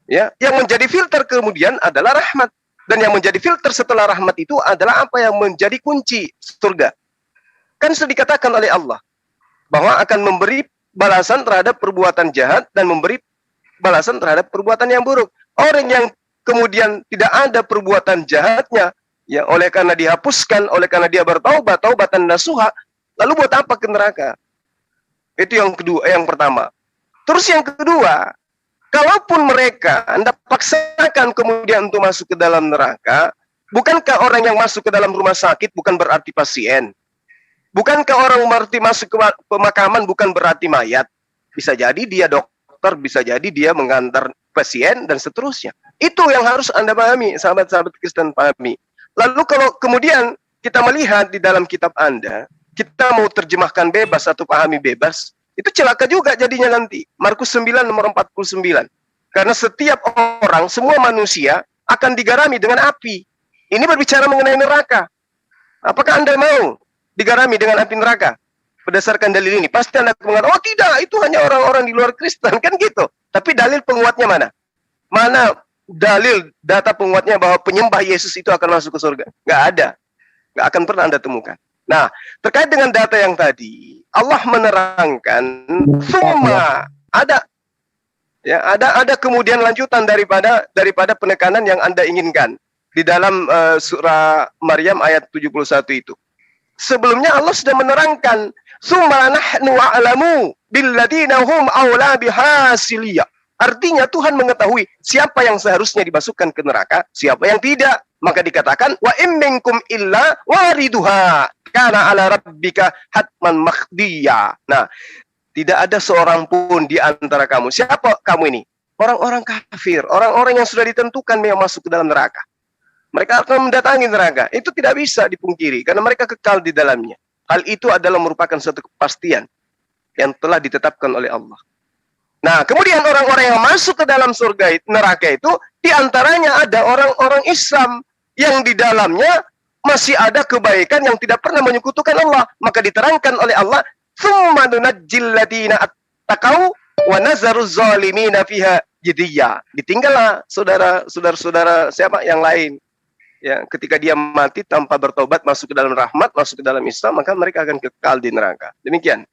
Ya, yang menjadi filter kemudian adalah rahmat, dan yang menjadi filter setelah rahmat itu adalah apa yang menjadi kunci surga. Kan sudah dikatakan oleh Allah bahwa akan memberi balasan terhadap perbuatan jahat dan memberi balasan terhadap perbuatan yang buruk. Orang yang kemudian tidak ada perbuatan jahatnya, ya, oleh karena dihapuskan, oleh karena dia bertaubat, taubatan nasuha, lalu buat apa ke neraka? Itu yang kedua, yang pertama. Terus yang kedua, kalaupun mereka Anda paksakan kemudian untuk masuk ke dalam neraka, bukankah orang yang masuk ke dalam rumah sakit bukan berarti pasien? Bukankah orang masuk ke pemakaman bukan berarti mayat? Bisa jadi dia dokter, bisa jadi dia mengantar pasien, dan seterusnya. Itu yang harus Anda pahami, sahabat-sahabat Kristen pahami. Lalu kalau kemudian kita melihat di dalam kitab Anda, kita mau terjemahkan bebas atau pahami bebas, itu celaka juga jadinya nanti. Markus 9 nomor 49. Karena setiap orang, semua manusia akan digarami dengan api. Ini berbicara mengenai neraka. Apakah Anda mau digarami dengan api neraka? Berdasarkan dalil ini, pasti Anda mengatakan, oh tidak, itu hanya orang-orang di luar Kristen, kan gitu. Tapi dalil penguatnya mana? Mana dalil data penguatnya bahwa penyembah Yesus itu akan masuk ke surga? Nggak ada. Nggak akan pernah Anda temukan. Nah, terkait dengan data yang tadi, Allah menerangkan, semua ada Ya, ada kemudian lanjutan daripada penekanan yang Anda inginkan di dalam surah Maryam ayat 71 itu. Sebelumnya Allah sudah menerangkan, "Tsumma nahnu a'lamu billadzina hum aula bihasiliyah." Artinya Tuhan mengetahui siapa yang seharusnya dimasukkan ke neraka, siapa yang tidak. Maka dikatakan, "Wa in minkum illa wariduha kana ala rabbika hatman maqdiya." Nah, tidak ada seorang pun di antara kamu. Siapa kamu ini? Orang-orang kafir, orang-orang yang sudah ditentukan yang masuk ke dalam neraka. Mereka akan mendatangi neraka. Itu tidak bisa dipungkiri karena mereka kekal di dalamnya. Hal itu adalah merupakan suatu kepastian yang telah ditetapkan oleh Allah. Nah, kemudian orang-orang yang masuk ke dalam surga neraka itu diantaranya ada orang-orang Islam yang di dalamnya masih ada kebaikan yang tidak pernah menyekutukan Allah. Maka diterangkan oleh Allah, "Tsumma nunajjil ladina attaqau wa nazaru zalimina fiha jidiyya." Ditinggallah saudara-saudara siapa yang lain. Ya, ketika dia mati tanpa bertobat masuk ke dalam rahmat, masuk ke dalam Islam, maka mereka akan kekal di neraka. Demikian.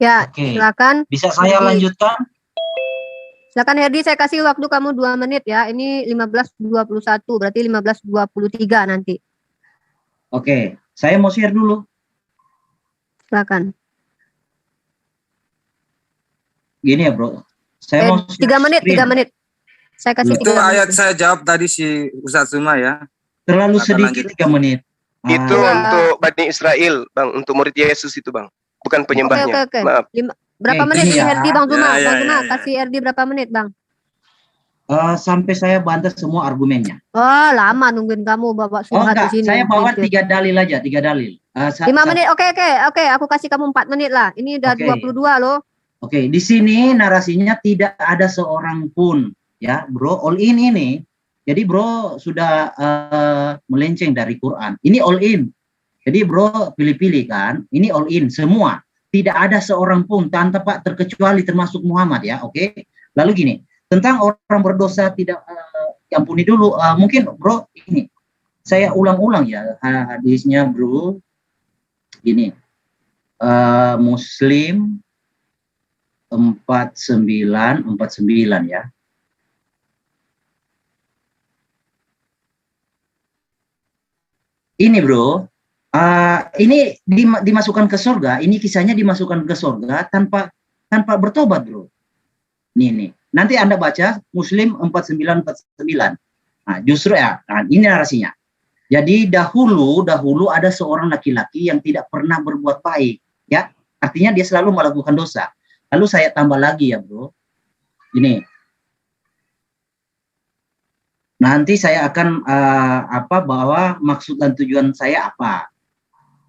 Ya, Oke. silakan. Bisa saya Herdi. lanjutkan? Silakan Herdi, saya kasih waktu kamu 2 menit ya. Ini 15.21, berarti 15.23 nanti. Oke, saya mau share dulu. Silakan. Gini ya, Bro. Saya mau 3 menit, 3 menit. Saya kasih Itu 3 menit. ayat saya jawab tadi si Ustaz Suma ya. Terlalu Silakan sedikit lanjut. 3 menit. Itu untuk Bani Israel, Bang, untuk murid Yesus itu, Bang. Bukan penyembahnya. Oke. Maaf. Berapa Oke, menit gini nih ya. Herdi, Bang Zuma? Ya, Bang Zuma, ya. kasih Herdi berapa menit, Bang? Sampai saya bantah semua argumennya. Oh, lama nungguin kamu Bapak Oh Subhat di enggak, sini. saya bawa Gitu. 3 dalil aja, 3 dalil. 5 menit, oke, aku kasih kamu 4 menit lah. Ini udah Oke. 22 loh. Oke, di sini narasinya tidak ada seorang pun, ya, Bro, all in ini. Jadi Bro sudah melenceng dari Quran. Ini all in. Jadi Bro pilih-pilih kan. Ini all in semua. Tidak ada seorang pun tanpa terkecuali termasuk Muhammad ya, oke. Lalu gini, tentang orang berdosa tidak diampuni dulu. Mungkin Bro ini saya ulang-ulang ya hadisnya Bro. Gini. Muslim 49 ya. Ini Bro, ini dimasukkan ke surga. Ini kisahnya dimasukkan ke surga tanpa bertobat Bro. Nih. Nanti Anda baca Muslim 49. Nah, justru ya, ini narasinya. Jadi dahulu ada seorang laki-laki yang tidak pernah berbuat baik, ya. Artinya dia selalu melakukan dosa. Lalu saya tambah lagi ya, Bro. Ini. Nanti saya akan bahwa maksud dan tujuan saya apa.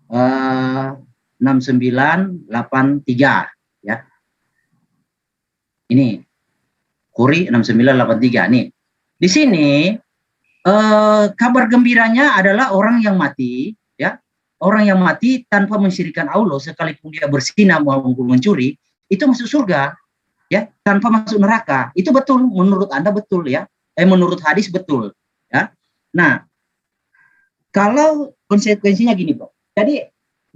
6983 ya. Ini Quri 6983 nih. Di sini kabar gembiranya adalah orang yang mati ya. Orang yang mati tanpa mensyirikkan Allah sekalipun dia berzina maupun mencuri itu masuk surga ya, tanpa masuk neraka. Itu betul menurut Anda betul ya. Menurut hadis betul ya. Nah, kalau konsekuensinya gini Bro. Jadi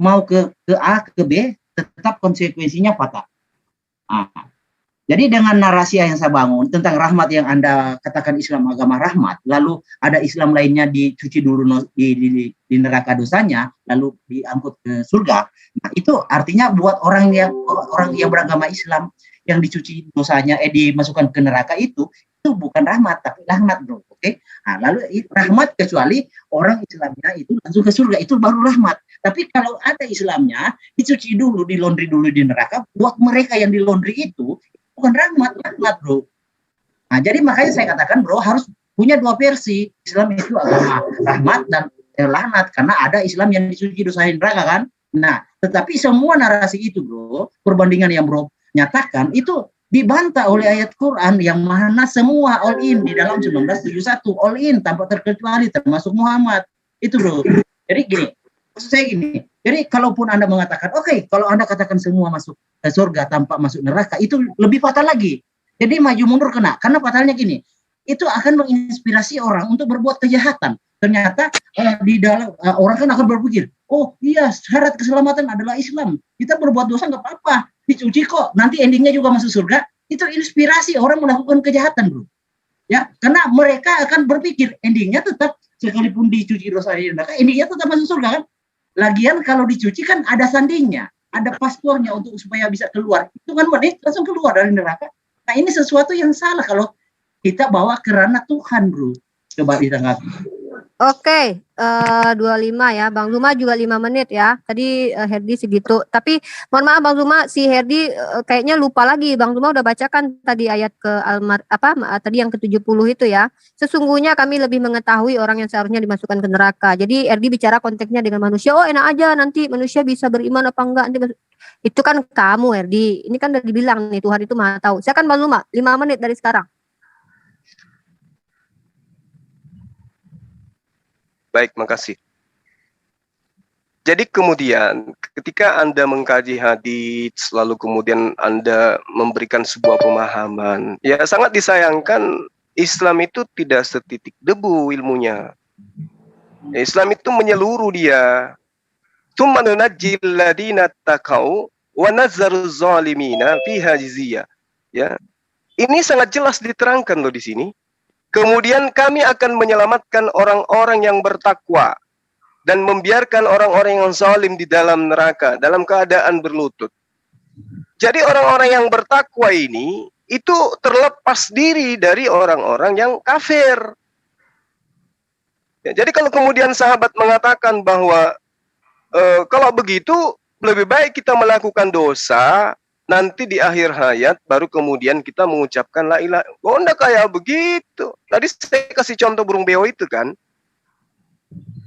mau ke A ke B tetap konsekuensinya fatal. Jadi dengan narasi yang saya bangun tentang rahmat yang Anda katakan Islam agama rahmat, lalu ada Islam lainnya dicuci dulu di neraka dosanya, lalu diangkut ke surga. Nah, itu artinya buat orang yang beragama Islam yang dicuci dosanya dimasukkan ke neraka itu bukan rahmat tapi laknat Bro. Oke. Nah, lalu rahmat kecuali orang Islamnya itu langsung ke surga, itu baru rahmat. Tapi kalau ada Islamnya dicuci dulu, dilondri dulu di neraka, buat mereka yang dilondri itu bukan rahmat Bro. Nah, jadi makanya saya katakan Bro harus punya 2 versi. Islam itu agama rahmat dan laknat karena ada Islam yang dicuci dosa di neraka kan. Nah, tetapi semua narasi itu Bro, perbandingan yang Bro nyatakan itu dibantah oleh ayat Quran yang mana semua all in di dalam 1971 all in tanpa terkecuali termasuk Muhammad. Itu Bro. Jadi gini, maksud saya gini. Jadi kalaupun Anda mengatakan oke, kalau Anda katakan semua masuk ke surga tanpa masuk neraka itu lebih fatal lagi. Jadi maju mundur kena. Karena fatalnya gini, itu akan menginspirasi orang untuk berbuat kejahatan. Ternyata di dalam orang kan akan berpikir, oh iya syarat keselamatan adalah Islam. Kita berbuat dosa nggak apa-apa. dicuci kok, nanti endingnya juga masuk surga. Itu inspirasi orang melakukan kejahatan, bro. Ya, karena mereka akan berpikir endingnya tetap sekalipun dicuci dosa di neraka, endingnya tetap masuk surga kan. Lagian kalau dicuci kan ada sandingnya, ada paspornya untuk supaya bisa keluar. Itu kan menit langsung keluar dari neraka. Nah ini sesuatu yang salah kalau kita bawa ke ranah Tuhan, bro. Coba ditanggapi. Oke, 25 ya. Bang Zuma juga 5 menit ya. Tadi Herdi segitu. Tapi mohon maaf Bang Zuma, si Herdi kayaknya lupa lagi. Bang Zuma udah bacakan tadi ayat ke tadi yang ke-70 itu ya. Sesungguhnya kami lebih mengetahui orang yang seharusnya dimasukkan ke neraka. Jadi Herdi bicara konteksnya dengan manusia. Oh, enak aja nanti manusia bisa beriman apa enggak. Itu kan kamu Herdi. Ini kan udah dibilang nih Tuhan itu Maha tahu. Silakan Bang Zuma, 5 menit dari sekarang. Baik, makasih. Jadi kemudian ketika Anda mengkaji hadits, lalu kemudian Anda memberikan sebuah pemahaman, ya sangat disayangkan Islam itu tidak setitik debu ilmunya. Islam itu menyeluruh dia. Tsumma nunajjil ladina taqau wa nazzaru zalimina fiha jizya. Ya. Ini sangat jelas diterangkan loh di sini. Kemudian kami akan menyelamatkan orang-orang yang bertakwa dan membiarkan orang-orang yang zalim di dalam neraka dalam keadaan berlutut. Jadi orang-orang yang bertakwa ini itu terlepas diri dari orang-orang yang kafir. Ya, jadi kalau kemudian sahabat mengatakan bahwa kalau begitu lebih baik kita melakukan dosa, nanti di akhir hayat baru kemudian kita mengucapkan la ilaha. Oh, enggak kayak begitu. Tadi saya kasih contoh burung beo itu kan.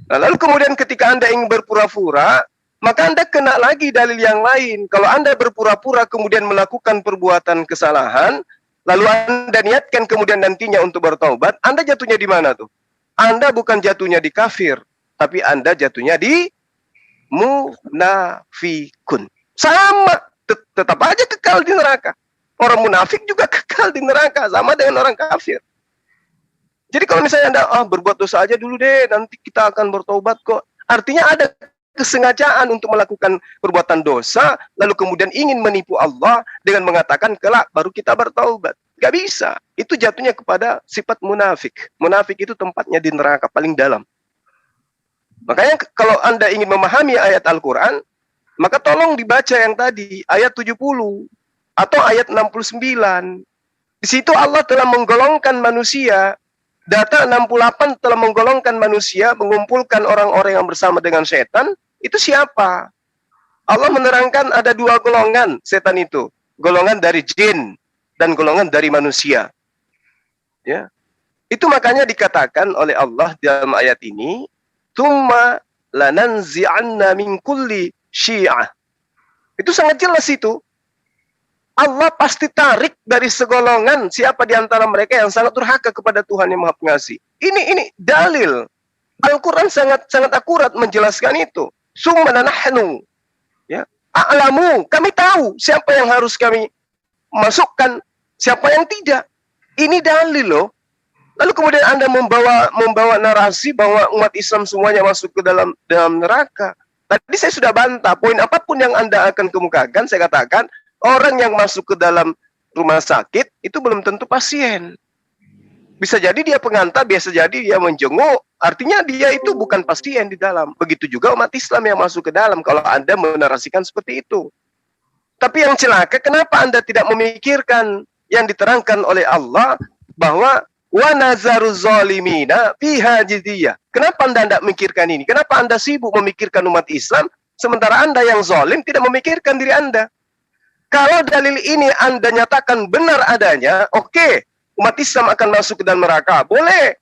Nah, lalu kemudian ketika Anda ingin berpura-pura, maka Anda kena lagi dalil yang lain. Kalau Anda berpura-pura kemudian melakukan perbuatan kesalahan, lalu Anda niatkan kemudian nantinya untuk bertaubat, Anda jatuhnya di mana tuh? Anda bukan jatuhnya di kafir, tapi Anda jatuhnya di munafikun. Sama. Tetap aja kekal di neraka. Orang munafik juga kekal di neraka, sama dengan orang kafir. Jadi kalau misalnya Anda berbuat dosa aja dulu deh, nanti kita akan bertobat kok. Artinya ada kesengajaan untuk melakukan perbuatan dosa, lalu kemudian ingin menipu Allah dengan mengatakan kelak baru kita bertaubat. Gak bisa. Itu jatuhnya kepada sifat munafik. Munafik itu tempatnya di neraka paling dalam. Makanya kalau Anda ingin memahami ayat Al-Quran, maka tolong dibaca yang tadi, ayat 70 atau ayat 69. Di situ Allah telah menggolongkan manusia, data 68 telah menggolongkan manusia, mengumpulkan orang-orang yang bersama dengan setan, itu siapa? Allah menerangkan ada 2 golongan setan itu, golongan dari jin dan golongan dari manusia. Ya. Itu makanya dikatakan oleh Allah dalam ayat ini, "Tsumma lananzi'anna min kulli Syiah." Itu sangat jelas itu. Allah pasti tarik dari segolongan siapa di antara mereka yang sangat durhaka kepada Tuhan yang Maha Pengasih. Ini dalil. Al-Quran sangat akurat menjelaskan itu. Summa nahnu, ya, a'lamu, kami tahu siapa yang harus kami masukkan, siapa yang tidak. Ini dalil loh. Lalu kemudian Anda membawa narasi bahwa umat Islam semuanya masuk ke dalam neraka. Tadi saya sudah bantah, poin apapun yang Anda akan kemukakan, saya katakan, orang yang masuk ke dalam rumah sakit, itu belum tentu pasien. Bisa jadi dia pengantar, biasa jadi dia menjenguk, artinya dia itu bukan pasien di dalam. Begitu juga umat Islam yang masuk ke dalam, kalau Anda menarasikan seperti itu. Tapi yang celaka, kenapa Anda tidak memikirkan yang diterangkan oleh Allah, bahwa wa nazaru zalimina fiha jizya. Kenapa Anda tidak memikirkan ini? Kenapa Anda sibuk memikirkan umat Islam, sementara Anda yang zalim tidak memikirkan diri Anda? Kalau dalil ini Anda nyatakan benar adanya, oke, umat Islam akan masuk ke dalam neraka, boleh.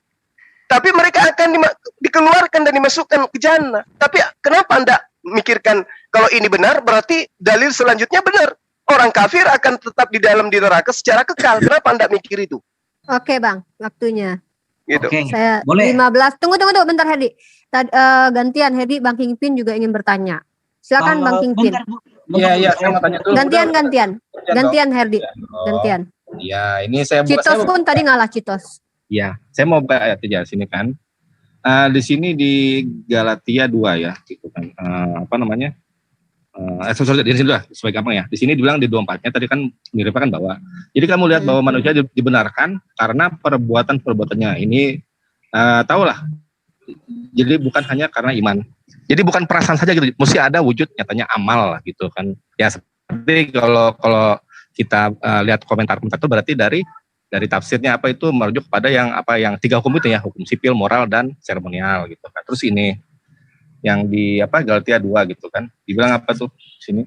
Tapi mereka akan dikeluarkan dan dimasukkan ke jannah. Tapi kenapa Anda memikirkan kalau ini benar, berarti dalil selanjutnya benar. Orang kafir akan tetap di neraka secara kekal. Kenapa Anda mikir itu? Oke Bang, waktunya. Gitu. Oke, Saya boleh. 15. Tunggu bentar Herdi. Gantian Herdi, Bang Kingpin juga ingin bertanya. Silakan Bang Kingpin. Iya, saya mau tanya dulu. Gantian Herdi. Gantian. Ya, ini saya Citos pun tadi ngalah Citos. Ya, saya mau buka ayat aja sini kan. Di sini di Galatia 2 ya, gitu kan. Sorry, di sini lah sebagai gampang ya. Di sini dibilang di 24-nya tadi kan mirip kan bahwa jadi kamu lihat bahwa manusia dibenarkan karena perbuatannya ini tahulah. Jadi bukan hanya karena iman. Jadi bukan perasaan saja gitu. Mesti ada wujud nyatanya amal gitu kan. Ya seperti kalau kita lihat komentar-komentar itu berarti dari tafsirnya apa itu merujuk pada yang 3 hukum itu ya, hukum sipil, moral dan seremonial gitu kan. Terus ini yang di Galatia 2 gitu kan. Dibilang apa tuh sini?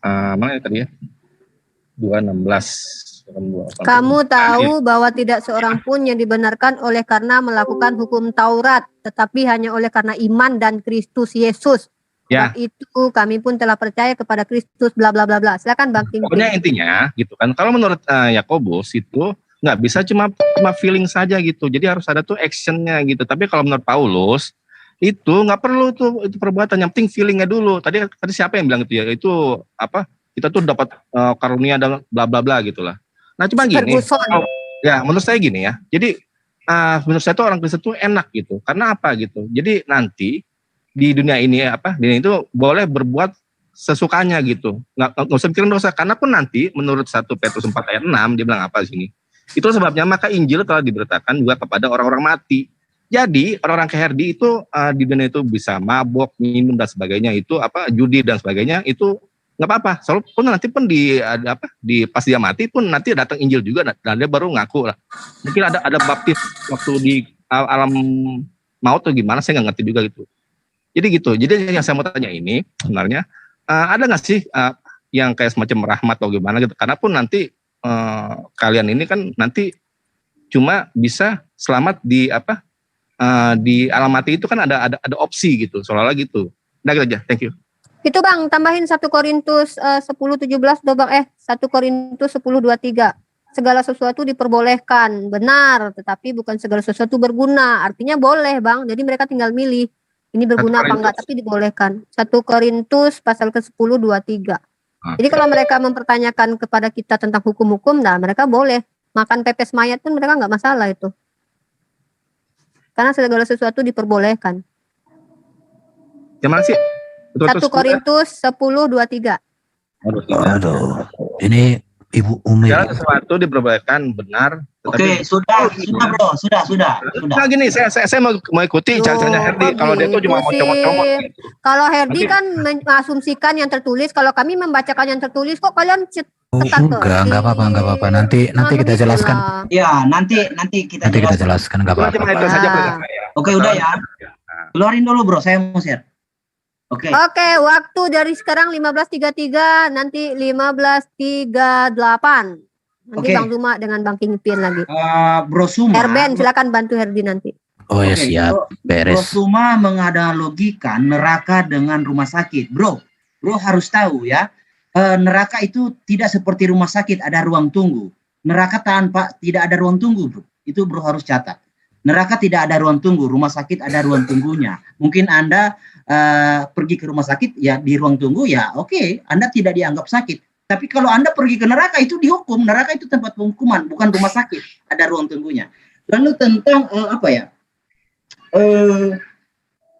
Mana tadi ya? 2:16. Kamu tahu bahwa tidak seorang pun yang dibenarkan oleh karena melakukan hukum Taurat, tetapi hanya oleh karena iman dan Kristus Yesus. Ya. Dan itu kami pun telah percaya kepada Kristus bla bla bla bla. Silakan Bang King. Pokoknya intinya gitu kan. Kalau menurut Yakobus itu nggak bisa cuma feeling saja gitu. Jadi harus ada tuh actionnya gitu. Tapi kalau menurut Paulus itu nggak perlu tuh itu perbuatan, yang penting feelingnya dulu. Tadi siapa yang bilang itu ya? Itu kita tuh dapat karunia dan bla bla bla gitulah. Nah cuma gini, ya menurut saya gini ya. Jadi menurut saya tuh orang Kristen tuh enak gitu. Karena apa gitu? Jadi nanti di dunia ini dunia itu boleh berbuat sesukanya gitu. Nggak usah mikirin dosa. Karena pun nanti menurut 1 Petrus 4 ayat 6 dia bilang apa di sini? Itu sebabnya maka Injil telah diberitakan juga kepada orang-orang mati. Jadi orang-orang kayak Herdi itu di dunia itu bisa mabok, minum dan sebagainya, itu judi dan sebagainya, itu nggak apa-apa. Soalnya pun nanti pun pas dia mati pun nanti datang Injil juga dan dia baru ngaku lah. Mungkin ada baptis waktu di alam maut atau gimana, saya nggak ngerti juga gitu. Jadi gitu. Jadi yang saya mau tanya ini sebenarnya ada nggak sih yang kayak semacam rahmat atau gimana gitu? Karena pun nanti kalian ini kan nanti cuma bisa selamat di alam mati itu kan ada opsi gitu, seolah-olah gitu. Udah gitu aja, thank you. Itu Bang, tambahin 1 Korintus 10:17 Bang, 1 Korintus 10:23. Segala sesuatu diperbolehkan, benar, tetapi bukan segala sesuatu berguna. Artinya boleh Bang, jadi mereka tinggal milih ini berguna apa enggak, tapi dibolehkan. 1 Korintus pasal ke-10 23. Jadi kalau mereka mempertanyakan kepada kita tentang hukum-hukum, nah mereka boleh makan pepes mayat pun mereka nggak masalah itu. Karena segala sesuatu diperbolehkan. Gimana sih? 1 Korintus 10:23. Aduh, ini Ibu Umi. Segala sesuatu diperbolehkan, benar. Oke, sudah bro, sudah. Nah gini, saya mau ikuti caranya Herdi. Kalau dia tuh cuma mau comot-comot. Kalau Herdi kan mengasumsikan yang tertulis, kalau kami membacakan yang tertulis, kok kalian enggak apa-apa. Nanti kita jelaskan. Ya, nanti kita jelaskan, enggak apa-apa. Oke, udah ya. Keluarin dulu bro, saya mau share. Oke, waktu dari sekarang 15.33, nanti 15.38. Nanti Bang Zuma dengan Bang Kingpin lagi. Bro Suma. Herben, silakan bantu Herdi nanti. Oh ya siap, beres. Bro Suma menganalogikan neraka dengan rumah sakit. Bro harus tahu ya, neraka itu tidak seperti rumah sakit ada ruang tunggu. Neraka tidak ada ruang tunggu, bro. Itu bro harus catat. Neraka tidak ada ruang tunggu, rumah sakit ada ruang tunggunya. Mungkin Anda pergi ke rumah sakit ya di ruang tunggu ya oke, Anda tidak dianggap sakit. Tapi kalau Anda pergi ke neraka itu dihukum. Neraka itu tempat penghukuman, bukan rumah sakit. Ada ruang tunggunya. Lalu tentang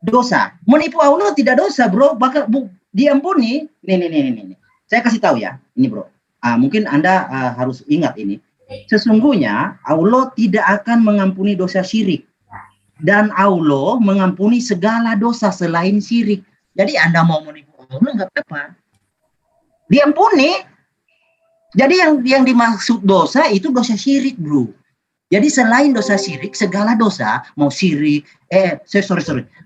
dosa. Menipu Allah tidak dosa, bro. Bakal diampuni. Nih. Saya kasih tahu ya. Ini, bro. Mungkin Anda harus ingat ini. Sesungguhnya Allah tidak akan mengampuni dosa syirik. Dan Allah mengampuni segala dosa selain syirik. Jadi Anda mau menipu Allah nggak apa-apa. Diampuni. Jadi yang dimaksud dosa itu dosa syirik, bro. Jadi selain dosa syirik, segala dosa, mau syirik,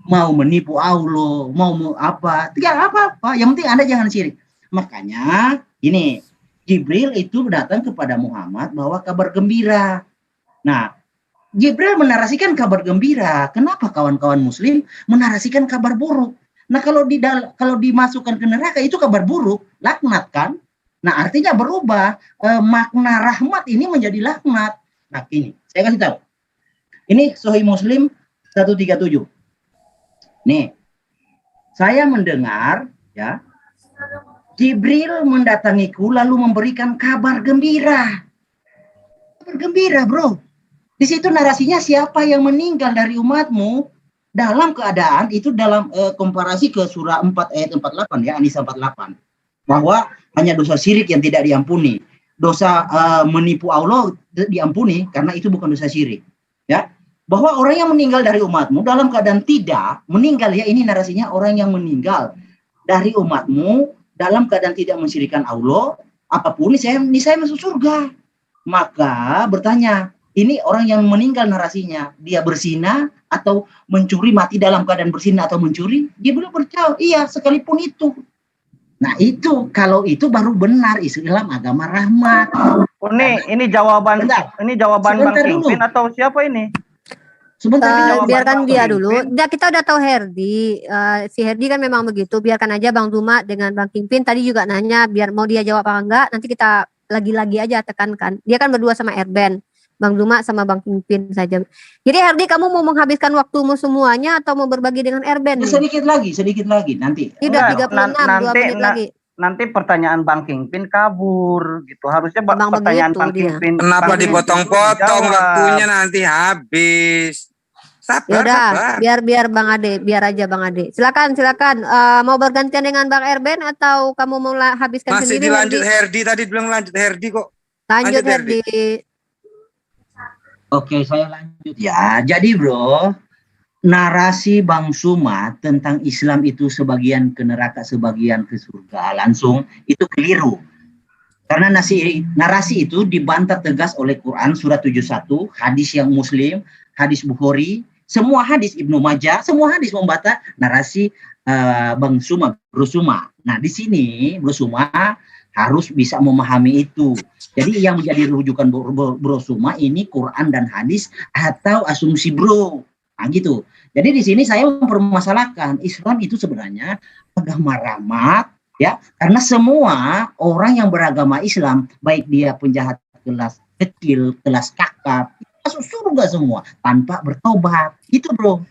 mau menipu Allah, mau apa, tidak apa-apa. Yang penting Anda jangan syirik. Makanya ini Jibril itu datang kepada Muhammad bawa kabar gembira. Nah, Jibril menarasikan kabar gembira. Kenapa kawan-kawan Muslim menarasikan kabar buruk? Nah, kalau dimasukkan ke neraka itu kabar buruk, laknat kan? Nah, artinya berubah makna rahmat ini menjadi laknat. Nah, ini saya kasih tahu. Ini Sahih Muslim 137. Nih, saya mendengar ya Jibril mendatangiku lalu memberikan kabar gembira. Kabar gembira, bro. Di situ narasinya siapa yang meninggal dari umatmu dalam keadaan itu dalam komparasi ke surah 4 ayat 48 ya, An-Nisa 48. Bahwa hanya dosa syirik yang tidak diampuni. Dosa menipu Allah diampuni karena itu bukan dosa syirik. Ya. Bahwa orang yang meninggal dari umatmu dalam keadaan tidak meninggal, ya ini narasinya, orang yang meninggal dari umatmu dalam keadaan tidak mensyirikkan Allah, apapun saya masuk surga. Maka bertanya, ini orang yang meninggal narasinya, dia berzina atau mencuri, mati dalam keadaan berzina atau mencuri, dia belum percaya. Iya, sekalipun itu. Nah itu, kalau itu baru benar Islam agama rahmat. Oh, ini jawaban Bang Kingpin atau siapa ini? Sebentar, biarkan dia dulu. Nah, kita udah tahu Herdi. Si Herdi kan memang begitu. Biarkan aja Bang Duma dengan Bang Kingpin tadi juga nanya, biar mau dia jawab apa enggak. Nanti kita lagi-lagi aja tekankan. Dia kan berdua sama Erben. Bang Duma sama Bang Kingpin saja. Jadi Herdi, kamu mau menghabiskan waktumu semuanya atau mau berbagi dengan Erben? Sedikit lagi nanti. Sudah 36, 2 menit lagi. Nanti pertanyaan Bang Kingpin kabur gitu. Harusnya pertanyaan Bang Kingpin. Kenapa dipotong-potong waktunya, nanti habis. Sabar, sabar. Biar Bang Ade, biar aja Bang Ade. Silakan. Mau bergantian dengan Bang Erben atau kamu mau habiskan masih sendiri? Masih dilanjut Herdi, tadi belum lanjut Herdi kok. Lanjut Herdi. Oke, saya lanjut ya. Jadi bro, narasi Bang Suma tentang Islam itu sebagian ke neraka, sebagian ke surga langsung, itu keliru. Karena narasi itu dibantah tegas oleh Quran surat 71, hadis yang Muslim, hadis Bukhari, semua hadis Ibnu Majah, semua hadis membantah narasi Bang Suma, Bro Suma. Nah di sini Bro Suma harus bisa memahami itu. Jadi yang menjadi rujukan Bro Suma ini Quran dan hadis atau asumsi Bro. Nah gitu. Jadi di sini saya mempermasalahkan Islam itu sebenarnya agama rahmat, ya, karena semua orang yang beragama Islam, baik dia penjahat kelas kecil, kelas kakap, masuk surga semua tanpa bertobat. Itu bro.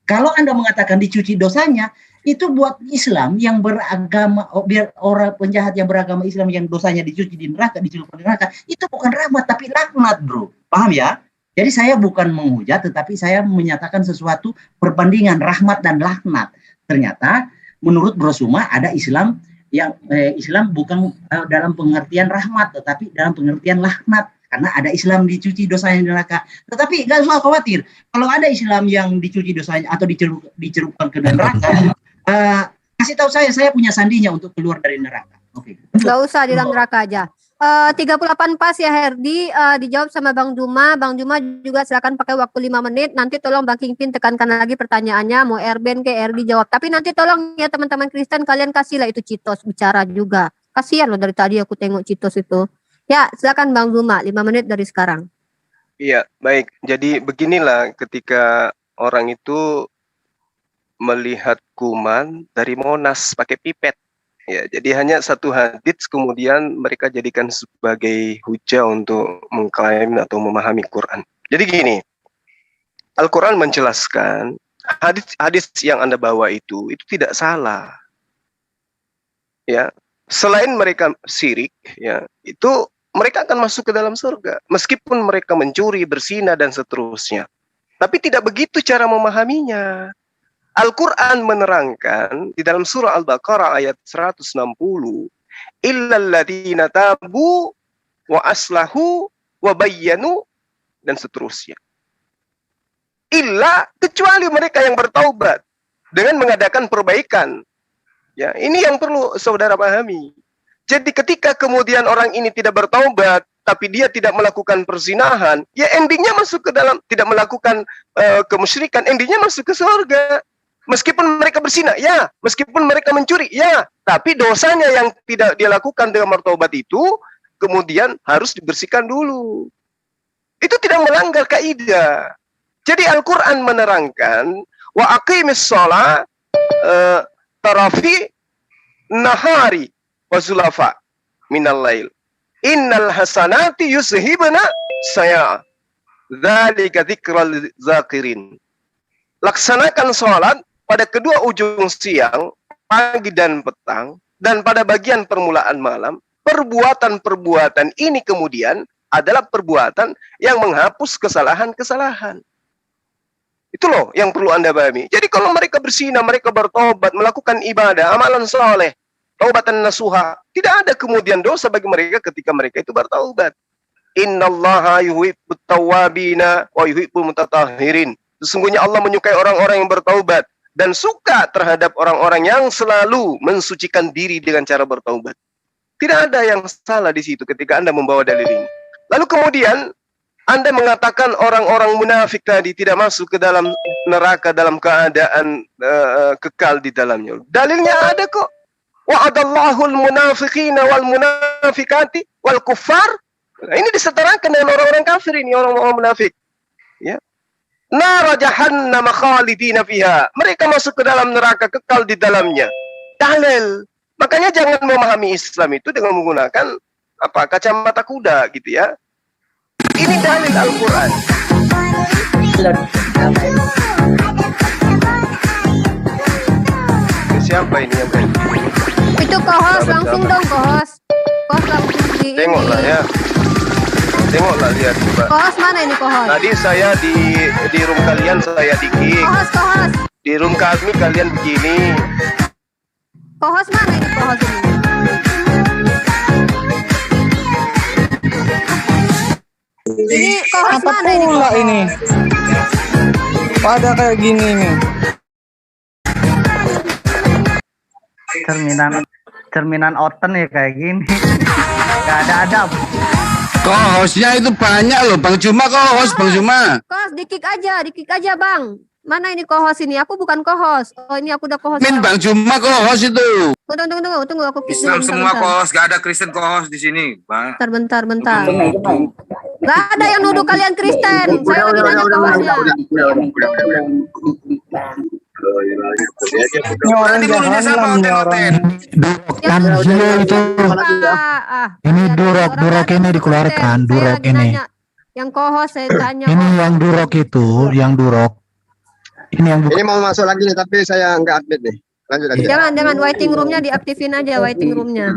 Kalau Anda mengatakan dicuci dosanya, itu buat Islam yang beragama, biar orang penjahat yang beragama Islam yang dosanya dicuci di neraka, dicelupkan di neraka, itu bukan rahmat tapi laknat bro. Paham ya? Jadi saya bukan menghujat, tetapi saya menyatakan sesuatu perbandingan rahmat dan laknat. Ternyata menurut Bro Suma ada Islam yang Islam bukan dalam pengertian rahmat, tetapi dalam pengertian laknat. Karena ada Islam dicuci dosanya di neraka. Tetapi gak usah khawatir, kalau ada Islam yang dicuci dosanya atau dicelupkan ke neraka, kasih tahu saya punya sandinya untuk keluar dari neraka. Oke. Gak usah di dalam neraka aja. 38 pas ya Herdi, dijawab sama Bang Duma. Bang Duma juga silakan pakai waktu 5 menit. Nanti tolong Bang Kingpin tekankan lagi pertanyaannya, mau Erben ke Herdi jawab. Tapi nanti tolong ya teman-teman Kristen, kalian kasihlah itu Citos bicara juga. Kasihan loh dari tadi aku tengok Citos itu. Ya silakan Bang Duma, 5 menit dari sekarang. Iya baik, jadi beginilah ketika orang itu melihat kuman dari Monas pakai pipet. Ya, jadi hanya satu hadits kemudian mereka jadikan sebagai hujah untuk mengklaim atau memahami Quran. Jadi gini, Al-Quran menjelaskan hadis yang Anda bawa itu tidak salah. Ya, selain mereka syirik, ya, itu mereka akan masuk ke dalam surga meskipun mereka mencuri, berzina dan seterusnya. Tapi tidak begitu cara memahaminya. Al-Quran menerangkan di dalam surah Al-Baqarah ayat 160, illal ladzina tabu wa aslahu wa bayyanu dan seterusnya. Illa, kecuali mereka yang bertaubat dengan mengadakan perbaikan. Ya, ini yang perlu saudara pahami. Jadi ketika kemudian orang ini tidak bertaubat tapi dia tidak melakukan perzinahan, ya endingnya masuk ke dalam, tidak melakukan kemusyrikan, endingnya masuk ke surga. Meskipun mereka berzina, ya. Meskipun mereka mencuri, ya. Tapi dosanya yang tidak dia lakukan dengan bertobat itu, kemudian harus dibersihkan dulu. Itu tidak melanggar kaidah. Jadi Al-Quran menerangkan, wa aqimis sholat tarafi nahari wa zulafa minal lail. Innal hasanati yuzhibna saya. Dzalika dzikral zakirin. Laksanakan sholat pada kedua ujung siang, pagi dan petang, dan pada bagian permulaan malam. Perbuatan-perbuatan ini kemudian adalah perbuatan yang menghapus kesalahan-kesalahan. Itu loh yang perlu Anda pahami. Jadi kalau mereka berzina, mereka bertobat, melakukan ibadah, amalan soleh, taubatan nasuha, tidak ada kemudian dosa bagi mereka ketika mereka itu bertaubat. Innallaha yuhibbut tawwabina wa yuhibbul mutatahhirin. Sesungguhnya Allah menyukai orang-orang yang bertaubat dan suka terhadap orang-orang yang selalu mensucikan diri dengan cara bertaubat. Tidak ada yang salah di situ ketika Anda membawa dalil ini. Lalu kemudian Anda mengatakan orang-orang munafik tadi tidak masuk ke dalam neraka dalam keadaan kekal di dalamnya. Dalilnya ada kok. Wa'adallahul munafiqina wal munafikati wal kuffar. Nah, ini disetarakan dengan orang-orang kafir ini, orang-orang munafik. Ya. Nara jahannam khalidina fiha. Mereka masuk ke dalam neraka kekal di dalamnya. Dalil. Makanya jangan memahami Islam itu dengan menggunakan kacamata kuda gitu ya. Ini dalil Al-Quran. Siapa ini yang berani? Itu kohos, langsung dong kohos. Kohos langsung di Tengoklah ya. Tengoklah lihat coba. Kohos mana ini kohos? Tadi saya di room kalian saya di-kick. Kohos. Di room kami kalian begini. Kohos mana ini kohos ini? Ini kohos mana ini kohos? Ini pada kayak gini nih. Cerminan oten ya kayak gini. Gak ada adab. Hostnya itu banyak loh, Bang Juma co-host, Bang Juma. Kohos di-kick aja Bang. Mana ini kohos ini? Aku bukan kohos. Oh ini aku udah kohos. Bang Juma kohos itu. Tunggu aku kick Islam semua kohos, gak ada Kristen kohos di sini, Bang. Bentar. Gak ada yang nuduh kalian Kristen. Saya lagi nanya kohosnya. Ini orang jahanam nih orang. Kan dia itu. Ini durok ini dikeluarkan, durok ini. Yang kohos saya tanya. Ini yang durok itu, yang durok. Ini mau masuk lagi nih, tapi saya nggak update nih. Lanjut. Jangan waiting roomnya diaktifin aja waiting roomnya.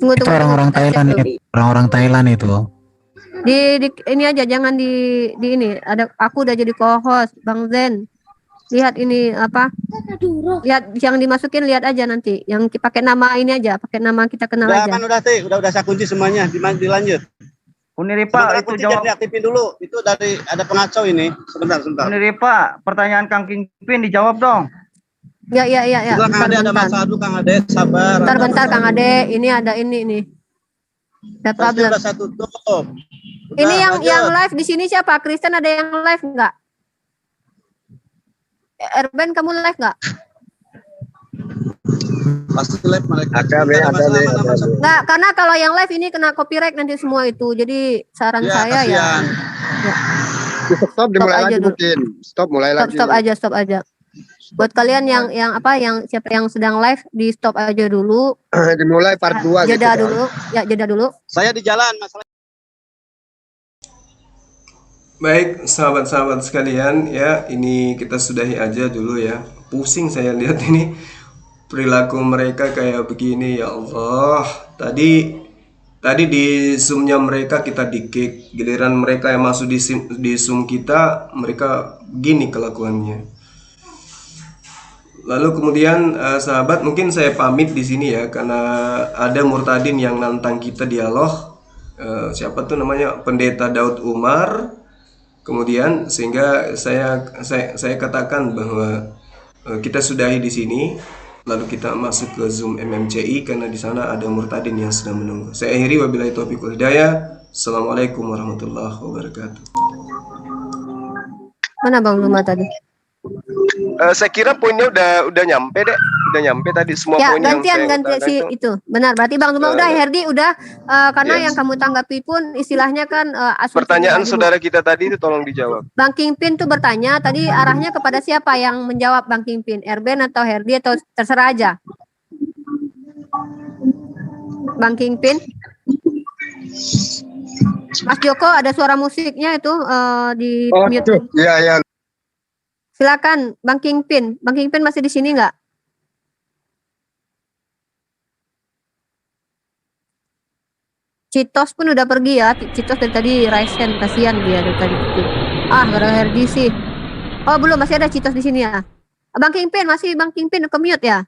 Tunggu. Itu orang-orang Thailand nih, orang-orang Thailand itu. Di ini aja jangan di ini. Aku udah jadi co-host Bang Zen. Lihat ini apa? Lihat yang dimasukin lihat aja nanti. Yang pakai nama ini aja, pakai nama kita kenal aja. Udah saya kunci semuanya. Dilanjut. Uniripa itu jawab. Diaktifin dulu. Itu dari ada pengacau ini. Sebentar. Uniripa, pertanyaan Kang Kingpin dijawab dong. Ya. Kang Ade ada masalah dulu, Kang Ade, sabar. Bentar Kang Ade, ini ada ini nih. Ada problem. Sudah saya tutup. Ini yang live di sini siapa? Kristen ada yang live enggak? Erben kamu live enggak? Pasti live mereka. Ada. Enggak, karena kalau yang live ini kena copyright nanti semua itu. Jadi saran saya ya. Stop dimulai lagi mungkin. Stop aja. Buat kalian yang siapa yang sedang live di stop aja dulu. Dimulai part 2 gitu. Jeda dulu. Saya di jalan masalah. Baik, sahabat-sahabat sekalian, ya ini kita sudahi aja dulu ya. Pusing saya lihat ini perilaku mereka kayak begini, ya Allah. Tadi di zoomnya mereka kita di-kick, giliran mereka yang masuk di zoom kita, mereka begini kelakuannya. Lalu kemudian sahabat, mungkin saya pamit di sini ya, karena ada murtadin yang nantang kita dialog. Siapa tuh namanya? Pendeta Daud Umar. Kemudian sehingga saya katakan bahwa kita sudahi di sini, lalu kita masuk ke Zoom MMCI karena di sana ada murtadin yang sedang menunggu. Saya akhiri, wabillahi taufiq wal hidayah. Assalamualaikum warahmatullahi wabarakatuh. Mana Bang Luma tadi? Saya kira poinnya udah nyampe deh, tadi semua ya, poin ganti si itu. Benar, berarti Bang Luma udah, Herdi udah, karena yang kamu tanggapi pun istilahnya kan pertanyaan saudara kita tadi itu tolong dijawab. Bang Kingpin tuh bertanya tadi arahnya kepada siapa yang menjawab Bang Kingpin? Erben atau Herdi atau terserah aja? Bang Kingpin? Mas Joko ada suara musiknya itu di mute. Iya. Silakan Bang Kingpin. Bang Kingpin masih di sini nggak? Citos pun udah pergi ya. Citos dari tadi raise hand, kasihan dia dari tadi. Gara-gara RGC. Oh belum, masih ada Citos di sini ya. Bang Kingpin, masih Bang Kingpin ke mute ya?